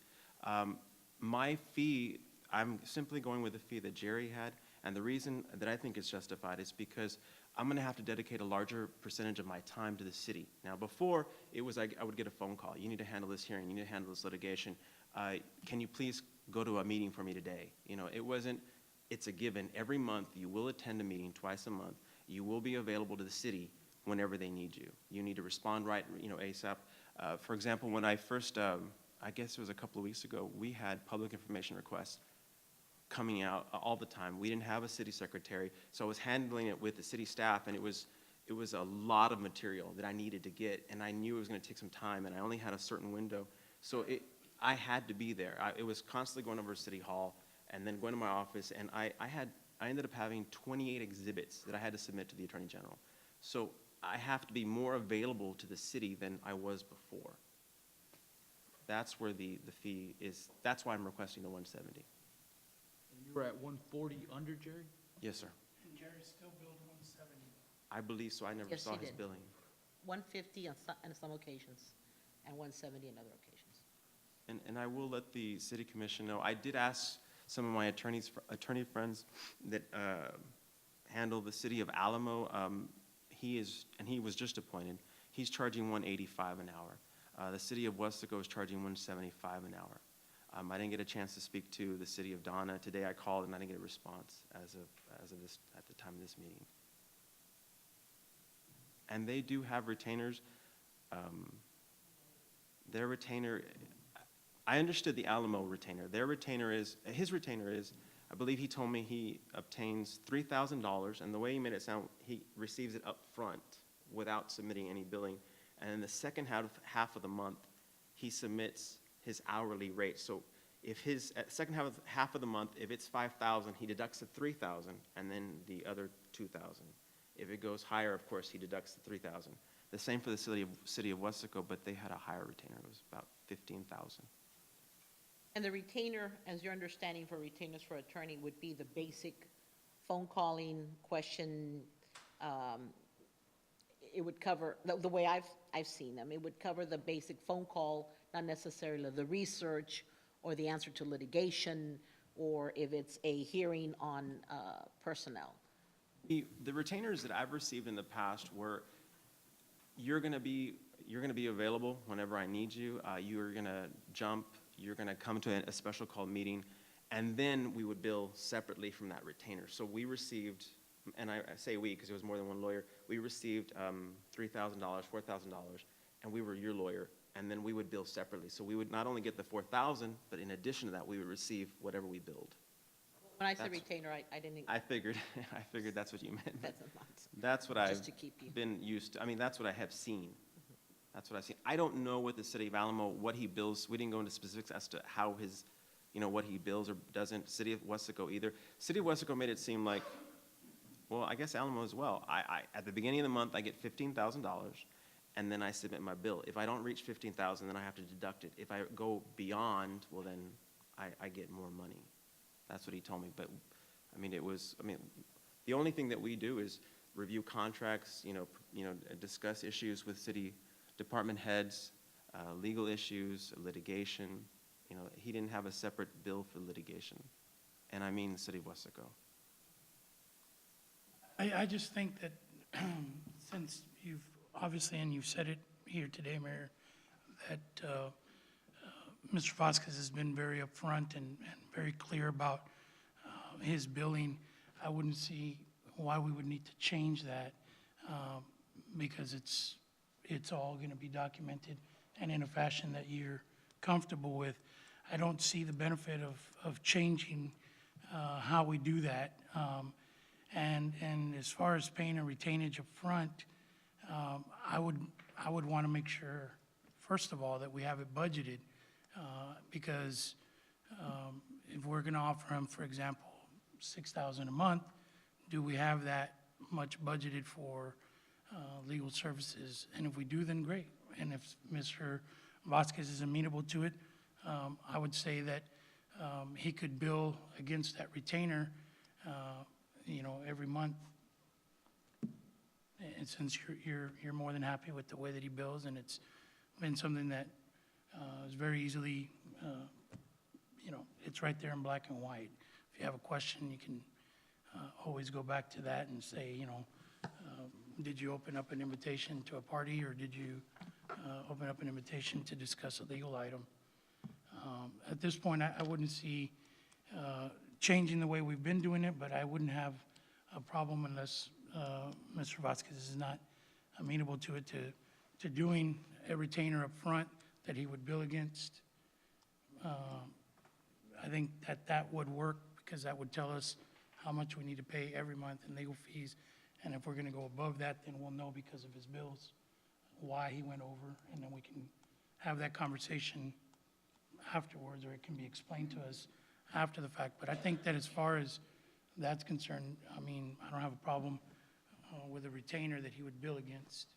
My fee, I'm simply going with the fee that Jerry had, and the reason that I think it's justified is because I'm gonna have to dedicate a larger percentage of my time to the city. Now, before, it was I would get a phone call, you need to handle this hearing, you need to handle this litigation. Can you please go to a meeting for me today? You know, it wasn't, it's a given. Every month, you will attend a meeting twice a month. You will be available to the city whenever they need you. You need to respond right, ASAP. For example, when I first, I guess it was a couple of weeks ago, we had public information requests coming out all the time. We didn't have a city secretary, so I was handling it with the city staff, and it was a lot of material that I needed to get, and I knew it was gonna take some time, and I only had a certain window. So I had to be there. It was constantly going over to City Hall and then going to my office, and I ended up having 28 exhibits that I had to submit to the Attorney General. So I have to be more available to the city than I was before. That's where the fee is, that's why I'm requesting the 170. And you were at 140 under Jerry? Yes, sir. And Jerry still billed 170. I believe so. I never Yes, saw he his did. billing. 150 on some occasions, and 170 on other occasions. And I will let the city commission know. I did ask some of my attorney friends that handle the city of Alamo. He was just appointed. He's charging $185 an hour. The city of Westaco is charging $175 an hour. I didn't get a chance to speak to the city of Donna. Today I called and I didn't get a response as of this, at the time of this meeting. And they do have retainers. Their retainer, I understood the Alamo retainer. His retainer is, I believe he told me he obtains $3,000, and the way he made it sound, he receives it up front without submitting any billing. And in the second half of the month, he submits his hourly rate. So if his, at second half of the month, if it's $5,000, he deducts the $3,000 and then the other $2,000. If it goes higher, of course, he deducts the $3,000. The same for the city of Westaco, but they had a higher retainer. It was about $15,000. And the retainer, as your understanding for retainers for attorney, would be the basic phone calling, question, it would cover, the way I've seen them, it would cover the basic phone call, not necessarily the research or the answer to litigation, or if it's a hearing on personnel. The retainers that I've received in the past were, you're gonna be available whenever I need you. You're gonna jump. You're gonna come to a special call meeting, and then we would bill separately from that retainer. So we received, and I say we because it was more than one lawyer. We received $3,000, $4,000, and we were your lawyer, and then we would bill separately. So we would not only get the $4,000, but in addition to that, we would receive whatever we billed. When I said That's- retainer, I didn't. I figured that's what you meant. That's a lot. That's what I've Just to keep you. been used to. I mean, that's what I have seen. That's what I've seen. I don't know what the city of Alamo, what he bills. We didn't go into specifics as to how his, what he bills or doesn't. City of Westaco either. City of Westaco made it seem like, well, I guess Alamo as well. At the beginning of the month, I get $15,000, and then I submit my bill. If I don't reach $15,000, then I have to deduct it. If I go beyond, well, then I get more money. That's what he told me. But the only thing that we do is review contracts, discuss issues with city department heads, legal issues, litigation. He didn't have a separate bill for litigation. And I mean the city of Westaco. I just think that since you've, obviously, and you've said it here today, Mayor, that Mr. Vasquez has been very upfront and very clear about his billing, I wouldn't see why we would need to change that because it's all going to be documented and in a fashion that you're comfortable with. I don't see the benefit of changing how we do that. And as far as paying a retainage up front, I would want to make sure, first of all, that we have it budgeted, because if we're going to offer him, for example, $6,000 a month, do we have that much budgeted for legal services? And if we do, then great. And if Mr. Vasquez is amenable to it, I would say that he could bill against that retainer, every month. And since you're more than happy with the way that he bills, and it's been something that is very easily, it's right there in black and white. If you have a question, you can always go back to that and say, did you open up an invitation to a party, or did you open up an invitation to discuss a legal item? At this point, I wouldn't see changing the way we've been doing it, but I wouldn't have a problem unless Mr. Vasquez is not amenable to it, to doing a retainer up front that he would bill against. I think that would work, because that would tell us how much we need to pay every month in legal fees. And if we're going to go above that, then we'll know because of his bills why he went over, and then we can have that conversation afterwards, or it can be explained to us after the fact. But I think that as far as that's concerned, I don't have a problem with a retainer that he would bill against.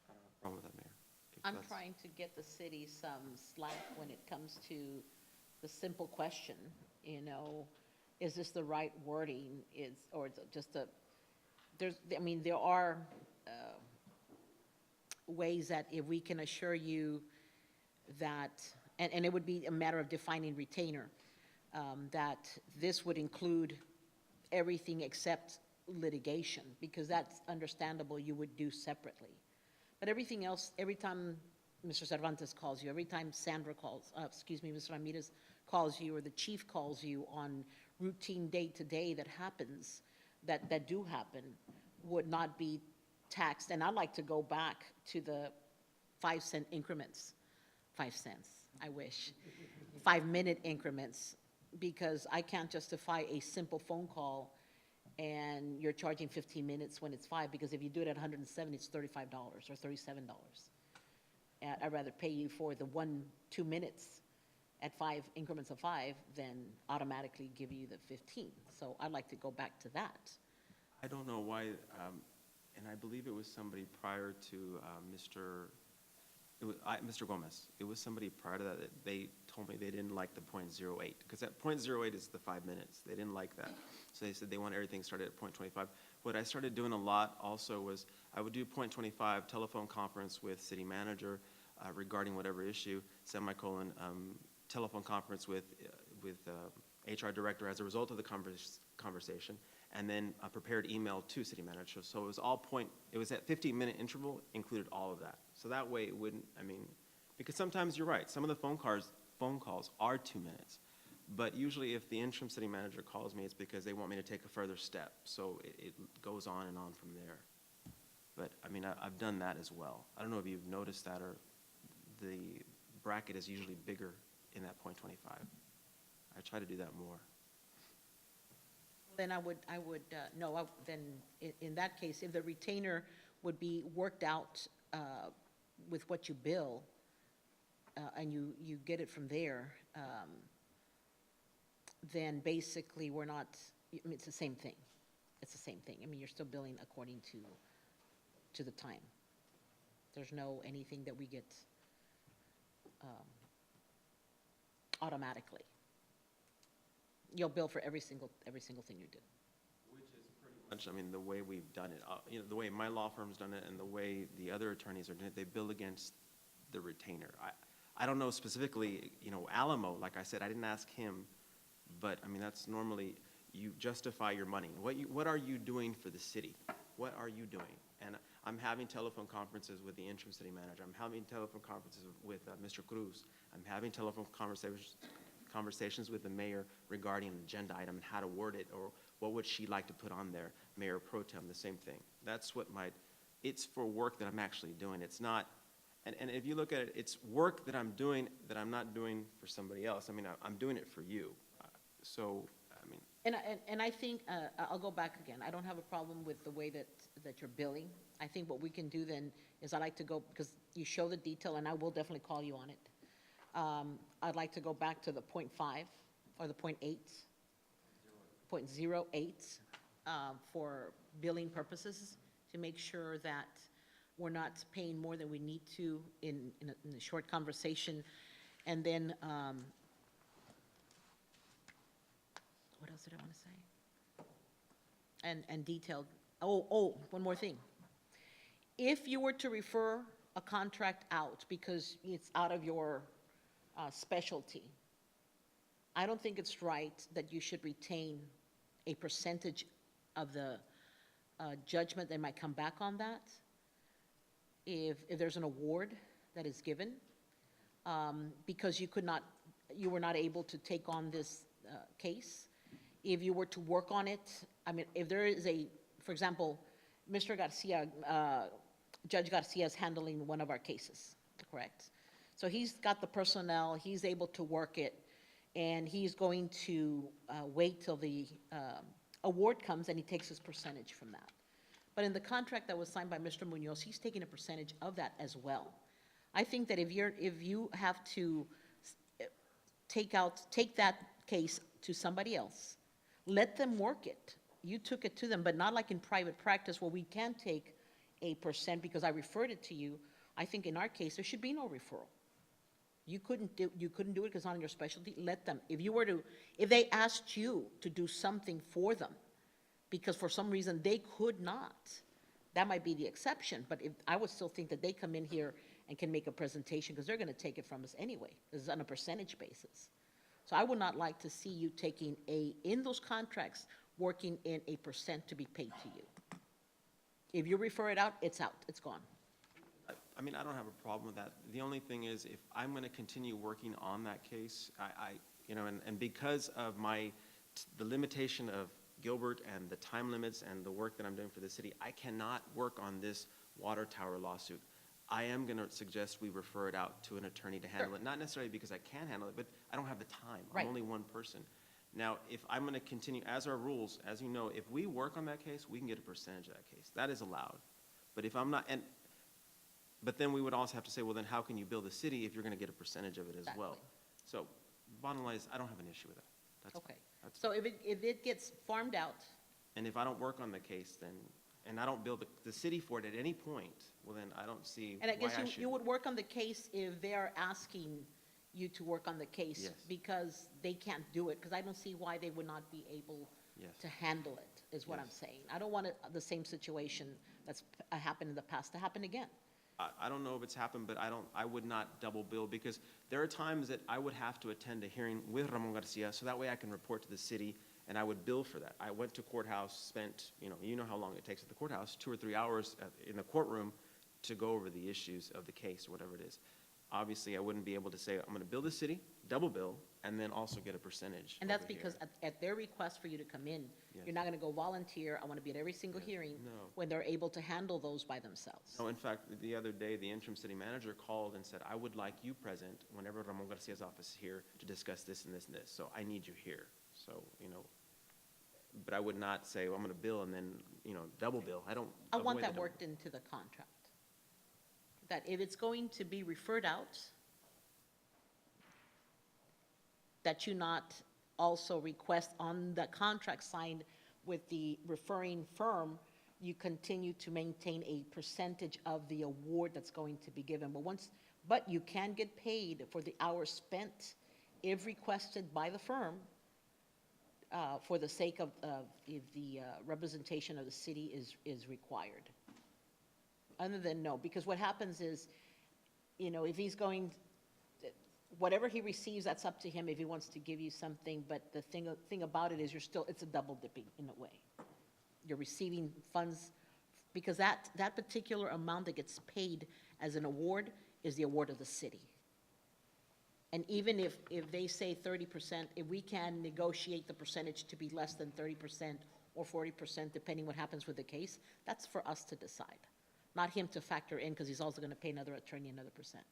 I don't have a problem with that, Mayor. If I'm that's- trying to get the city some slack when it comes to the simple question, is this the right wording? Or is it just there are ways that if we can assure you that, and it would be a matter of defining retainer, that this would include everything except litigation, because that's understandable, you would do separately. But everything else, every time Mr. Cervantes calls you, every time Sandra Mr. Ramirez calls you, or the chief calls you on routine day-to-day that happens, that do happen, would not be taxed. And I'd like to go back to the 5-cent increments, 5 cents, I wish, 5-minute increments, because I can't justify a simple phone call and you're charging 15 minutes when it's 5, because if you do it at 170, it's $35 or $37. And I'd rather pay you for the 1-2 minutes at 5 increments of 5 than automatically give you the 15. So I'd like to go back to that. I don't know why, and I believe it was somebody prior to Mr. Gomez. It was somebody prior to that they told me they didn't like the .08, because that .08 is the 5 minutes. They didn't like that. So they said they want everything started at .25. What I started doing a lot also was I would do .25 telephone conference with city manager regarding whatever issue, semicolon, telephone conference with HR director as a result of the conversation, and then a prepared email to city manager. So it was it was at 15-minute interval, included all of that. So that way it wouldn't, because sometimes you're right, some of the phone calls are 2 minutes. But usually if the interim city manager calls me, it's because they want me to take a further step. So it goes on and on from there. But, I've done that as well. I don't know if you've noticed that, or the bracket is usually bigger in that .25. I try to do that more. Then in that case, if the retainer would be worked out with what you bill, and you get it from there, then basically we're not, it's the same thing. It's the same thing. You're still billing according to the time. There's no anything that we get automatically. You'll bill for every single thing you do. Which is pretty much, the way we've done it. The way my law firm's done it and the way the other attorneys are doing it, they bill against the retainer. I don't know specifically, Alamo, like I said, I didn't ask him, but, that's normally, you justify your money. What are you doing for the city? What are you doing? And I'm having telephone conferences with the interim city manager. I'm having telephone conferences with Mr. Cruz. I'm having telephone conversations with the mayor regarding an agenda item and how to word it, or what would she like to put on there. Mayor Pro Tem, the same thing. That's what my it's for work that I'm actually doing. It's not, and if you look at it, it's work that I'm doing that I'm not doing for somebody else. I mean, I'm doing it for you. So, I mean, And I think, I'll go back again. I don't have a problem with the way that you're billing. I think what we can do then is I like to go, because you show the detail, and I will definitely call you on it. I'd like to go back to the .5 or the .8, .08 for billing purposes, to make sure that we're not paying more than we need to in a short conversation. And then, what else did I want to say? And detailed, one more thing. If you were to refer a contract out because it's out of your specialty, I don't think it's right that you should retain a percentage of the judgment that might come back on that. If there's an award that is given, because you were not able to take on this case. If you were to work on it, I mean, if there is for example, Mr. Garcia, Judge Garcia is handling one of our cases, correct? So he's got the personnel, he's able to work it, and he's going to wait till the award comes and he takes his percentage from that. But in the contract that was signed by Mr. Munoz, he's taking a percentage of that as well. I think that if you have to take that case to somebody else, let them work it. You took it to them, but not like in private practice where we can take a percent because I referred it to you. I think in our case, there should be no referral. You couldn't do it because it's not in your specialty. Let them. If they asked you to do something for them, because for some reason they could not, that might be the exception. But I would still think that they come in here and can make a presentation because they're going to take it from us anyway. This is on a percentage basis. So I would not like to see you taking in those contracts, working in a percent to be paid to you. If you refer it out, it's gone. I mean, I don't have a problem with that. The only thing is, if I'm going to continue working on that case, and because of the limitation of Gilbert and the time limits and the work that I'm doing for the city, I cannot work on this water tower lawsuit. I am going to suggest we refer it out to an attorney to handle it, not necessarily because I can handle it, but I don't have the time. Right. I'm only one person. Now, if I'm going to continue, as our rules, as you know, if we work on that case, we can get a percentage of that case. That is allowed. But if I'm not, but then we would also have to say, well, then how can you bill the city if you're going to get a percentage of it as well? So bottom line is, I don't have an issue with that. That's Okay. fine. So if it gets farmed out, And if I don't work on the case, then, and I don't bill the city for it at any point, well, then I don't see and I why guess I should. you would work on the case if they are asking you to work on the case. Yes. Because they can't do it, because I don't see why they would not be able Yes. to handle it, is what I'm Yes. saying. I don't want the same situation that's happened in the past to happen again. I don't know if it's happened, but I would not double bill, because there are times that I would have to attend a hearing with Ramon Garcia, so that way I can report to the city, and I would bill for that. I went to courthouse, spent, you know how long it takes at the courthouse, 2 or 3 hours in the courtroom to go over the issues of the case, or whatever it is. Obviously, I wouldn't be able to say, I'm going to bill the city, double bill, and then also get a percentage. And that's over here. because at their request for you to come in, Yes. you're not going to go volunteer, I want to be at every single Yes. hearing, No. when they're able to handle those by themselves. No, in fact, the other day, the interim city manager called and said, I would like you present whenever Ramon Garcia's office is here to discuss this and this and this, so I need you here. So, but I would not say, well, I'm going to bill and then, double bill. I want that worked into the contract. That if it's going to be referred out, that you not also request on the contract signed with the referring firm, you continue to maintain a percentage of the award that's going to be given. But you can get paid for the hours spent if requested by the firm, for the sake of if the representation of the city is required. Other than no, because what happens is, if he's going, whatever he receives, that's up to him if he wants to give you something, but the thing about it is it's a double dipping in a way. You're receiving funds, because that particular amount that gets paid as an award is the award of the city. And even if they say 30%, if we can negotiate the percentage to be less than 30% or 40%, depending what happens with the case, that's for us to decide. not him to factor in, because he's also going to pay another attorney another percent.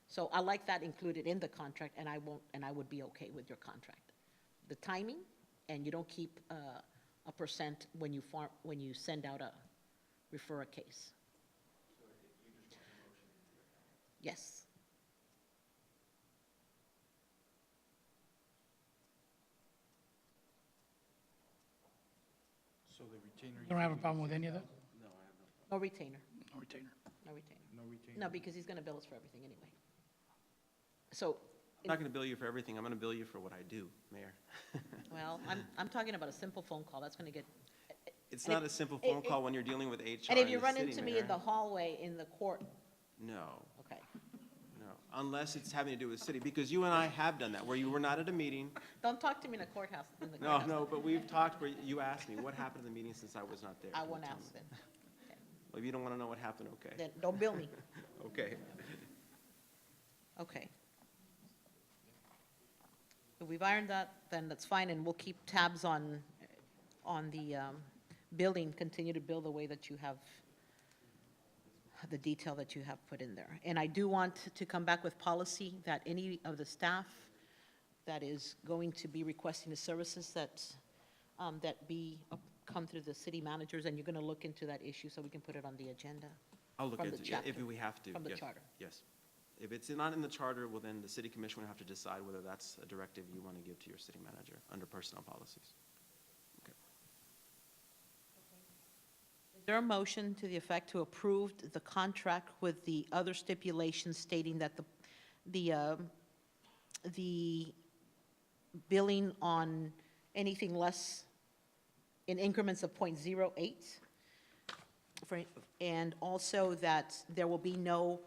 So I like that included in the contract, and I would be okay with your contract. The timing, and you don't keep a percent when you send out refer a case. Yes. So the retainer. You don't have a problem with any of that? No retainer, No retainer. no retainer. No retainer? No, because he's going to bill us for everything anyway. So, I'm not going to bill you for everything. I'm going to bill you for what I do, Mayor. well, I'm talking about a simple phone call. That's going to get, It's And not if- a simple it- phone call when you're dealing with HR and if in you the run city, into me Mayor. in the hallway in the court, No, okay. no, unless it's having to do with the city, because you and I have done that, where you were not at a meeting. Don't talk to me in the courthouse, No, no, but we've talked where you asked me, what happened at the meeting since I was not there? I Can you won't tell ask me? then. Well, if you don't want to know what happened, okay. Then don't bill me. Okay. Okay. If we've ironed that, then that's fine, and we'll keep tabs on the building, continue to build the way that you have, the detail that you have put in there. And I do want to come back with policy that any of the staff that is going to be requesting the services that come through the city managers, and you're going to look into that issue so we can put it on the agenda. I'll look From the into it, if chapter, we have to. from the yes, charter. Yes. If it's not in the charter, well, then the city commission will have to decide whether that's a directive you want to give to your city manager under personnel policies. Okay. Is there a motion to the effect to approve the contract with the other stipulations stating that the billing on anything less in increments of .08, and also that there will be no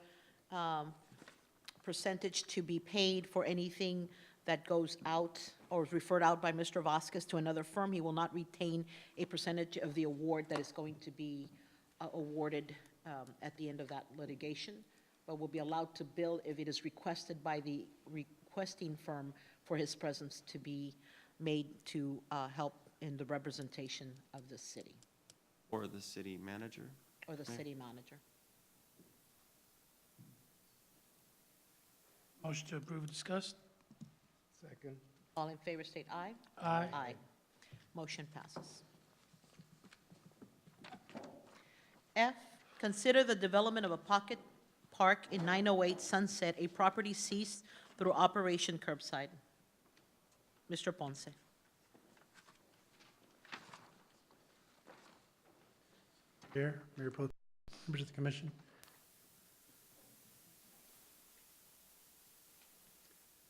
percentage to be paid for anything that goes out or is referred out by Mr. Vasquez to another firm? He will not retain a percentage of the award that is going to be awarded at the end of that litigation, but will be allowed to bill if it is requested by the requesting firm for his presence to be made to help in the representation of the city Or the city manager. or the Okay. city manager. Motion to approve, discussed? Second. All in favor, state aye. Aye. Aye. Motion passes. F, consider the development of a pocket park in 908 Sunset, a property seized through Operation Curbside. Mr. Ponce. Chair, Mayor Pro, members of the commission.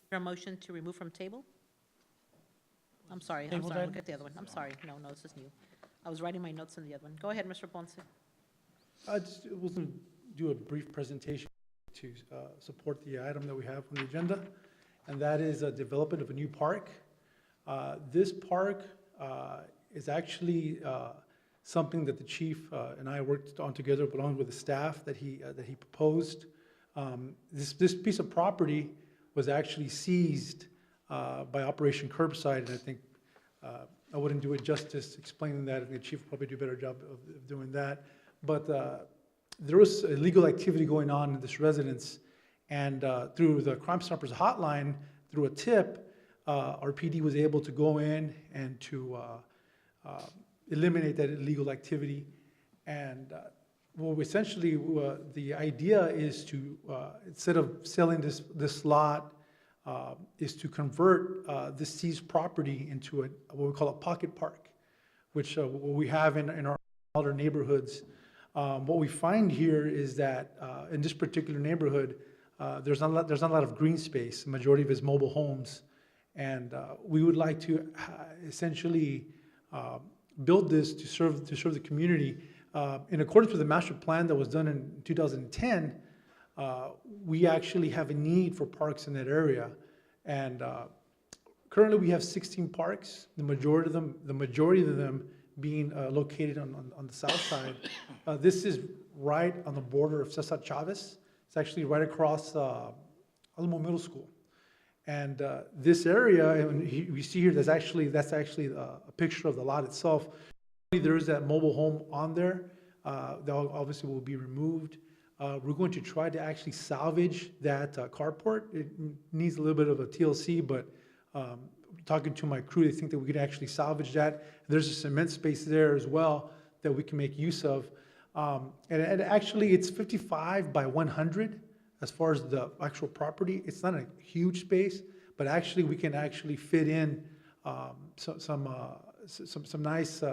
Is there a motion to remove from table? I'm sorry, Table look that? at the other one. I'm sorry, no, this is new. I was writing my notes on the other one. Go ahead, Mr. Ponce. I just was going to do a brief presentation to support the item that we have on the agenda, and that is a development of a new park. This park is actually something that the chief and I worked on together, along with the staff that he proposed. This piece of property was actually seized by Operation Curbside, and I think I wouldn't do it justice explaining that, and the chief will probably do a better job of doing that. But there was illegal activity going on in this residence, and through the Crime Stoppers hotline, through a tip, our PD was able to go in and to eliminate that illegal activity. And well, essentially, the idea is to, instead of selling this lot, is to convert this seized property into what we call a pocket park, which what we have in our other neighborhoods. What we find here is that in this particular neighborhood, there's not a lot of green space. The majority of it is mobile homes, and we would like to essentially build this to serve the community. In accordance with the master plan that was done in 2010, we actually have a need for parks in that area, and currently we have 16 parks. The majority of them being located on the south side. This is right on the border of Cesar Chavez. It's actually right across Alamo Middle School. And this area, and we see here, that's actually a picture of the lot itself. There is that mobile home on there. That obviously will be removed. We're going to try to actually salvage that carport. It needs a little bit of a TLC, but talking to my crew, they think that we could actually salvage that. There's a cement space there as well that we can make use of. And actually, it's 55 by 100 as far as the actual property. It's not a huge space, but actually we can actually fit in some nice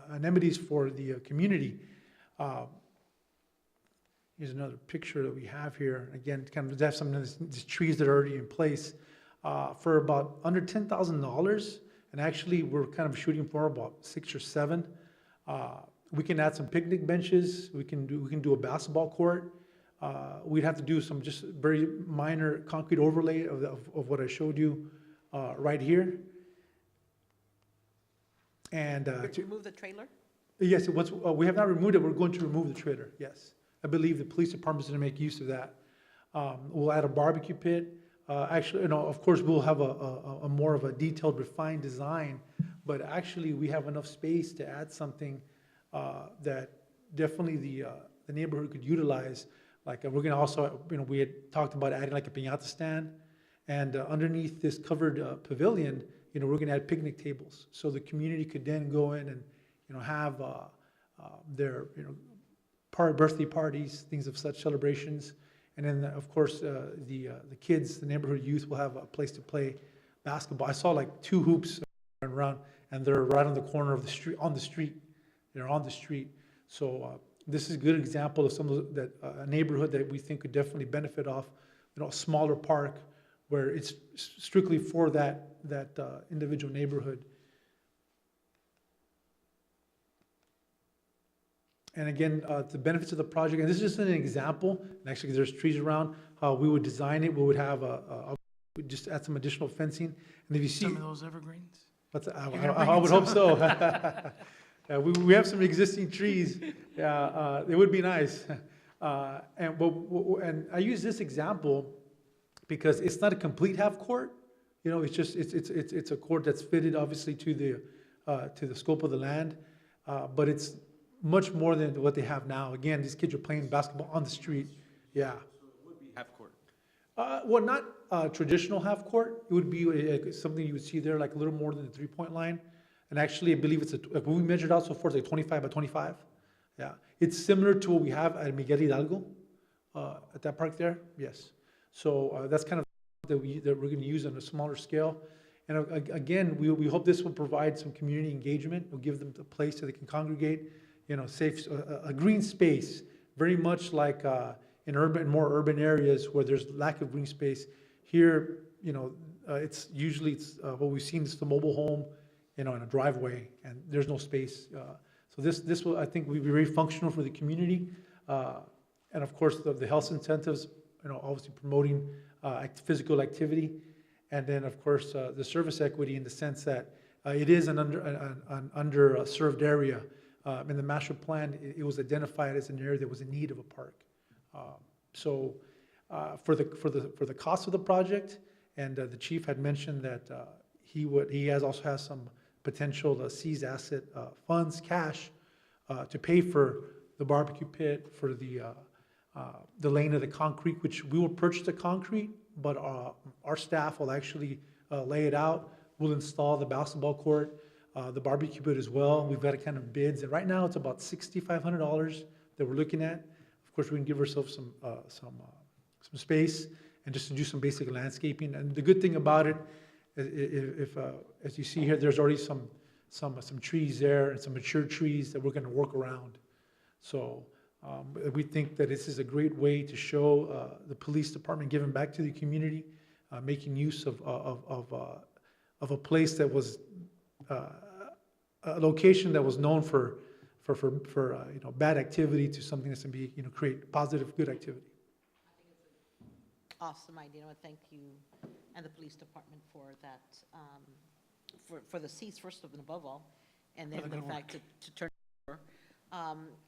amenities for the community. Here's another picture that we have here. Again, kind of have some of these trees that are already in place for about under $10,000. And actually, we're kind of shooting for about 6 or 7. We can add some picnic benches. We can do a basketball court. We'd have to do some just very minor concrete overlay of what I showed you right here. And Remove the trailer? yes, once we have not removed it, we're going to remove the trailer. Yes, I believe the police department's going to make use of that. We'll add a barbecue pit. Actually, of course, we'll have a more of a detailed, refined design. But actually, we have enough space to add something that definitely the neighborhood could utilize. Like we're going to also, we had talked about adding like a piñata stand, and underneath this covered pavilion, we're going to add picnic tables, so the community could then go in and have their birthday parties, things of such celebrations, and then of course the kids, the neighborhood youth will have a place to play basketball. I saw like 2 hoops around, and they're right on the corner of the street, on the street. They're on the street. So this is a good example of some of that a neighborhood that we think could definitely benefit off, a smaller park where it's strictly for that individual neighborhood. And again, the benefits of the project, and this is just an example, and actually there's trees around, how we would design it. We would have we'd just add some additional fencing. And if you see Some of those evergreens? I would hope so. We have some existing trees. It would be nice. And I use this example because it's not a complete half court. It's just it's a court that's fitted obviously to the scope of the land, but it's much more than what they have now. Again, these kids are playing basketball on the street. Yeah. So it would be half court. Well, not traditional half court. It would be something you would see there, like a little more than the 3-point line. And actually, I believe it's like we measured out so far, it's like 25 by 25. Yeah, it's similar to what we have at Miguel Hidalgo, at that park there. Yes. So that's kind of that we're going to use on a smaller scale. And again, we hope this will provide some community engagement. We'll give them a place so they can congregate. Safe, a green space, very much like in more urban areas where there's lack of green space. Here, it's usually what we've seen is the mobile home, in a driveway, and there's no space. So this will, I think, will be very functional for the community. And of course, the health incentives, obviously promoting physical activity. And then, of course, the service equity in the sense that it is an underserved area. In the master plan, it was identified as an area that was in need of a park. So for the cost of the project, and the chief had mentioned that he also has some potential seized asset funds, cash, to pay for the barbecue pit, for the laying of the concrete, which we will purchase the concrete, but our staff will actually lay it out. We'll install the basketball court, the barbecue pit as well. We've got a kind of bids, and right now it's about $6,500 that we're looking at. Of course, we can give ourselves some space and just to do some basic landscaping. And the good thing about it, if as you see here, there's already some trees there and some mature trees that we're going to work around. So we think that this is a great way to show the police department giving back to the community, making use of a place that was a location that was known for bad activity to something that's going to be create positive, good activity. Awesome idea. I thank you and the police department for that, for the seats first and above all, and then the fact to turn it over.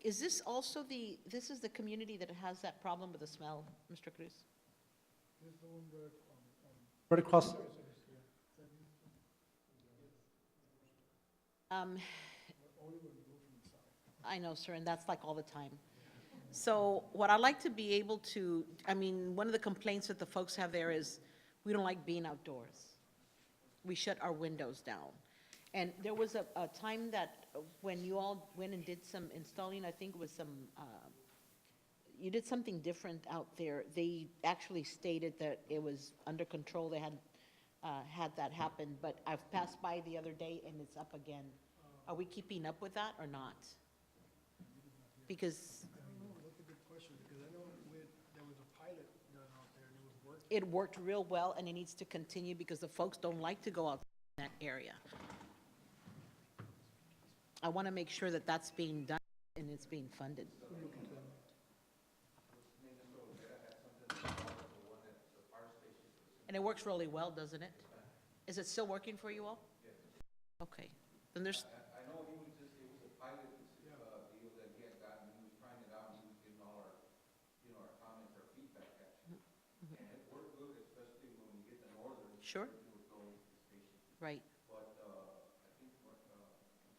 Is this also this is the community that has that problem with the smell, Mr. Cruz? Right across. I know, sir, and that's like all the time. So what I'd like to be able to, I mean, one of the complaints that the folks have there is, we don't like being outdoors. We shut our windows down. And there was a time that when you all went and did some installing, I think it was some, you did something different out there. They actually stated that it was under control. They had that happen, but I've passed by the other day and it's up again. Are we keeping up with that or not? Because I don't know, that's a good question, because I know there was a pilot done out there and it was working. it worked real well and it needs to continue because the folks don't like to go out in that area. I want to make sure that that's being done and it's being funded. And it works really well, doesn't it? Is it still working for you all? Okay, then there's, I know he was just, it was a pilot, deal that he had gotten, he was trying it out, and he was giving all our, our comments, our feedback actually. And it worked good, especially when we get the northern. Sure. It would go to the station. right. But, I think, Mr.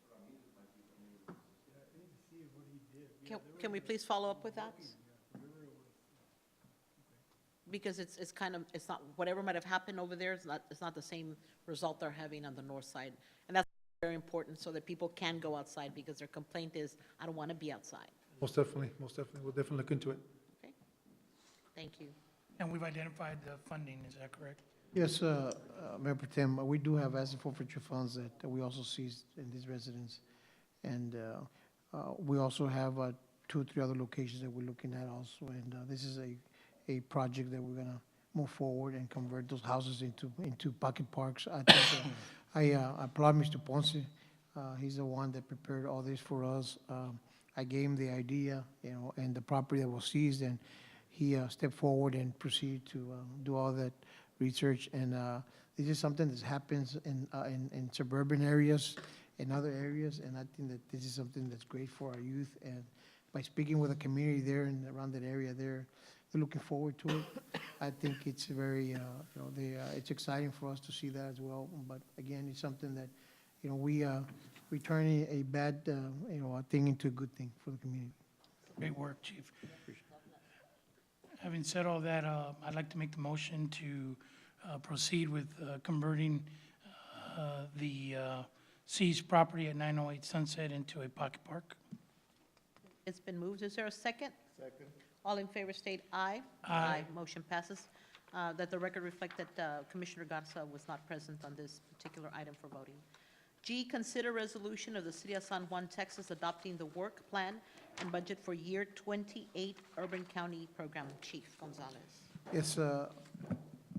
Ramirez might be familiar with this. Yeah, I need to see what he did. Yeah, Can we please follow up with that? Because it's kind of, it's not, whatever might have happened over there, it's not the same result they're having on the north side. And that's very important so that people can go outside because their complaint is, I don't want to be outside. Most definitely, most definitely. We'll definitely look into it. Okay? Thank you. And we've identified the funding, is that correct? Yes, Mayor Pro Tem, we do have asset forfeiture funds that we also seized in these residents. And we also have 2 or 3 other locations that we're looking at also. And this is a project that we're gonna move forward and convert those houses into pocket parks. I think, I applaud Mr. Ponce. He's the one that prepared all this for us. I gave him the idea, and the property that was seized, and he stepped forward and proceeded to do all that research. And this is something that happens in suburban areas and other areas, and I think that this is something that's great for our youth. And by speaking with the community there and around that area, they're looking forward to it. I think it's very, it's exciting for us to see that as well. But again, it's something that, we turn a bad, thing into a good thing for the community. Great work, Chief. Having said all that, I'd like to make the motion to proceed with converting the seized property at 908 Sunset into a pocket park. It's been moved. Is there a second? Second. All in favor state aye. Aye. Motion passes. That the record reflect that Commissioner Garza was not present on this particular item for voting. G, consider resolution of the City of San Juan, Texas, adopting the work plan and budget for year 28 Urban County Program. Chief Gonzalez. Yes,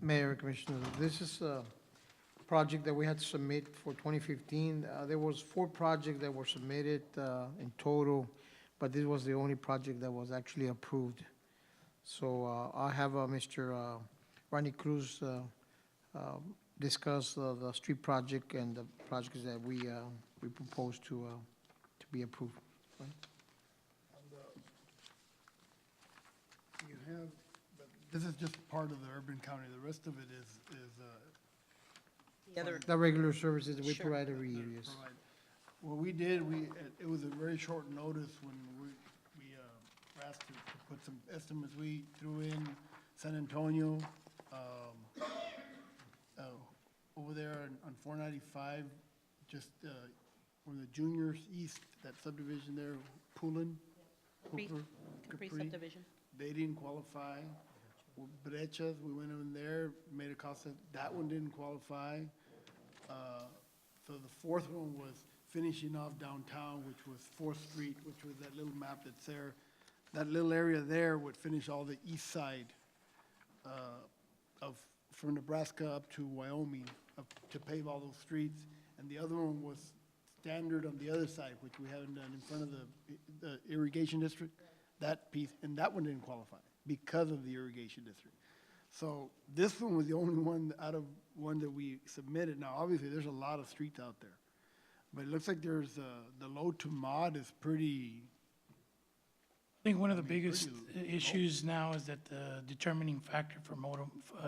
Mayor, Commissioner, this is a project that we had to submit for 2015. There was 4 projects that were submitted in total, but this was the only project that was actually approved. So I have Mr. Ronnie Cruz discuss the street project and the projects that we propose to be approved. Right? You have, but this is just part of the urban county, the rest of it is The other, The regular services that we Sure. provide every year, yes. provide. What we did, it was a very short notice when we were asked to put some estimates. We threw in San Antonio, over there on 495, just where the juniors east, that subdivision there, Poulin. Capri- Hooper, Capri Capri. subdivision. They didn't qualify. Brechas, we went in there, made a cost, that one didn't qualify. So the fourth one was finishing off downtown, which was 4th Street, which was that little map that's there. That little area there would finish all the east side from Nebraska up to Wyoming, to pave all those streets. And the other one was standard on the other side, which we haven't done in front of the irrigation district, that piece, and that one didn't qualify because of the irrigation district. So this one was the only one out of one that we submitted. Now, obviously, there's a lot of streets out there. But it looks like there's, the load to mod is pretty, I think one of the pretty biggest issues now is that the determining factor for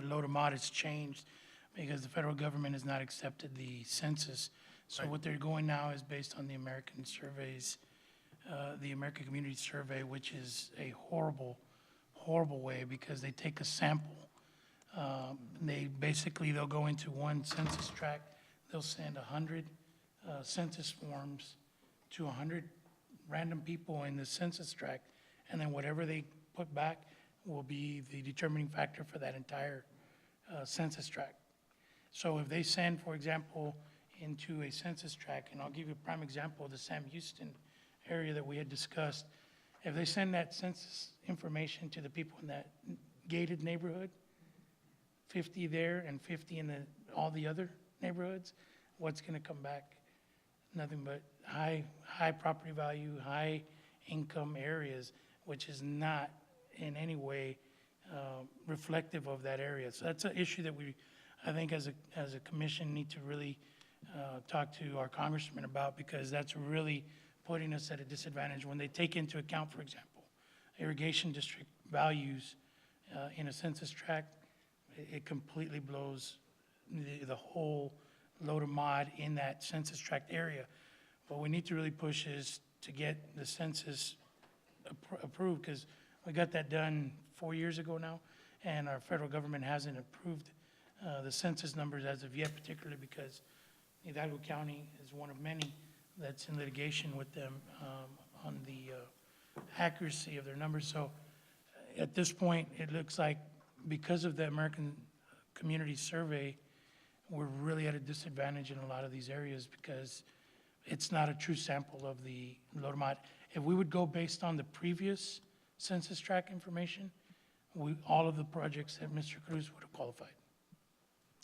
low-to mod has changed because the federal government has not accepted the census. So Right. what they're going now is based on the American surveys the American Community Survey, which is a horrible, horrible way because they take a sample. They'll go into one census tract, they'll send 100 census forms to 100 random people in the census tract, and then whatever they put back will be the determining factor for that entire census tract. So if they send, for example, into a census tract, and I'll give you a prime example of the Sam Houston area that we had discussed, if they send that census information to the people in that gated neighborhood, 50 there and 50 in all the other neighborhoods, what's going to come back? Nothing but high property value, high income areas, which is not in any way reflective of that area. So that's an issue that I think as a commission need to really talk to our congressman about, because that's really putting us at a disadvantage when they take into account, for example, irrigation district values in a census tract. It completely blows the whole load of mod in that census tract area. What we need to really push is to get the census approved, because we got that done 4 years ago now, and our federal government hasn't approved the census numbers as of yet, particularly because Hidalgo County is one of many that's in litigation with them on the accuracy of their numbers. So at this point, it looks like because of the American Community Survey, we're really at a disadvantage in a lot of these areas because it's not a true sample of the load mod. If we would go based on the previous census tract information, all of the projects that Mr. Cruz would have qualified.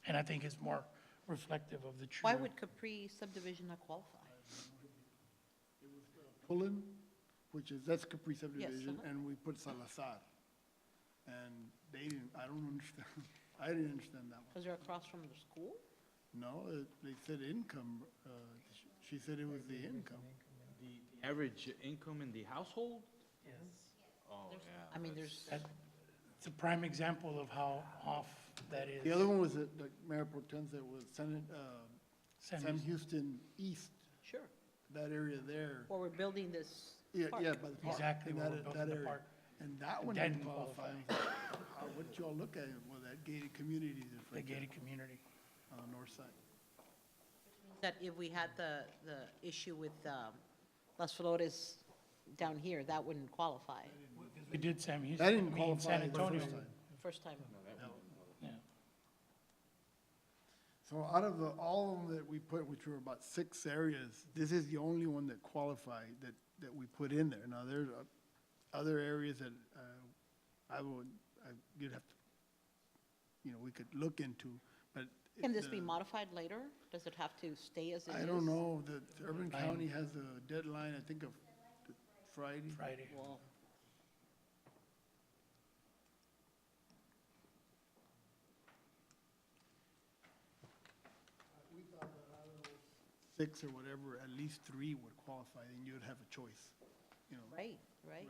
And I think it's more reflective of the true. Why would Capri subdivision not qualify? Pullen, that's Capri subdivision, uh-huh. and we put Salazar. And they didn't, I don't understand, I didn't understand that one. Because they're across from the school? No, they said income, she said it was the income. The average income in the household? Yes. Oh, yeah. I mean, there's, It's a prime example of how off that is. The other one was, like Mayor Pro Tem said, was Sam Sam Houston. Houston East, sure. that area there. Well, we're building this Yeah, park. yeah, by the park. Exactly in where that- we're building that the area. park. And that one That didn't didn't qualify. qualify. What did y'all look at? Well, that gated communities is The right there gated community. on the north side. That if we had the issue with Las Flores down here, that wouldn't qualify. We did Sam Houston. That didn't I mean, San qualify the Antonio. first time. First time. Yeah. So out of all of them that we put, which were about 6 areas, this is the only one that qualified that we put in there. Now, there's other areas that you'd have to, we could look into, but. Can this be modified later? Does it have to stay as it is? I don't know, the Urban County has a deadline, I think of Friday. Friday. Well, We thought that out of those 6 or whatever, at least 3 would qualify, and you'd have a choice, right. Right.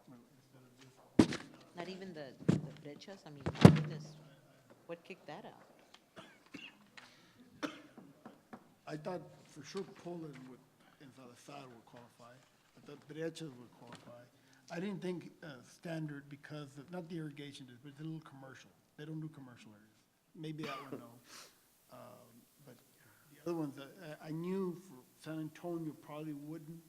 Well, instead of just- Not even the brechas, I mean, my goodness, what kicked that out? I thought for sure Poland and Salazar would qualify. I thought Brechas would qualify. I didn't think standard because, not the irrigation district, but it's a little commercial. They don't do commercial areas. Maybe that one, no. But the other ones, I knew for San Antonio probably wouldn't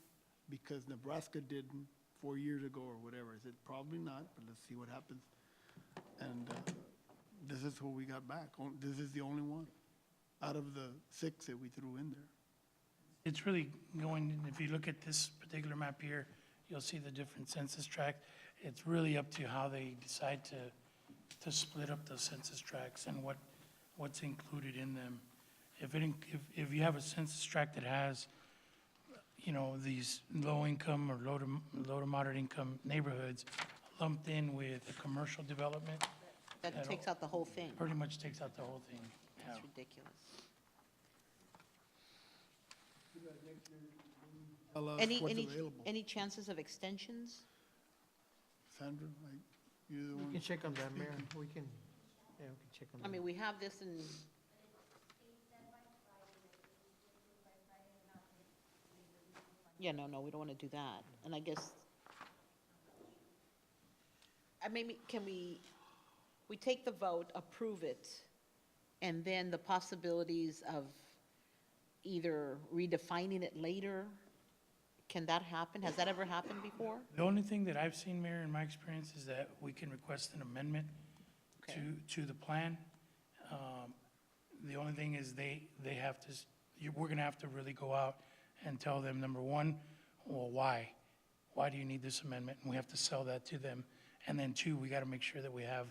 because Nebraska didn't 4 years ago or whatever. I said, probably not, but let's see what happens. And this is what we got back. This is the only one out of the 6 that we threw in there. It's really going, if you look at this particular map here, you'll see the different census tracts. It's really up to how they decide to split up those census tracts and what's included in them. If you have a census tract that has, these low income or low to moderate income neighborhoods lumped in with commercial development, That takes out the whole thing. pretty much takes out the whole thing. That's Yeah. ridiculous. Tell us Any, what's any, available. any chances of extensions? Sandra, you're the We one. can check on that, Mayor. We can check on that. I mean, we have this in, Yeah, no, we don't want to do that. And I guess, maybe, can we take the vote, approve it, and then the possibilities of either redefining it later? Can that happen? Has that ever happened before? The only thing that I've seen, Mayor, in my experience, is that we can request an amendment Okay. to the plan. The only thing is they have to, we're gonna have to really go out and tell them, number one, well, why? Why do you need this amendment? And we have to sell that to them. And then two, we gotta make sure that we have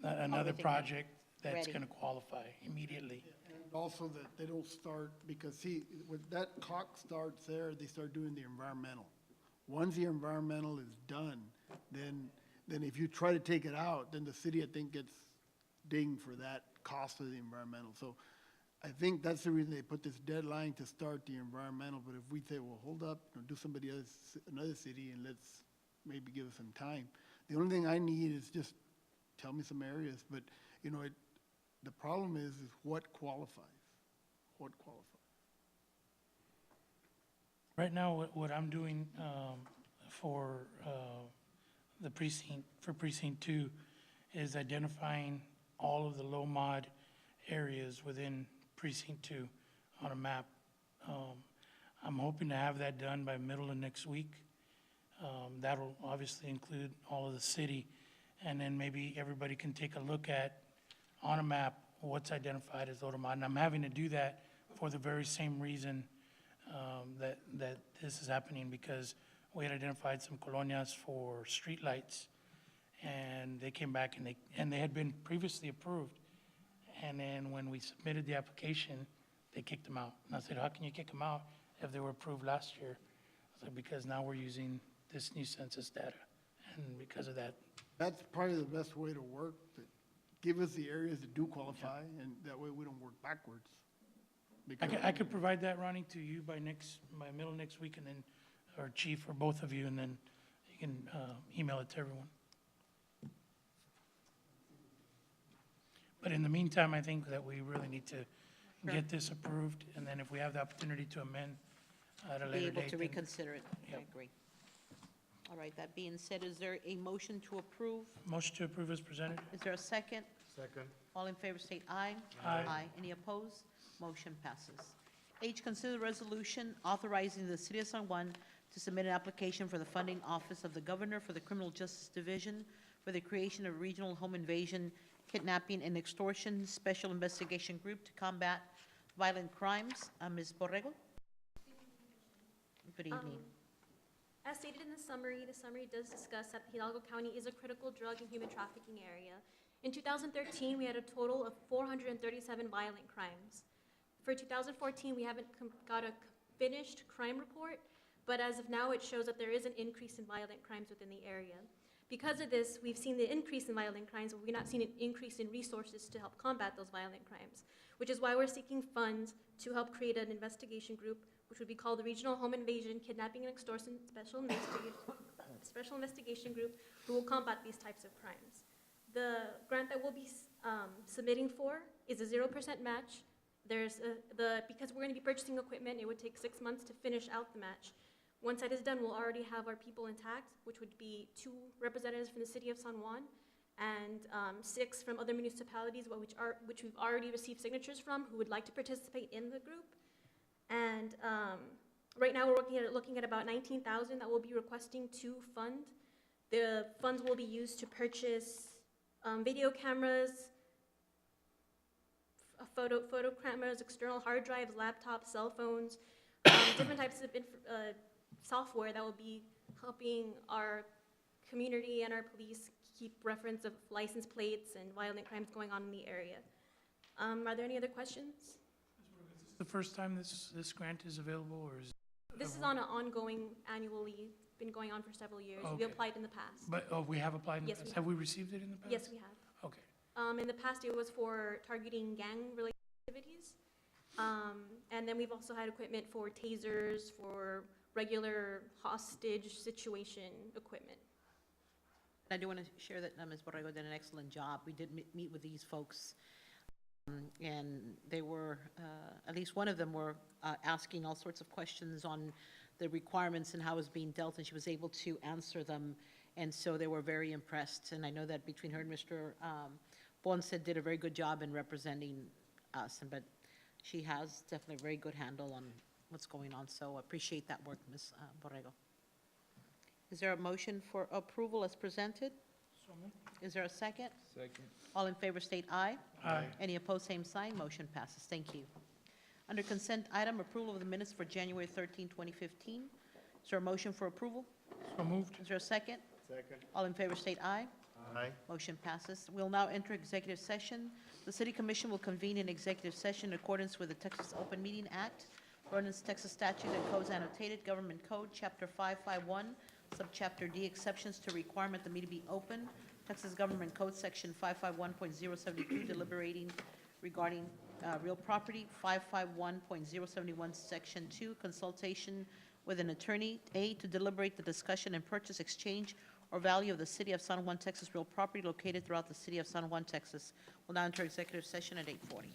another Everything project that's ready. gonna qualify immediately. And also that they don't start, because see, with that clock starts there, they start doing the environmental. Once the environmental is done, then if you try to take it out, then the city, I think, gets dinged for that cost of the environmental. So I think that's the reason they put this deadline to start the environmental. But if we say, well, hold up, do somebody else, another city, and let's maybe give it some time. The only thing I need is just tell me some areas, but, you know, the problem is what qualifies? What qualifies? Right now, what I'm doing for the precinct 2 is identifying all of the low mod areas within precinct 2 on a map. I'm hoping to have that done by middle of next week. That'll obviously include all of the city, and then maybe everybody can take a look at, on a map, what's identified as low to mod. And I'm having to do that for the very same reason that this is happening, because we had identified some colonias for streetlights, and they came back and they had been previously approved. And then when we submitted the application, they kicked them out. And I said, how can you kick them out if they were approved last year? I said, because now we're using this new census data, and because of that. That's probably the best way to work, that give us the areas that do qualify, and that way we don't work backwards. I could provide that, Ronnie, to you by middle of next week, and then, or Chief, or both of you, and then you can email it to everyone. But in the meantime, I think that we really need to get this approved, and then if we have the opportunity to amend at a Be later able date. to then- reconsider it. I Yep. agree. All right, that being said, is there a motion to approve? Motion to approve is presented. Is there a second? Second. All in favor state aye. Aye. Any opposed? Motion passes. H, consider the resolution authorizing the City of San Juan to submit an application for the funding office of the Governor for the Criminal Justice Division for the creation of a regional home invasion, kidnapping, and extortion special investigation group to combat violent crimes. Ms. Borrego? Good evening. As stated in the summary does discuss that Hidalgo County is a critical drug and human trafficking area. In 2013, we had a total of 437 violent crimes. For 2014, we haven't got a finished crime report, but as of now, it shows that there is an increase in violent crimes within the area. Because of this, we've seen the increase in violent crimes, but we've not seen an increase in resources to help combat those violent crimes, which is why we're seeking funds to help create an investigation group, which would be called the Regional Home Invasion, Kidnapping, and Extortion Special Investigation Group, who will combat these types of crimes. The grant that we'll be submitting for is a 0% match. Because we're going to be purchasing equipment, it would take 6 months to finish out the match. Once that is done, we'll already have our people intact, which would be 2 representatives from the City of San Juan and 6 from other municipalities, which we've already received signatures from, who would like to participate in the group. And right now, we're looking at about $19,000 that we'll be requesting to fund. The funds will be used to purchase video cameras, photo cameras, external hard drives, laptops, cell phones, different types of software that will be helping our community and our police keep reference of license plates and violent crimes going on in the area. Are there any other questions? Is this the first time this grant is available, or is? This is on an ongoing, annually, been going on for several years. We Okay. applied in the past. But, we have applied in the Yes, we past? have. Have we received it in the past? Yes, we have. Okay. In the past, it was for targeting gang-related activities. And then we've also had equipment for tasers, for regular hostage situation equipment. I do want to share that Ms. Borrego did an excellent job. We did meet with these folks, and they were, at least one of them were asking all sorts of questions on the requirements and how it's being dealt, and she was able to answer them, and so they were very impressed. And I know that between her and Mr. Ponce did a very good job in representing us, but she has definitely a very good handle on what's going on, so I appreciate that work, Ms. Borrego. Is there a motion for approval as presented? Is there a second? Second. All in favor state aye. Aye. Any opposed, same sign. Motion passes. Thank you. Under consent item, approval of the minutes for January 13, 2015. Is there a motion for approval? So moved. Is there a second? Second. All in favor state aye. Aye. Motion passes. We'll now enter executive session. The City Commission will convene in executive session in accordance with the Texas Open Meeting Act, ordinance, Texas statute and codes annotated, Government Code, Chapter 551, Subchapter D, exceptions to requirement the meeting be open, Texas Government Code, Section 551.072, deliberating regarding real property, 551.071, Section 2, consultation with an attorney, A, to deliberate the discussion and purchase, exchange, or value of the City of San Juan, Texas real property located throughout the City of San Juan, Texas. We'll now enter executive session at 8:40.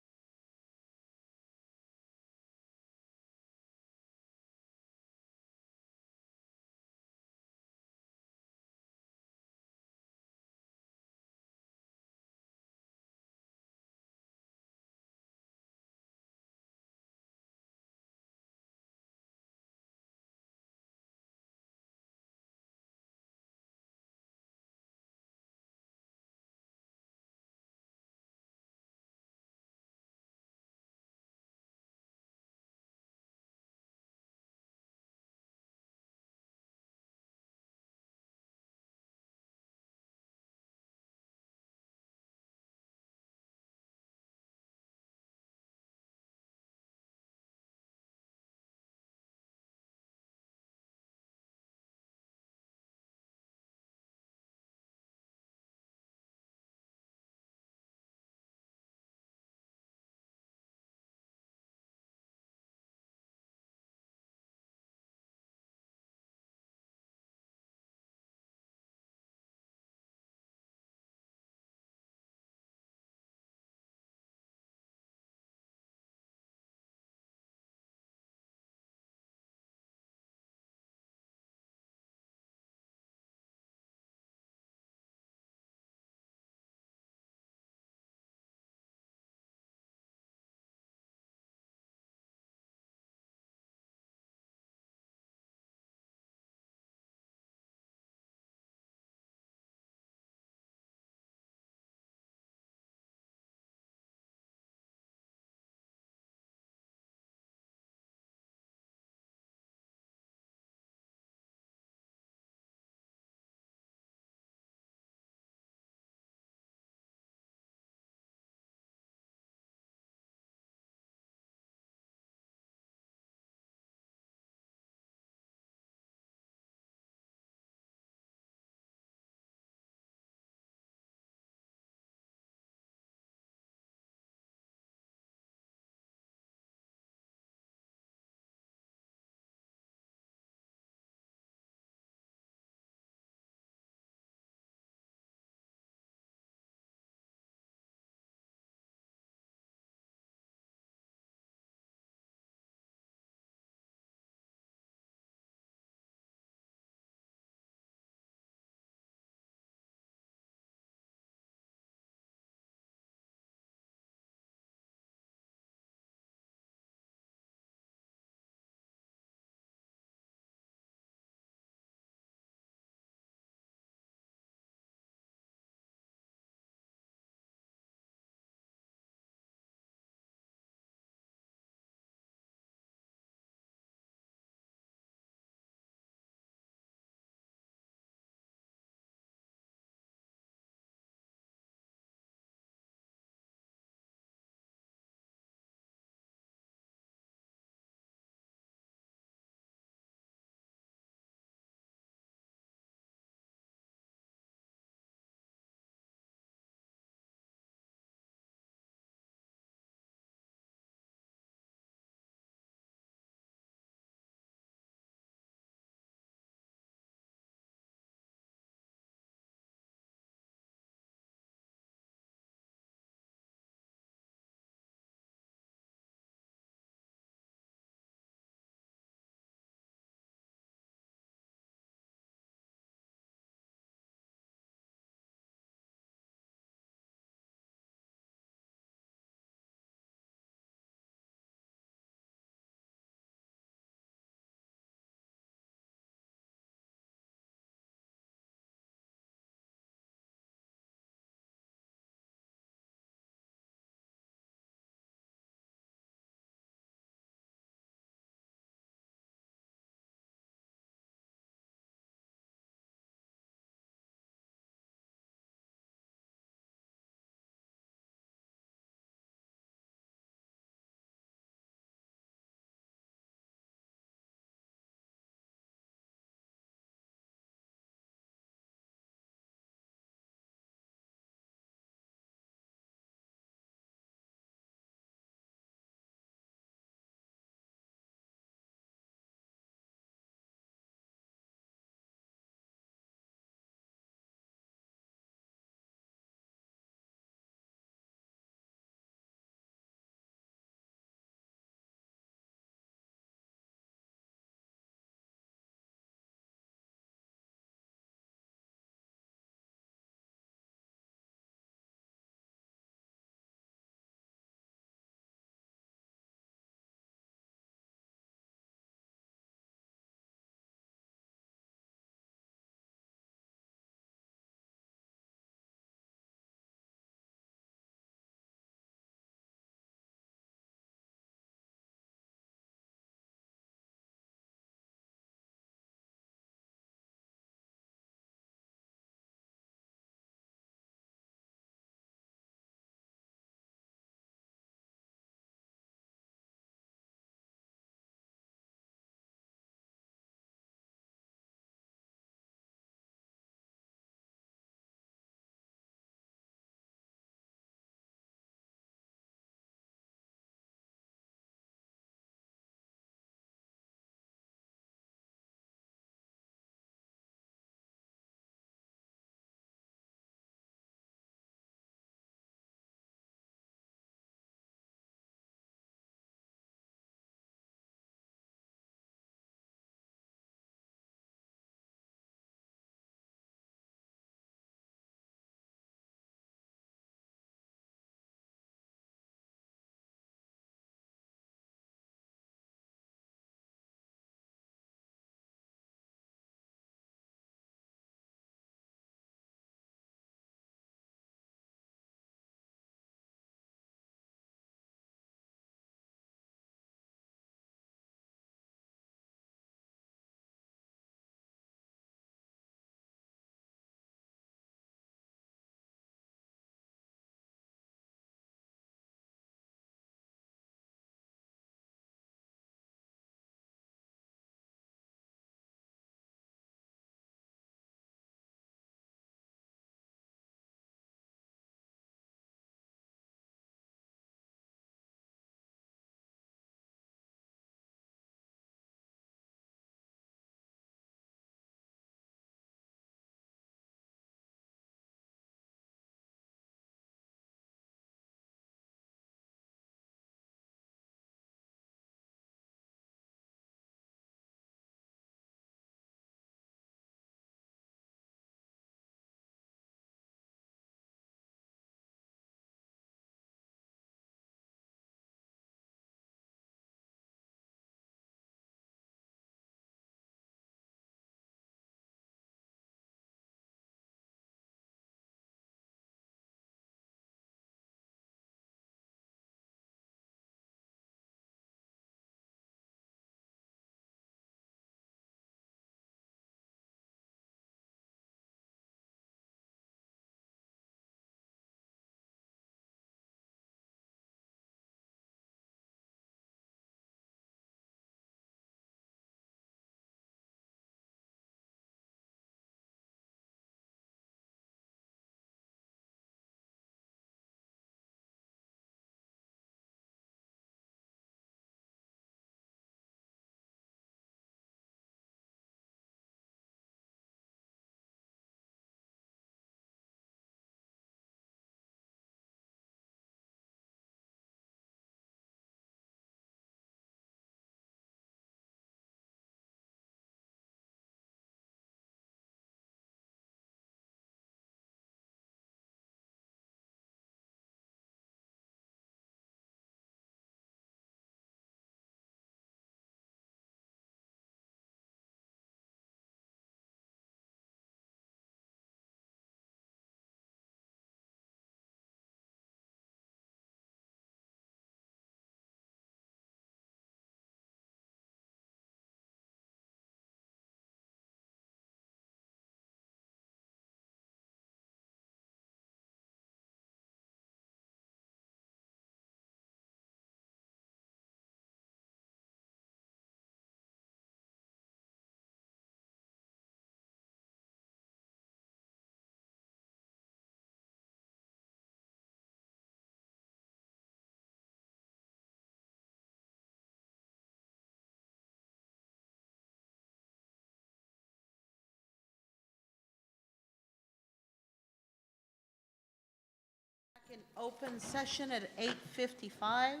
In open session at 8:55.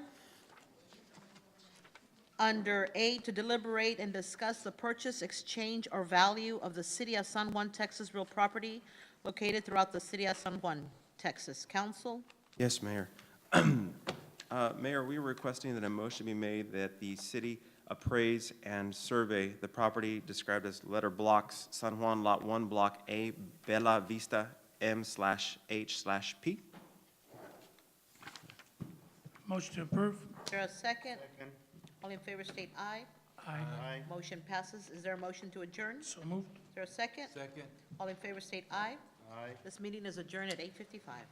Under A, to deliberate and discuss the purchase, exchange, or value of the City of San Juan, Texas real property located throughout the City of San Juan, Texas. Council? Yes, Mayor. Mayor, we are requesting that a motion be made that the city appraise and survey the property described as letter blocks, San Juan Lot 1, Block A, Bella Vista M/H/P. Motion to approve? Is there a second? Second. All in favor state aye. Aye. Aye. Motion passes. Is there a motion to adjourn? So moved. Is there a second? Second. All in favor state aye. Aye. This meeting is adjourned at 8:55.